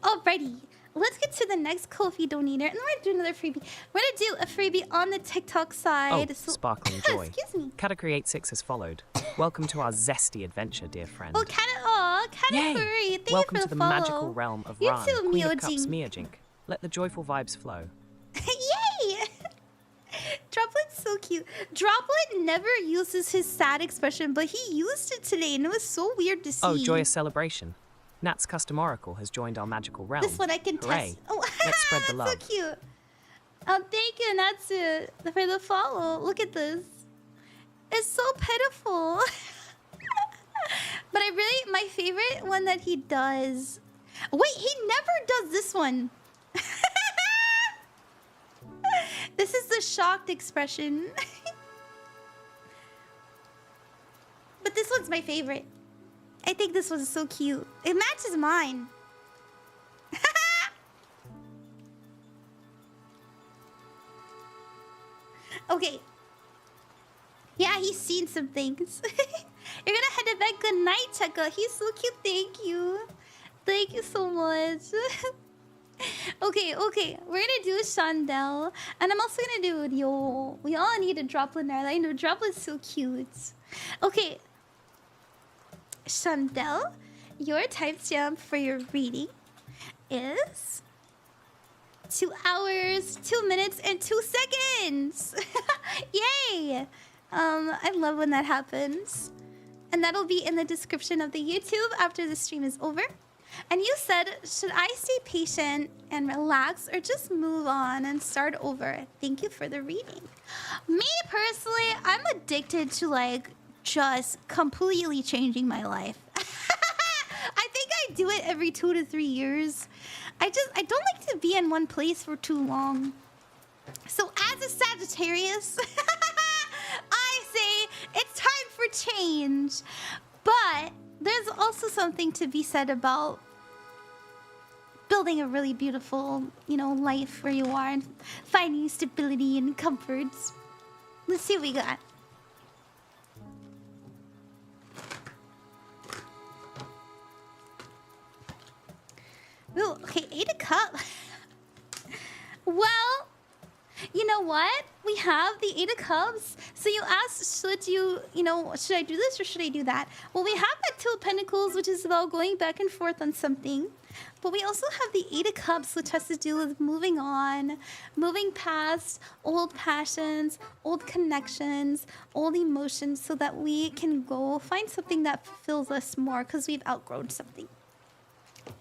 Alrighty, let's get to the next Ko-fi donator, and then we're gonna do another freebie. We're gonna do a freebie on the TikTok side. Oh, sparkling joy. Excuse me. Catacreate6 has followed. Welcome to our zesty adventure, dear friend. Oh, Furry, thank Welcome you to for the follow. magical realm of You Ran, too, Queen of Cups, Miojing. Miojink. Let the joyful vibes flow. Yay! Droplet's so cute. Droplet never uses his sad expression, but he used it today, and it was so weird to see. Oh, joyous celebration. Nat's custom oracle has joined our magical realm. This one I can Hooray. test. Oh, let's spread the love. So cute. Thank you, Natsu, for the follow. Look at this. It's so pitiful. But my favorite one that he does. Wait, he never does this one. This is the shocked expression. But this one's my favorite. I think this one's so cute. It matches mine. Okay. Yeah, he's seen some things. You're gonna head to bed. Good night, Cheka. He's so cute. Thank you. Thank you so much. Okay. We're gonna do Shondell. And I'm also gonna do Yo. We all need a Droplet now. I know Droplet's so cute. Okay. Shondell, your timestamp for your reading is 2 hours, 2 minutes, and 2 seconds. Yay! I love when that happens. And that'll be in the description of the YouTube after the stream is over. And you said, should I stay patient and relax, or just move on and start over? Thank you for the reading. Me personally, I'm addicted to like just completely changing my life. I think I do it every 2 to 3 years. I don't like to be in one place for too long. So as a Sagittarius, I say it's time for change. But there's also something to be said about building a really beautiful, life where you are and finding stability and comforts. Let's see what we got. Ooh, okay, 8 of Cups. Well, you know what? We have the 8 of Cups. So you asked, should I do this or should I do that? Well, we have that 2 of Pentacles, which is about going back and forth on something. But we also have the 8 of Cups, which has to do with moving on, moving past old passions, old connections, old emotions, so that we can go find something that fulfills us more because we've outgrown something.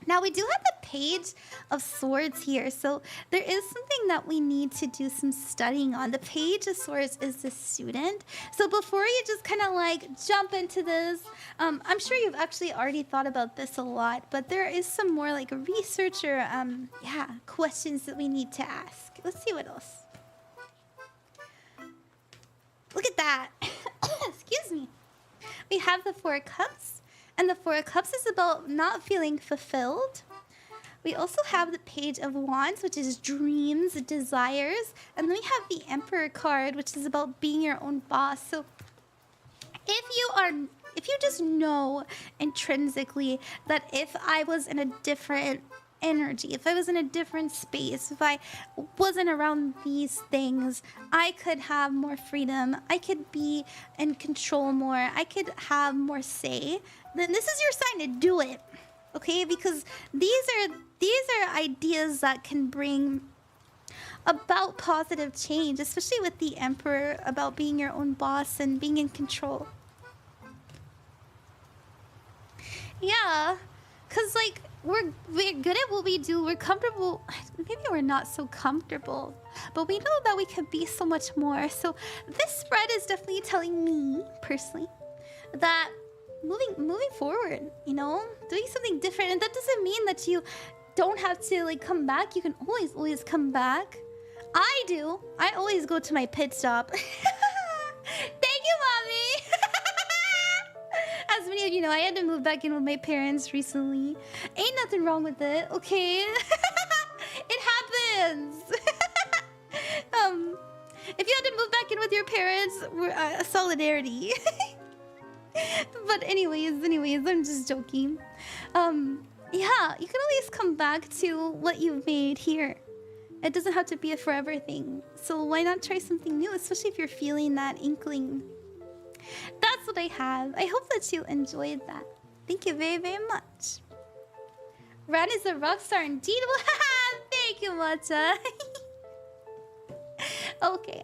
Now we do have the Page of Swords here, so there is something that we need to do some studying on. The Page of Swords is the student, so before you just kind of like jump into this, I'm sure you've actually already thought about this a lot, but there is some more like researcher, yeah, questions that we need to ask. Let's see what else. Look at that. Excuse me. We have the Four of Cups. And the Four of Cups is about not feeling fulfilled. We also have the Page of Wands, which is dreams, desires. And then we have the Emperor card, which is about being your own boss. So if you just know intrinsically that if I was in a different energy, if I was in a different space, if I wasn't around these things, I could have more freedom, I could be in control more, I could have more say, then this is your sign to do it. Okay? Because these are ideas that can bring about positive change, especially with the Emperor, about being your own boss and being in control. Yeah, because like we're good at what we do. We're comfortable. Maybe we're not so comfortable, but we know that we can be so much more. So this spread is definitely telling me personally that moving forward, you know, doing something different, and that doesn't mean that you don't have to like come back. You can always come back. I do. I always go to my pit stop. Thank you, mommy. As many of you know, I had to move back in with my parents recently. Ain't nothing wrong with it, okay? It happens. If you had to move back in with your parents, we're solidarity. But anyways, I'm just joking. Yeah, you can always come back to what you've made here. It doesn't have to be a forever thing. So why not try something new, especially if you're feeling that inkling. That's what I have. I hope that you enjoyed that. Thank you very, very much. Ran is a rock star indeed. Thank you, Matcha. Okay.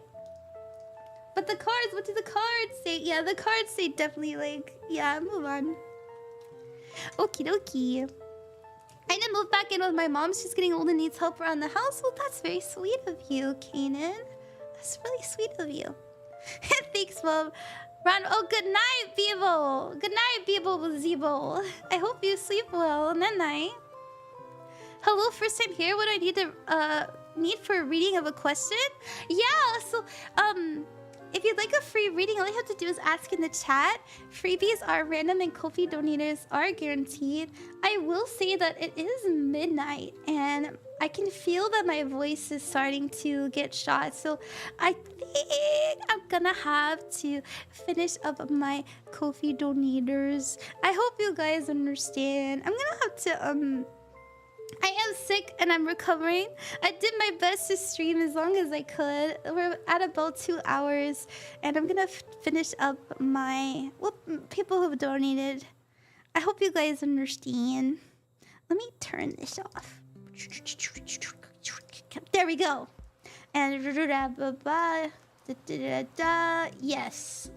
But the cards, what do the cards say? Yeah, the cards say definitely like, yeah, move on. Okie dokie. I need to move back in with my mom. She's getting old and needs help around the house. Well, that's very sweet of you, Kanan. That's really sweet of you. Thanks, Mom. Ron, oh, good night, Beebo. Good night, Beebo Zebo. I hope you sleep well. Night night. Hello, first time here. What do I need for a reading of a question? Yeah, so if you'd like a free reading, all you have to do is ask in the chat. Freebies are random and Ko-fi donators are guaranteed. I will say that it is midnight and I can feel that my voice is starting to get shot. So I think I'm gonna have to finish up my Ko-fi donators. I hope you guys understand. I'm gonna have to I am sick and I'm recovering. I did my best to stream as long as I could. We're at about 2 hours and I'm gonna finish up my people who've donated. I hope you guys understand. Let me turn this off. There we go. And yes.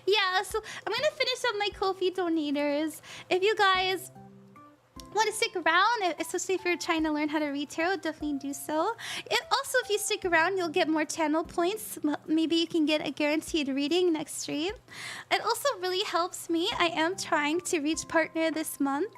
Yeah, so I'm gonna finish up my Ko-fi donators. If you guys want to stick around, especially if you're trying to learn how to read tarot, definitely do so. Also, if you stick around, you'll get more channel points. Maybe you can get a guaranteed reading next stream. It also really helps me. I am trying to reach partner this month.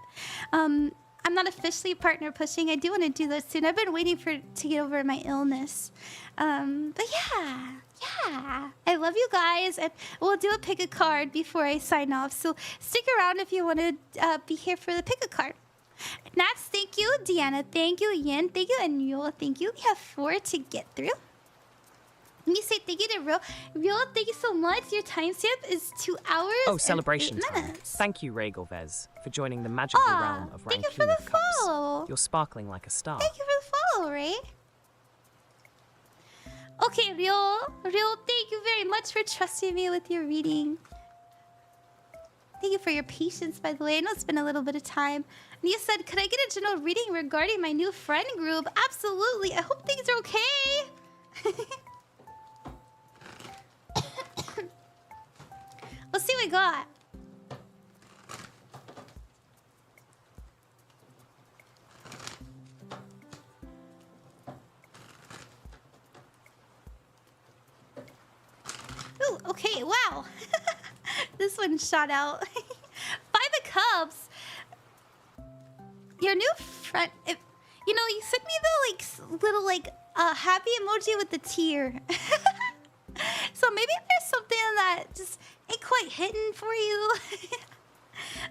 I'm not officially partner pushing. I do want to do that soon. I've been waiting to get over my illness. But yeah. I love you guys, and we'll do a pick a card before I sign off. So stick around if you want to be here for the pick a card. Nats, thank you. Deanna, thank you. Yen, thank you. And Yul, thank you. We have 4 to get through. Let me say thank you to Rio. Rio, thank you so much. Your timestamp is 2 hours. Oh, celebration and 8 time. minutes. Thank you, Regal Vez, for joining the magical realm of thank you Rankine for the of Cups. follow. You're sparkling like a star. Thank you for the follow, Ray. Okay, Rio, thank you very much for trusting me with your reading. Thank you for your patience, by the way. I know it's been a little bit of time. And you said, could I get a general reading regarding my new friend group? Absolutely. I hope things are okay. Let's see what we got. this one shot out. Five of Cups. Your new friend. If, you know, you sent me the like little like happy emoji with the tear. So maybe there's something that just ain't quite hitting for you.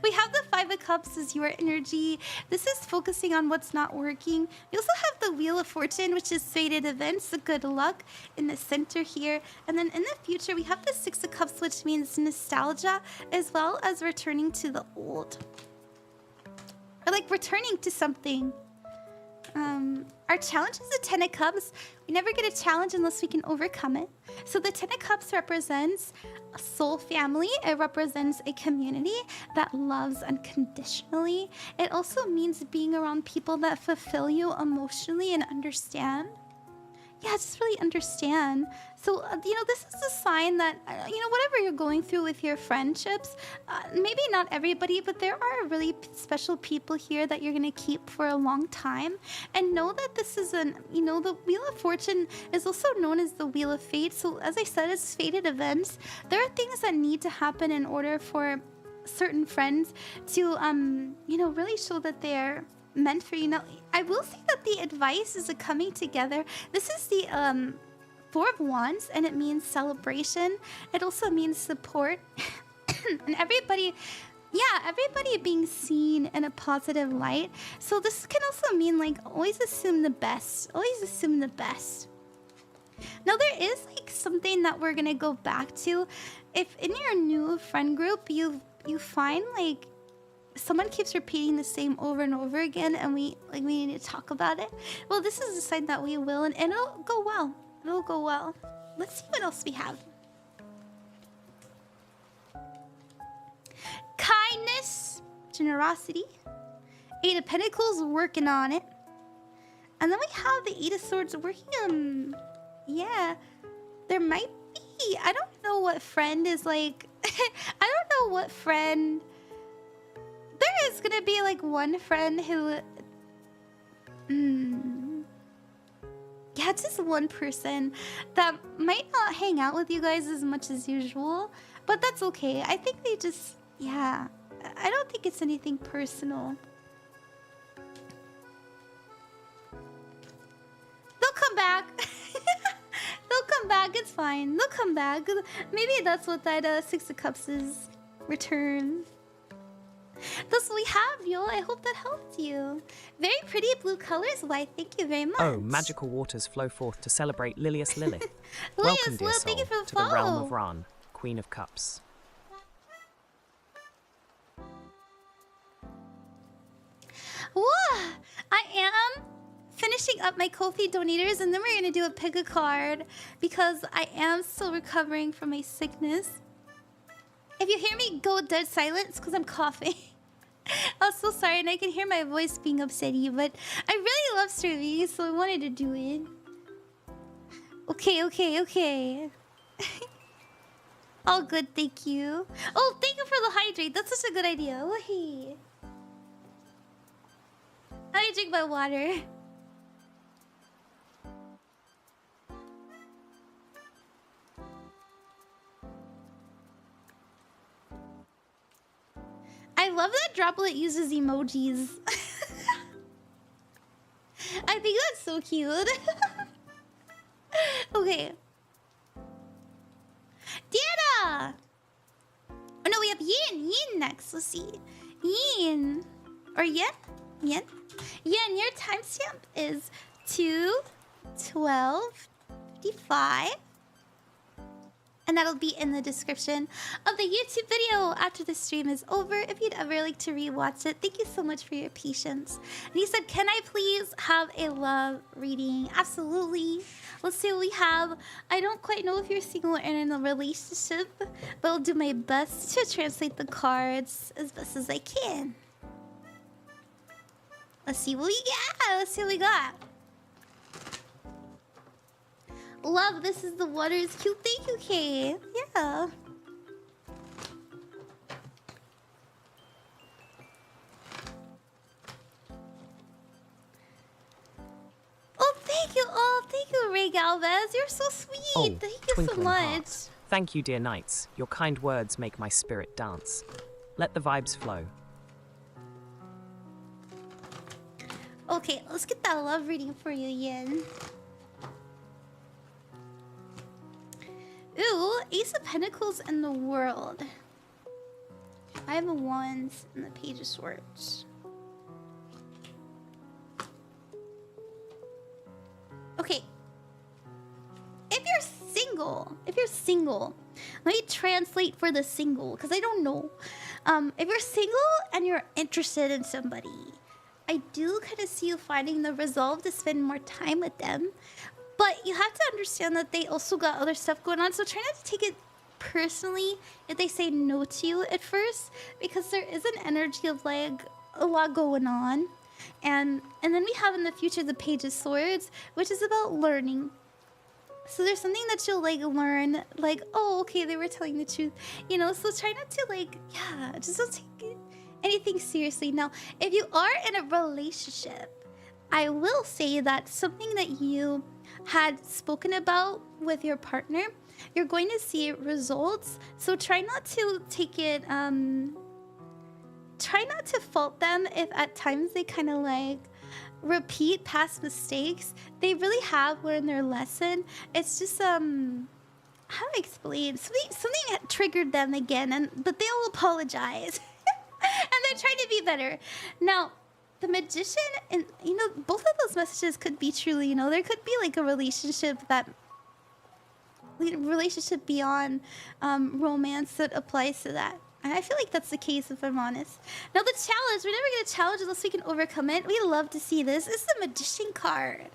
We have the Five of Cups as your energy. This is focusing on what's not working. We also have the Wheel of Fortune, which is fated events, the good luck in the center here. And then in the future, we have the Six of Cups, which means nostalgia, as well as returning to the old. Or like returning to something. Our challenge is the Ten of Cups. We never get a challenge unless we can overcome it. So the Ten of Cups represents a soul family. It represents a community that loves unconditionally. It also means being around people that fulfill you emotionally and understand. Yeah, just really understand. So, you know, this is a sign that, you know, whatever you're going through with your friendships, maybe not everybody, but there are really special people here that you're going to keep for a long time. And know that this is you know, the Wheel of Fortune is also known as the Wheel of Fate. So, as I said, it's fated events. There are things that need to happen in order for certain friends to, you know, really show that they're meant for you. Now, I will say that the advice is a coming together. This is the Four of Wands, and it means celebration. It also means support. And everybody being seen in a positive light. So this can also mean like always assume the best. Always assume the best. Now there is like something that we're gonna go back to. If in your new friend group you find like someone keeps repeating the same over and over again, and we need to talk about it. Well, this is a sign that we will, and it'll go well. It'll go well. Let's see what else we have. Kindness, generosity. Eight of Pentacles, working on it. And then we have the Eight of Swords working on... Yeah, there might be... I don't know what friend is like... I don't know what friend... There is gonna be like one friend who... Yeah, just one person that might not hang out with you guys as much as usual. But that's okay. I think they just... Yeah. I don't think it's anything personal. They'll come back. They'll come back. It's fine. They'll come back. Maybe that's what that Six of Cups is. Return. That's what we have, yo. I hope that helped you. Very pretty blue colors. Why, thank you very much. Oh, magical waters flow forth to celebrate Lilius Lilith. Welcome, dear soul, thank you for the to the realm of Ran, Queen of Cups. Whoa! I am finishing up my Ko-fi donators, and then we're going to do a pick a card because I am still recovering from my sickness. If you hear me go dead silent, it's because I'm coughing. I'm so sorry, and I can hear my voice being upsetty, but I really love streaming, so I wanted to do it. Okay. All good, thank you. Oh, thank you for the hydrate. That's such a good idea. Oh, hey. I drink my water. I love that Droplet uses emojis. I think that's so cute. Okay. Deanna! Oh no, we have Yin. Yin next. Let's see. Yin. Or Yen? Yen? Yen, your timestamp is 2/12/55. And that'll be in the description of the YouTube video after the stream is over. If you'd ever like to rewatch it, thank you so much for your patience. And he said, can I please have a love reading? Absolutely. Let's see what we have. I don't quite know if you're single or in a relationship, but I'll do my best to translate the cards as best as I can. Let's see what we got. Let's see what we got. Love, this is the water is cute. Thank you, Kay. Yeah. Oh, thank you. Oh, thank you, Ray Galvez. You're so sweet. Oh, thank you so much. Heart. Thank you, dear knights. Your kind words make my spirit dance. Let the vibes flow. Okay, let's get that love reading for you, Yin. Ooh, Ace of Pentacles in the World. Five of Wands and the Page of Swords. Okay. If you're single, let me translate for the single, because I don't know. If you're single and you're interested in somebody, I do kind of see you finding the resolve to spend more time with them. But you have to understand that they also got other stuff going on, so try not to take it personally if they say no to you at first, because there is an energy of like a lot going on. And then we have in the future the Page of Swords, which is about learning. So there's something that you'll like learn, like, oh, okay, they were telling the truth, you know. So try not to like, yeah, just don't take anything seriously. Now, if you are in a relationship, I will say that something that you had spoken about with your partner, you're going to see results. So try not to take it, try not to fault them if at times they kind of like repeat past mistakes. They really have learned their lesson. It's just how to explain, something triggered them again, but they will apologize and they're trying to be better. Now the Magician, and you know, both of those messages could be truly, you know, there could be like a relationship beyond romance that applies to that. I feel like that's the case, if I'm honest. Now the challenge, we're never going to challenge unless we can overcome it. We love to see this. This is the Magician card.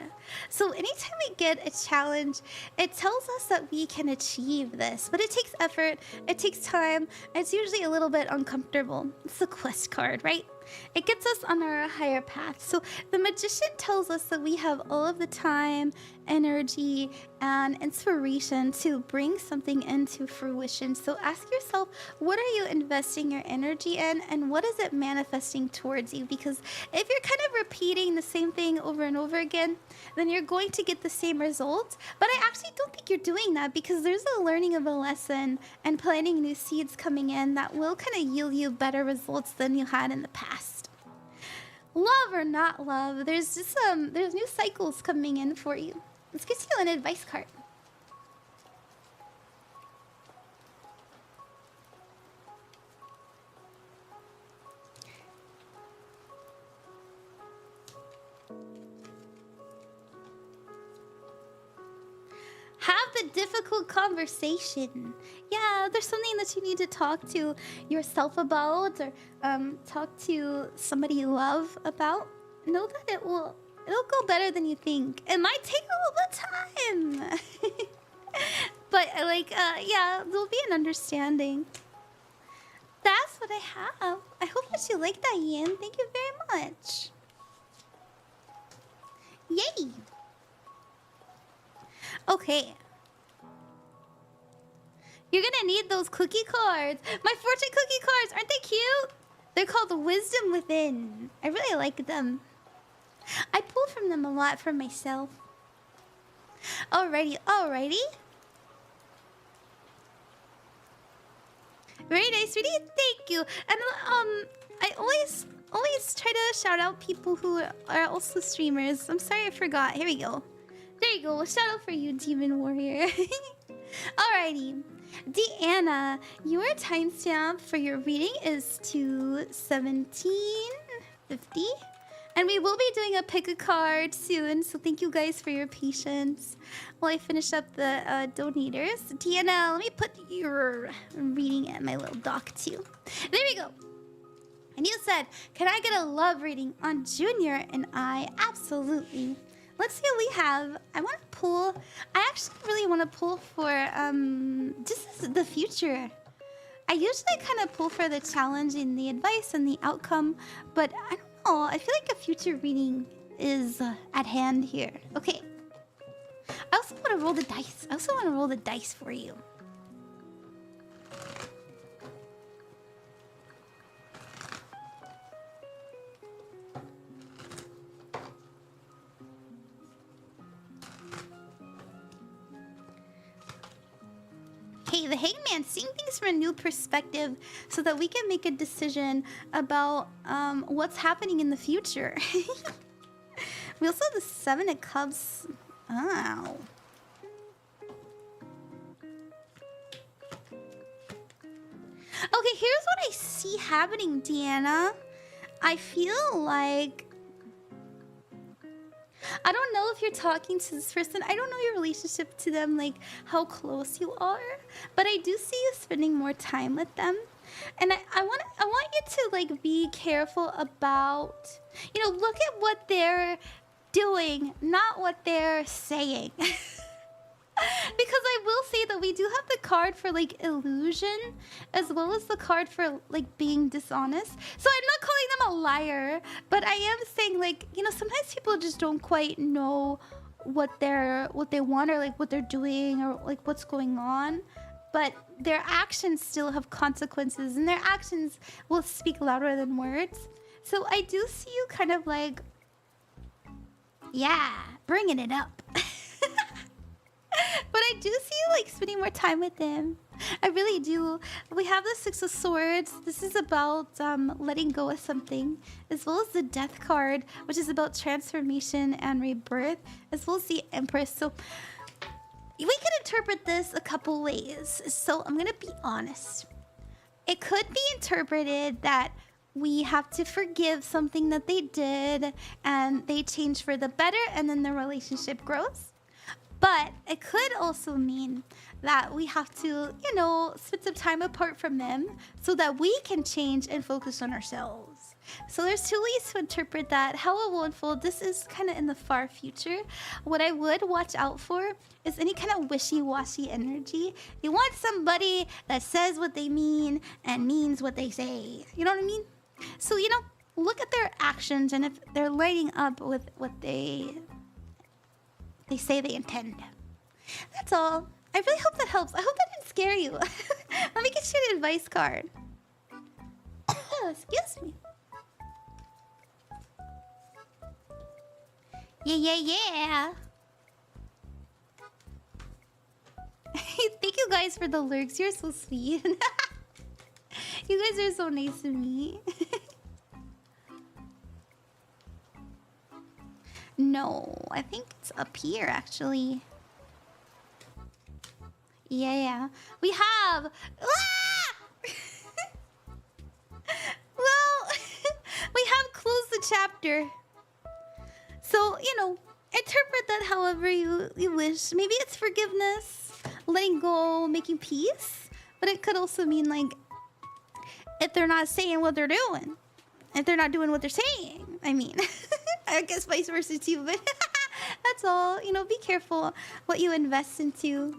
So anytime we get a challenge, it tells us that we can achieve this. But it takes effort, it takes time, and it's usually a little bit uncomfortable. It's the quest card, right? It gets us on our higher path. So the Magician tells us that we have all of the time, energy, and inspiration to bring something into fruition. So ask yourself, what are you investing your energy in, and what is it manifesting towards you? Because if you're kind of repeating the same thing over and over again, then you're going to get the same results. But I actually don't think you're doing that, because there's a learning of a lesson and planting new seeds coming in that will kind of yield you better results than you had in the past. Love or not love, there's just there's new cycles coming in for you. Let's get you an advice card. Have the difficult conversation. Yeah, there's something that you need to talk to yourself about, or talk to somebody you love about. Know that it'll go better than you think. It might take a little bit of time. But like yeah, there'll be an understanding. That's what I have. I hope that you like that, Yin. Thank you very much. Yay. Okay. You're gonna need those cookie cards. My fortune cookie cards, aren't they cute? They're called the Wisdom Within. I really like them. I pull from them a lot for myself. Alrighty, alrighty. Very nice, sweetie. Thank you. And I always try to shout out people who are also streamers. I'm sorry I forgot. Here we go. There you go. Shout out for you, Demon Warrior. Alrighty. Deanna, your timestamp for your reading is 2:17:50. And we will be doing a pick a card soon, so thank you guys for your patience while I finish up the donators. Deanna, let me put your reading in my little doc too. There we go. And you said, can I get a love reading on Junior and I? Absolutely. Let's see what we have. I want to pull. I actually really want to pull for just the future. I usually kind of pull for the challenge and the advice and the outcome, but I don't know. I feel like a future reading is at hand here. Okay. I also want to roll the dice. I also want to roll the dice for you. Okay, the hangman, seeing things from a new perspective so that we can make a decision about what's happening in the future. We also have the 7 of Cups. Oh. Okay, here's what I see happening, Deanna. I feel like... I don't know if you're talking to this person. I don't know your relationship to them, like how close you are. But I do see you spending more time with them. And I want you to like be careful about, you know, look at what they're doing, not what they're saying. Because I will say that we do have the card for like illusion as well as the card for like being dishonest. So I'm not calling them a liar, but I am saying like, you know, sometimes people just don't quite know what they want or like what they're doing or like what's going on. But their actions still have consequences and their actions will speak louder than words. So I do see you kind of like, yeah, bringing it up. But I do see you like spending more time with them. I really do. We have the 6 of Swords. This is about letting go of something, as well as the Death card, which is about transformation and rebirth, as well as the Empress. So we can interpret this a couple ways. So I'm gonna be honest. It could be interpreted that we have to forgive something that they did and they change for the better and then the relationship grows. But it could also mean that we have to, you know, spend some time apart from them so that we can change and focus on ourselves. So there's 2 ways to interpret that. How it will unfold, this is kind of in the far future. What I would watch out for is any kind of wishy-washy energy. You want somebody that says what they mean and means what they say. You know what I mean? So, you know, look at their actions and if they're lighting up with what they say they intend. That's all. I really hope that helps. I hope that didn't scare you. Let me get you an advice card. Excuse me. Yeah. Thank you guys for the lurks. You're so sweet. You guys are so nice to me. No, I think it's up here actually. Yeah. We have... Well, we have closed the chapter. So, you know, interpret that however you wish. Maybe it's forgiveness, letting go, making peace. But it could also mean like, if they're not saying what they're doing. If they're not doing what they're saying. I mean... I guess vice versa too, but that's all. You know, be careful what you invest into.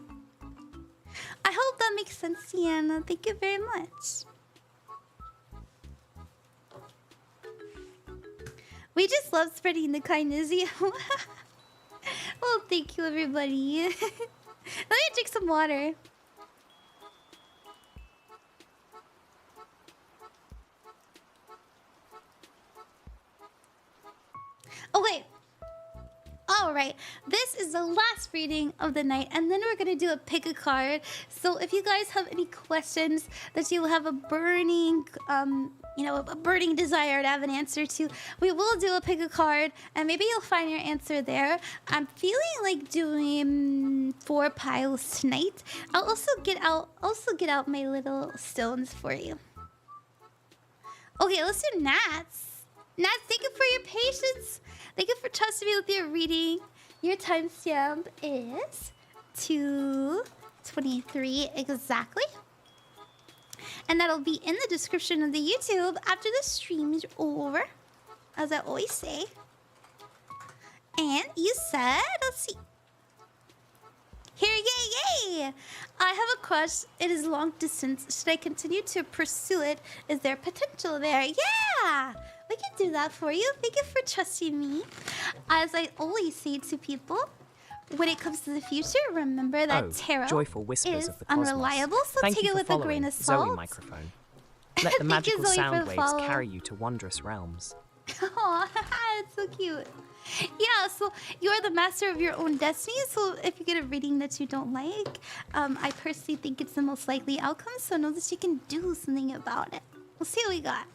I hope that makes sense, Deanna. Thank you very much. We just love spreading the kindness. Well, thank you, everybody. Let me drink some water. Okay. Alright, this is the last reading of the night, and then we're gonna do a pick a card. So if you guys have any questions that you have a burning, a burning desire to have an answer to, we will do a pick a card, and maybe you'll find your answer there. I'm feeling like doing 4 piles tonight. I'll also get out my little stones for you. Okay, let's do Nats. Nats, thank you for your patience. Thank you for trusting me with your reading. Your timestamp is 2:23 exactly. And that'll be in the description of the YouTube after the stream is over, as I always say. And you said, let's see. Here, yay! I have a crush. It is long distance. Should I continue to pursue it? Is there potential there? Yeah! We can do that for you. Thank you for trusting me. As I always say to people, when it comes to the future, remember that tarot joyful whispers is of the cosmos. Unreliable, so Thank take you it for with a grain of salt. Zoe microphone. Let the magical Zoe, sound waves carry you to wondrous realms. Oh, it's so cute. Yeah, so you're the master of your own destiny. So if you get a reading that you don't like, I personally think it's the most likely outcome. So know that you can do something about it. We'll see what we got.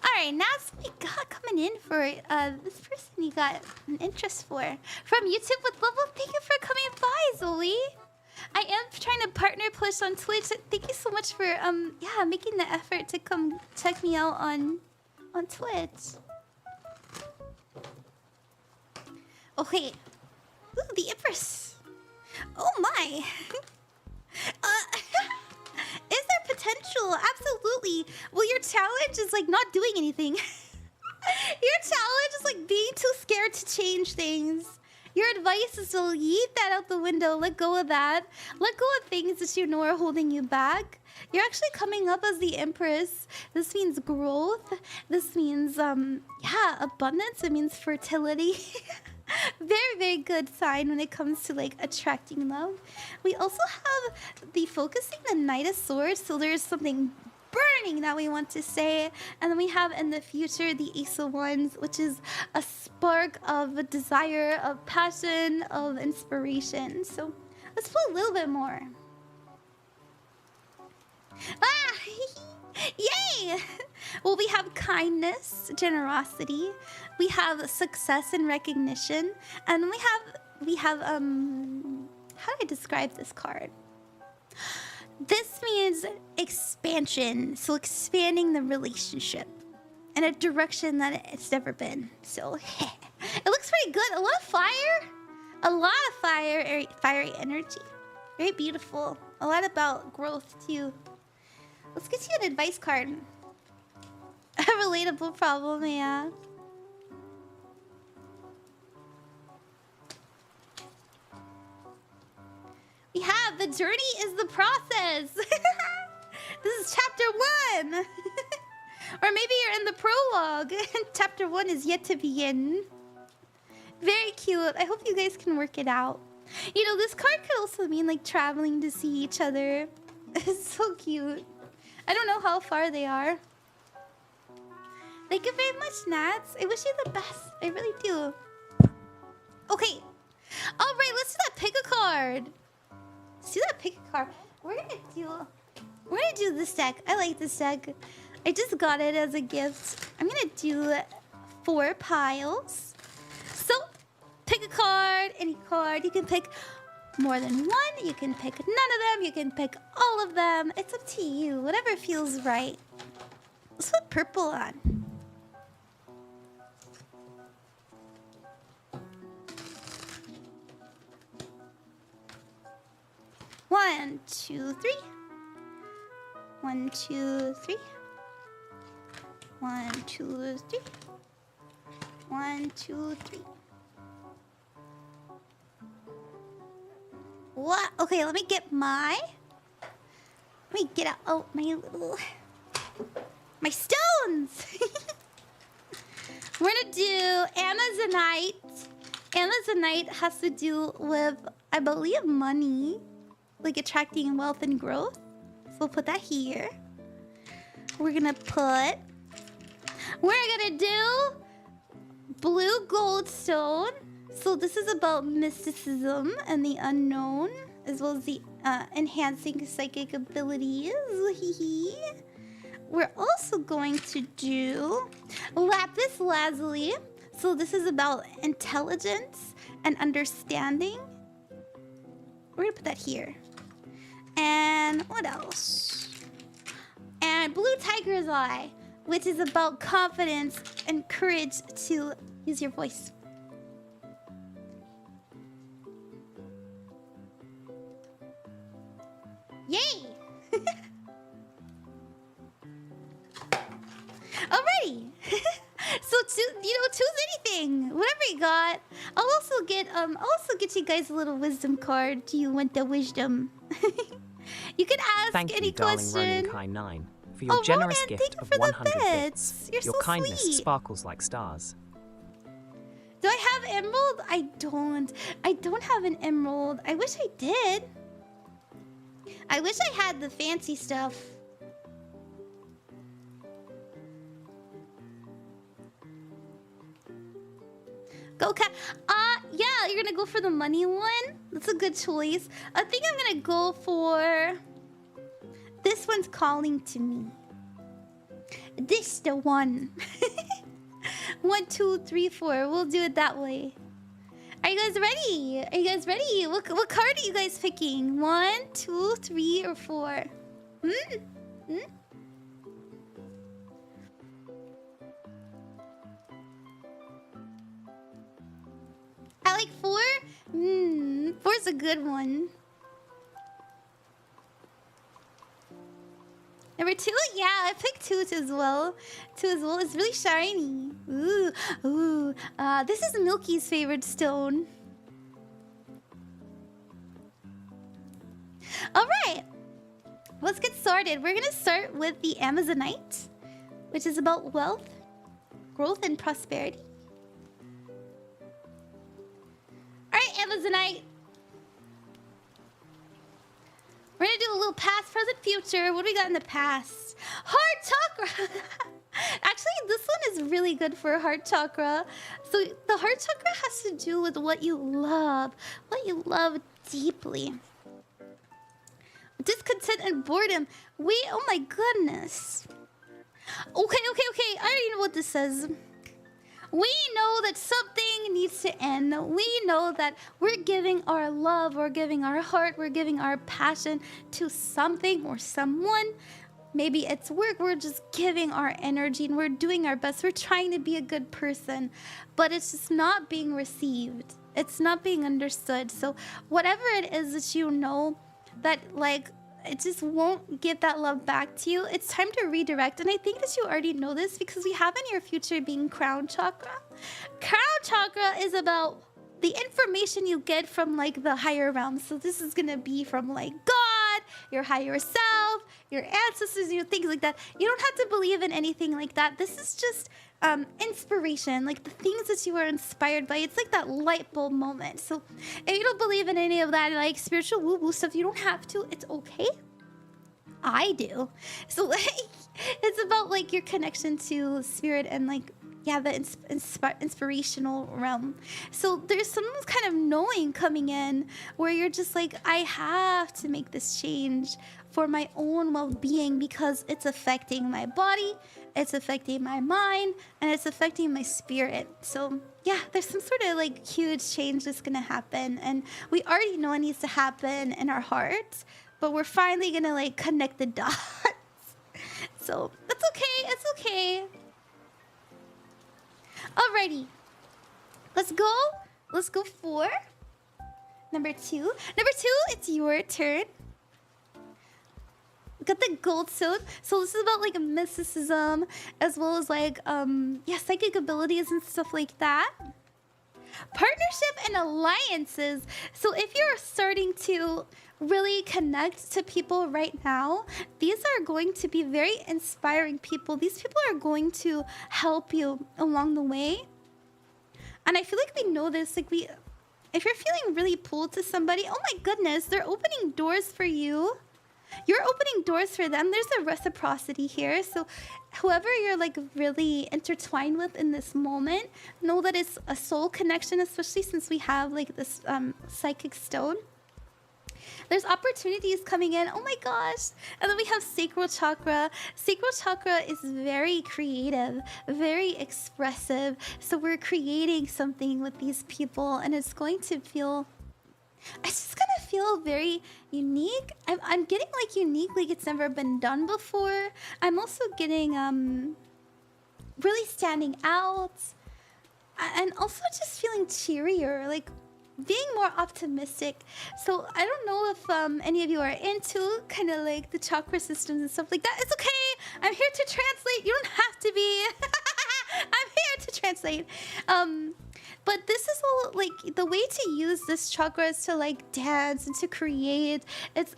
Alright, now we got coming in for this person you got an interest for. From YouTube with Level, thank you for coming by, Zoe. I am trying to partner push on Twitch. Thank you so much for yeah, making the effort to come check me out on Twitch. Okay. Ooh, the Empress. Oh my. Is there potential? Absolutely. Well, your challenge is like not doing anything. Your challenge is like being too scared to change things. Your advice is to yeet that out the window. Let go of that. Let go of things that you know are holding you back. You're actually coming up as the Empress. This means growth. This means, yeah, abundance. It means fertility. Very, very good sign when it comes to like attracting love. We also have the focusing the Knight of Swords, so there's something burning that we want to say. And then we have in the future the Ace of Wands, which is a spark of a desire, of passion, of inspiration. So let's pull a little bit more. Ah! Yay! Well, we have kindness, generosity. We have success and recognition. And we have how do I describe this card? This means expansion. So expanding the relationship in a direction that it's never been. So it looks pretty good. A lot of fire. A lot of fiery energy. Very beautiful. A lot about growth too. Let's get you an advice card. A relatable problem, yeah. We have the journey is the process. This is chapter 1. Or maybe you're in the prologue. Chapter 1 is yet to begin. Very cute. I hope you guys can work it out. You know, this card could also mean like traveling to see each other. It's so cute. I don't know how far they are. Thank you very much, Nats. I wish you the best. I really do. Okay. Alright, let's do that pick a card. Let's do that pick a card. We're gonna do this deck. I like this deck. I just got it as a gift. I'm gonna do 4 piles. So, pick a card, any card. You can pick more than one. You can pick none of them. You can pick all of them. It's up to you. Whatever feels right. Let's put purple on. One, two, three. 1, 2, 3. 1, 2, 3. 1, 2, 3. What? Okay, let me get my... Let me get out... Oh, my little... My stones! We're gonna do Amazonite. Amazonite has to do with, I believe, money. Like attracting wealth and growth. So we'll put that here. We're gonna put... We're gonna do... Blue goldstone. So this is about mysticism and the unknown, as well as the enhancing psychic abilities. We're also going to do lapis lazuli. So this is about intelligence and understanding. We're gonna put that here. And what else? And blue tiger's eye, which is about confidence and courage to use your voice. Yay! Alrighty. So choose anything, whatever you got. I'll also get you guys a little wisdom card. Do you want the wisdom? You can ask any question. Thank you, darling Ronin Kai 9, for your generous Ronan, gift of 100 bits. You're Your so kindness sweet. sparkles like stars. Do I have emerald? I don't. I don't have an emerald. I wish I did. I wish I had the fancy stuff. go for the money one? That's a good choice. I think I'm gonna go for... This one's calling to me. This the one. 1, 2, 3, 4. We'll do it that way. Are you guys ready? Are you guys ready? What card are you guys picking? 1, 2, 3, or 4? I like 4? 4's a good one. Number 2? Yeah, I picked 2 as well. 2 as well. It's really shiny. Ooh. This is Milky's favorite stone. Alright. Let's get started. We're gonna start with the Amazonite, which is about wealth, growth, and prosperity. Alright, Amazonite. We're gonna do a little past, present, future. What do we got in the past? Heart chakra! Actually, this one is really good for heart chakra. So the heart chakra has to do with what you love deeply. Discontent and boredom. Wait, oh my goodness. Okay. I already know what this says. We know that something needs to end. We know that we're giving our love, we're giving our heart, we're giving our passion to something or someone. Maybe it's work, we're just giving our energy and we're doing our best. We're trying to be a good person, but it's just not being received. It's not being understood. So whatever it is that you know that like it just won't give that love back to you, it's time to redirect. And I think that you already know this because we have in your future being crown chakra. Crown chakra is about the information you get from like the higher realms. So this is gonna be from like God, your higher self, your ancestors, things like that. You don't have to believe in anything like that. This is just inspiration, like the things that you are inspired by. It's like that light bulb moment. So if you don't believe in any of that like spiritual woo-woo stuff, you don't have to. It's okay. I do. So like it's about like your connection to spirit and like the inspirational realm. So there's some kind of knowing coming in where you're just like, I have to make this change for my own well-being because it's affecting my body, it's affecting my mind, and it's affecting my spirit. So yeah, there's some sort of like huge change that's gonna happen, and we already know it needs to happen in our hearts, but we're finally gonna like connect the dots. So that's okay, it's okay. Alrighty, let's go for number 2. Number 2, it's your turn. Got the gold stone. So this is about like mysticism as well as like psychic abilities and stuff like that. Partnership and alliances. So if you're starting to really connect to people right now, these are going to be very inspiring people. These people are going to help you along the way. And I feel like we know this, like if you're feeling really pulled to somebody, oh my goodness, they're opening doors for you. You're opening doors for them. There's a reciprocity here. So whoever you're like really intertwined with in this moment, know that it's a soul connection, especially since we have like this psychic stone. There's opportunities coming in. Oh my gosh. And then we have sacral chakra. Sacral chakra is very creative, very expressive. So we're creating something with these people and it's going to feel... It's just gonna feel very unique. I'm getting like unique, like it's never been done before. I'm also getting really standing out, and also just feeling cheerier, like being more optimistic. So I don't know if any of you are into kind of like the chakra systems and stuff like that. It's okay. I'm here to translate. You don't have to be. I'm here to translate. But this is all like the way to use this chakra is to like dance and to create. It's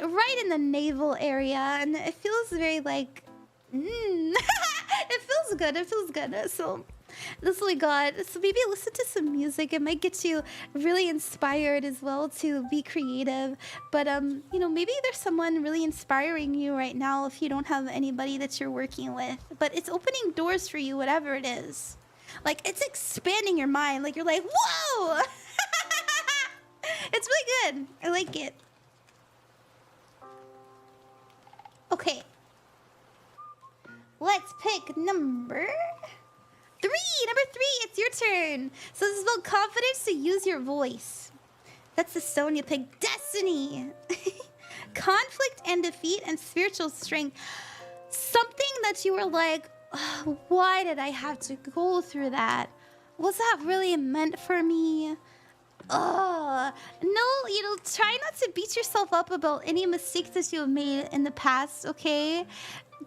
right in the navel area, and it feels very like it feels good. It feels good. So this is what we got. So maybe listen to some music. It might get you really inspired as well to be creative. But you know, maybe there's someone really inspiring you right now if you don't have anybody that you're working with. But it's opening doors for you, whatever it is. Like, it's expanding your mind. Like, you're like, whoa! It's really good. I like it. Okay. Let's pick number 3. Number 3, it's your turn. So this is about confidence to use your voice. That's the stone you pick. Destiny. Conflict and defeat and spiritual strength. Something that you were like, oh, why did I have to go through that? Was that really meant for me? No, you know, try not to beat yourself up about any mistakes that you have made in the past, okay?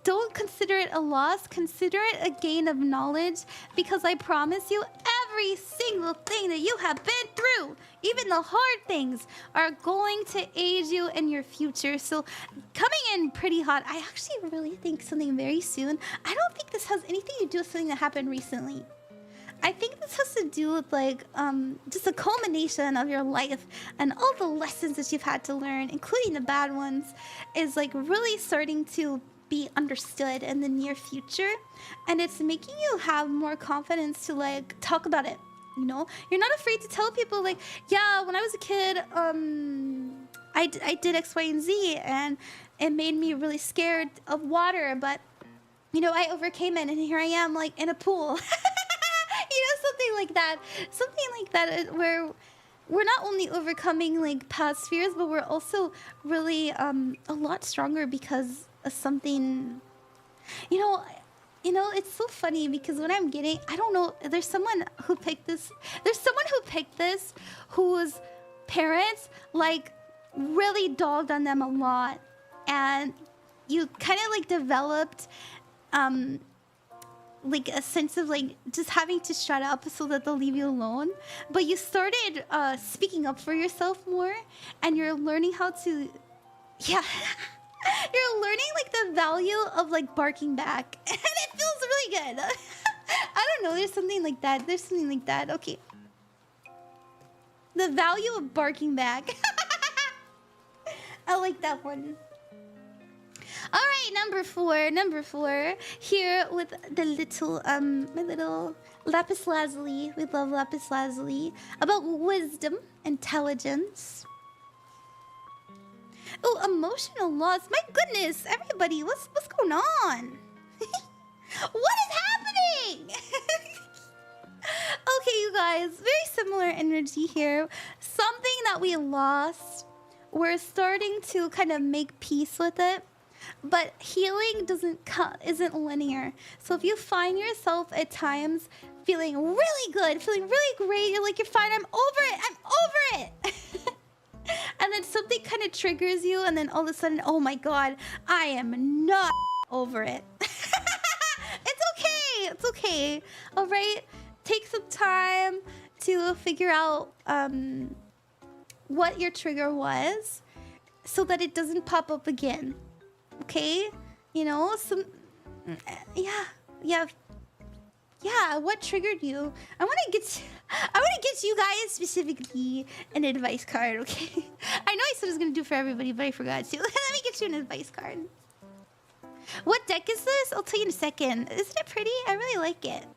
Don't consider it a loss. Consider it a gain of knowledge, because I promise you, every single thing that you have been through, even the hard things, are going to aid you in your future. So coming in pretty hot, I actually really think something very soon. I don't think this has anything to do with something that happened recently. I think this has to do with like just a culmination of your life and all the lessons that you've had to learn, including the bad ones, is like really starting to be understood in the near future, and it's making you have more confidence to like talk about it. You know, you're not afraid to tell people like, yeah, when I was a kid, I did X, Y, and Z, and it made me really scared of water, but you know, I overcame it, and here I am like in a pool. You know, something like that. Something like that, where we're not only overcoming like past fears, but we're also really a lot stronger because of something. You know, it's so funny because when I'm getting, I don't know, there's someone who picked this. There's someone who picked this whose parents like really dogged on them a lot, and you kind of like developed like a sense of like just having to shut up so that they'll leave you alone. But you started speaking up for yourself more, and you're learning how to, yeah, you're learning like the value of like barking back, and it feels really good. I don't know, there's something like that. There's something like that. Okay. The value of barking back. I like that one. All right, number four, here with the little, my little lapis lazuli. We love lapis lazuli. About wisdom, intelligence. Oh, emotional loss. My goodness, everybody, what's going on? What is happening? Okay, you guys, very similar energy here. Something that we lost, we're starting to kind of make peace with it. But healing isn't linear. So if you find yourself at times feeling really good, feeling really great, you're like, you're fine, I'm over it. And then something kind of triggers you, and then all of a sudden, oh my god, I am not over it. It's okay. All right, take some time to figure out what your trigger was, so that it doesn't pop up again. Okay, you know, yeah. What triggered you? I want to get you guys specifically an advice card. Okay, I know I said I was gonna do for everybody, but I forgot to. Let me get you an advice card. What deck is this? I'll tell you in a second. Isn't it pretty? I really like it.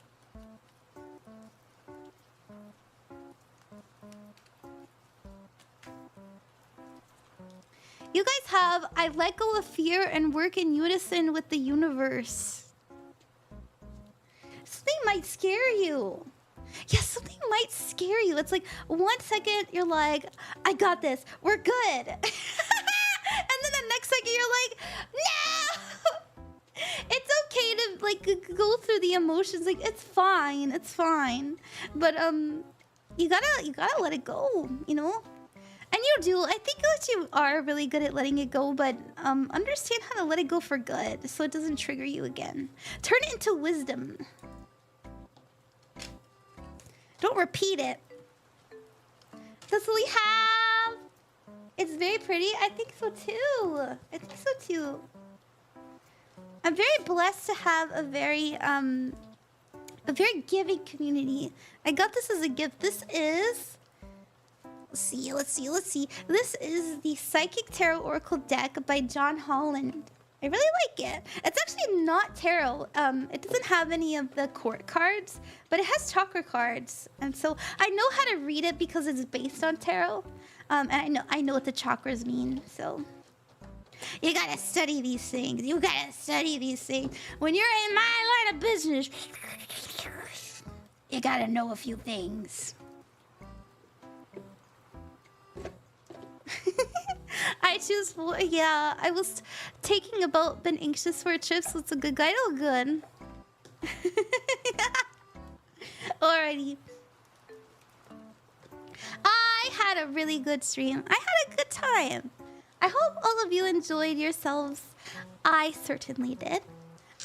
You guys have, I let go of fear and work in unison with the universe. Something might scare you. Yeah, something might scare you. It's like 1 second you're like, I got this, we're good. And then the next second you're like, no! It's okay to like go through the emotions. Like, it's fine. But you gotta let it go, you know? And you do. I think that you are really good at letting it go, but understand how to let it go for good so it doesn't trigger you again. Turn it into wisdom. Don't repeat it. That's what we have. It's very pretty. I think so too. I'm very blessed to have a very giving community. I got this as a gift. This is... Let's see. This is the Psychic Tarot Oracle deck by John Holland. I really like it. It's actually not tarot. It doesn't have any of the court cards, but it has chakra cards. And so I know how to read it because it's based on tarot. And I know what the chakras mean, so you gotta study these things. You gotta study these things. When you're in my line of business, you gotta know a few things. I choose for yeah. I was taking about been anxious for a trip, so it's a good guide. Oh, good. Alrighty. I had a really good stream. I had a good time. I hope all of you enjoyed yourselves. I certainly did.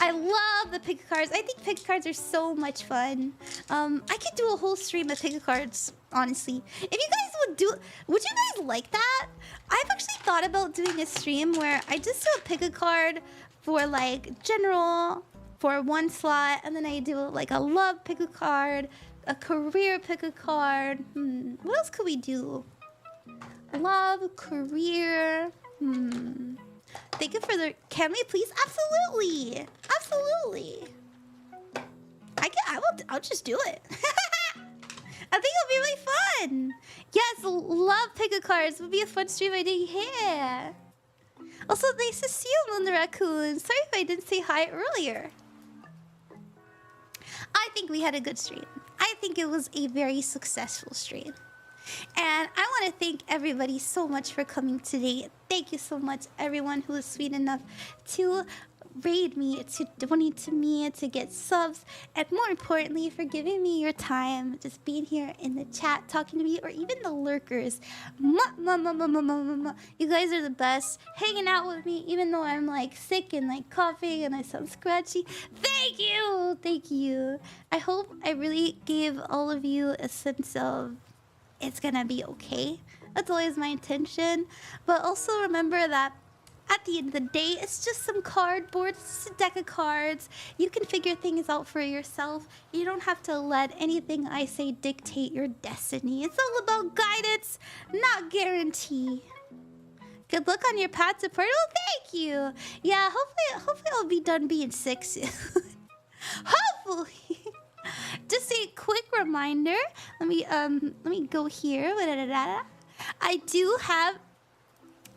I love the pick cards. I think pick cards are so much fun. I could do a whole stream of pick cards, honestly. If you guys would you guys like that? I've actually thought about doing a stream where I just do a pick a card for like general for one slot, and then I do like a love pick a card, a career pick a card. What else could we do? Love, career. Thank you for the. Can we please? Absolutely, absolutely. I'll just do it. I think it'll be really fun. Yes, love pick a cards. Would be a fun stream I did here. Also, nice to see you, Moon the Raccoon. Sorry if I didn't say hi earlier. I think we had a good stream. I think it was a very successful stream. And I want to thank everybody so much for coming today. Thank you so much, everyone who was sweet enough to raid me, to donate to me, to get subs, and more importantly, for giving me your time, just being here in the chat, talking to me, or even the lurkers. You guys are the best. Hanging out with me, even though I'm like sick and like coughing and I sound scratchy. Thank you! Thank you. I hope I really gave all of you a sense of it's gonna be okay. That's always my intention. But also remember that at the end of the day, it's just some cardboard, it's just a deck of cards. You can figure things out for yourself. You don't have to let anything I say dictate your destiny. It's all about guidance, not guarantee. Good luck on your path to portal. Thank you. Yeah, hopefully I'll be done being sick soon. Hopefully. Just a quick reminder. Let me go here. I do have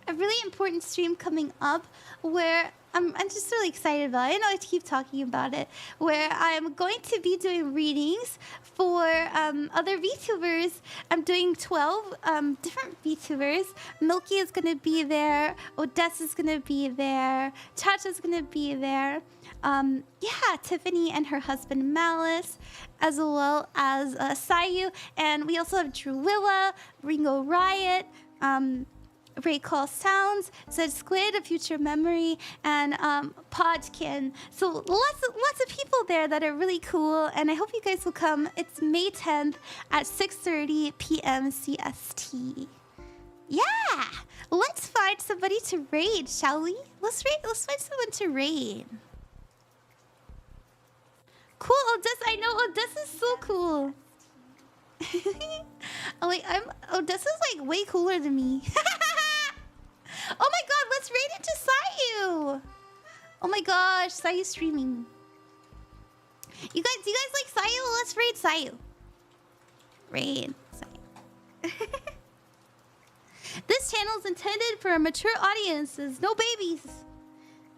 a really important stream coming up where I'm just really excited about it. I know I keep talking about it. Where I'm going to be doing readings for other VTubers. I'm doing 12 different VTubers. Milky is going to be there. Odessa's going to be there. Chacha's going to be there. Yeah, Tiffany and her husband Malice, as well as Sayu. And we also have Druilla, Ringo Riot, Ray Call Sounds, Said Squid, A Future Memory, and Podkin. So lots of people there that are really cool, and I hope you guys will come. It's May 10th at 6:30 p.m. CST. Yeah, let's find somebody to raid, shall we? Let's find someone to raid. Cool, Odessa. I know Odessa's so cool. Oh wait, Odessa's like way cooler than me. Oh my god, let's raid into Sayu. Oh my gosh, Sayu's streaming. Do you guys like Sayu? Let's raid Sayu. Raid Sayu. This channel is intended for mature audiences, no babies.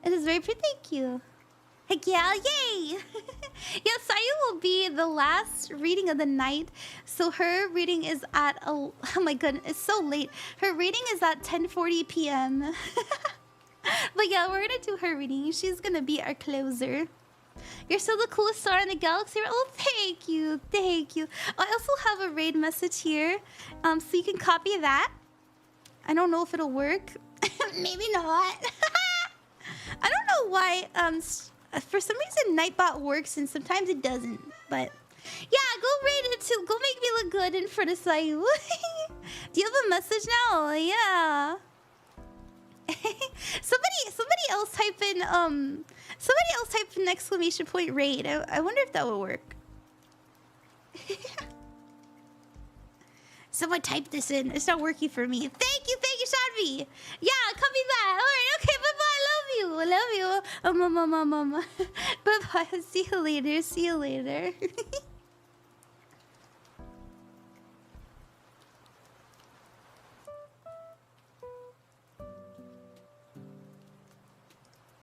It is very pretty. Thank you. Heck yeah, yay! Yeah, Sayu will be the last reading of the night. So her reading is at, oh my goodness, it's so late. Her reading is at 10:40 p.m. But yeah, we're gonna do her reading. She's gonna be our closer. You're still the coolest star in the galaxy. Oh, thank you, thank you. I also have a raid message here. So you can copy that. I don't know if it'll work. Maybe not. I don't know why, for some reason Nightbot works and sometimes it doesn't, but yeah, go raid it too. Go make me look good in front of Sayu. Do you have a message now? Yeah. somebody else type in exclamation point raid. I wonder if that will work. Someone type this in. It's not working for me. Thank you, Shanvi. Yeah, copy that. Alright, okay, bye-bye. I love you. Bye-bye. See you later.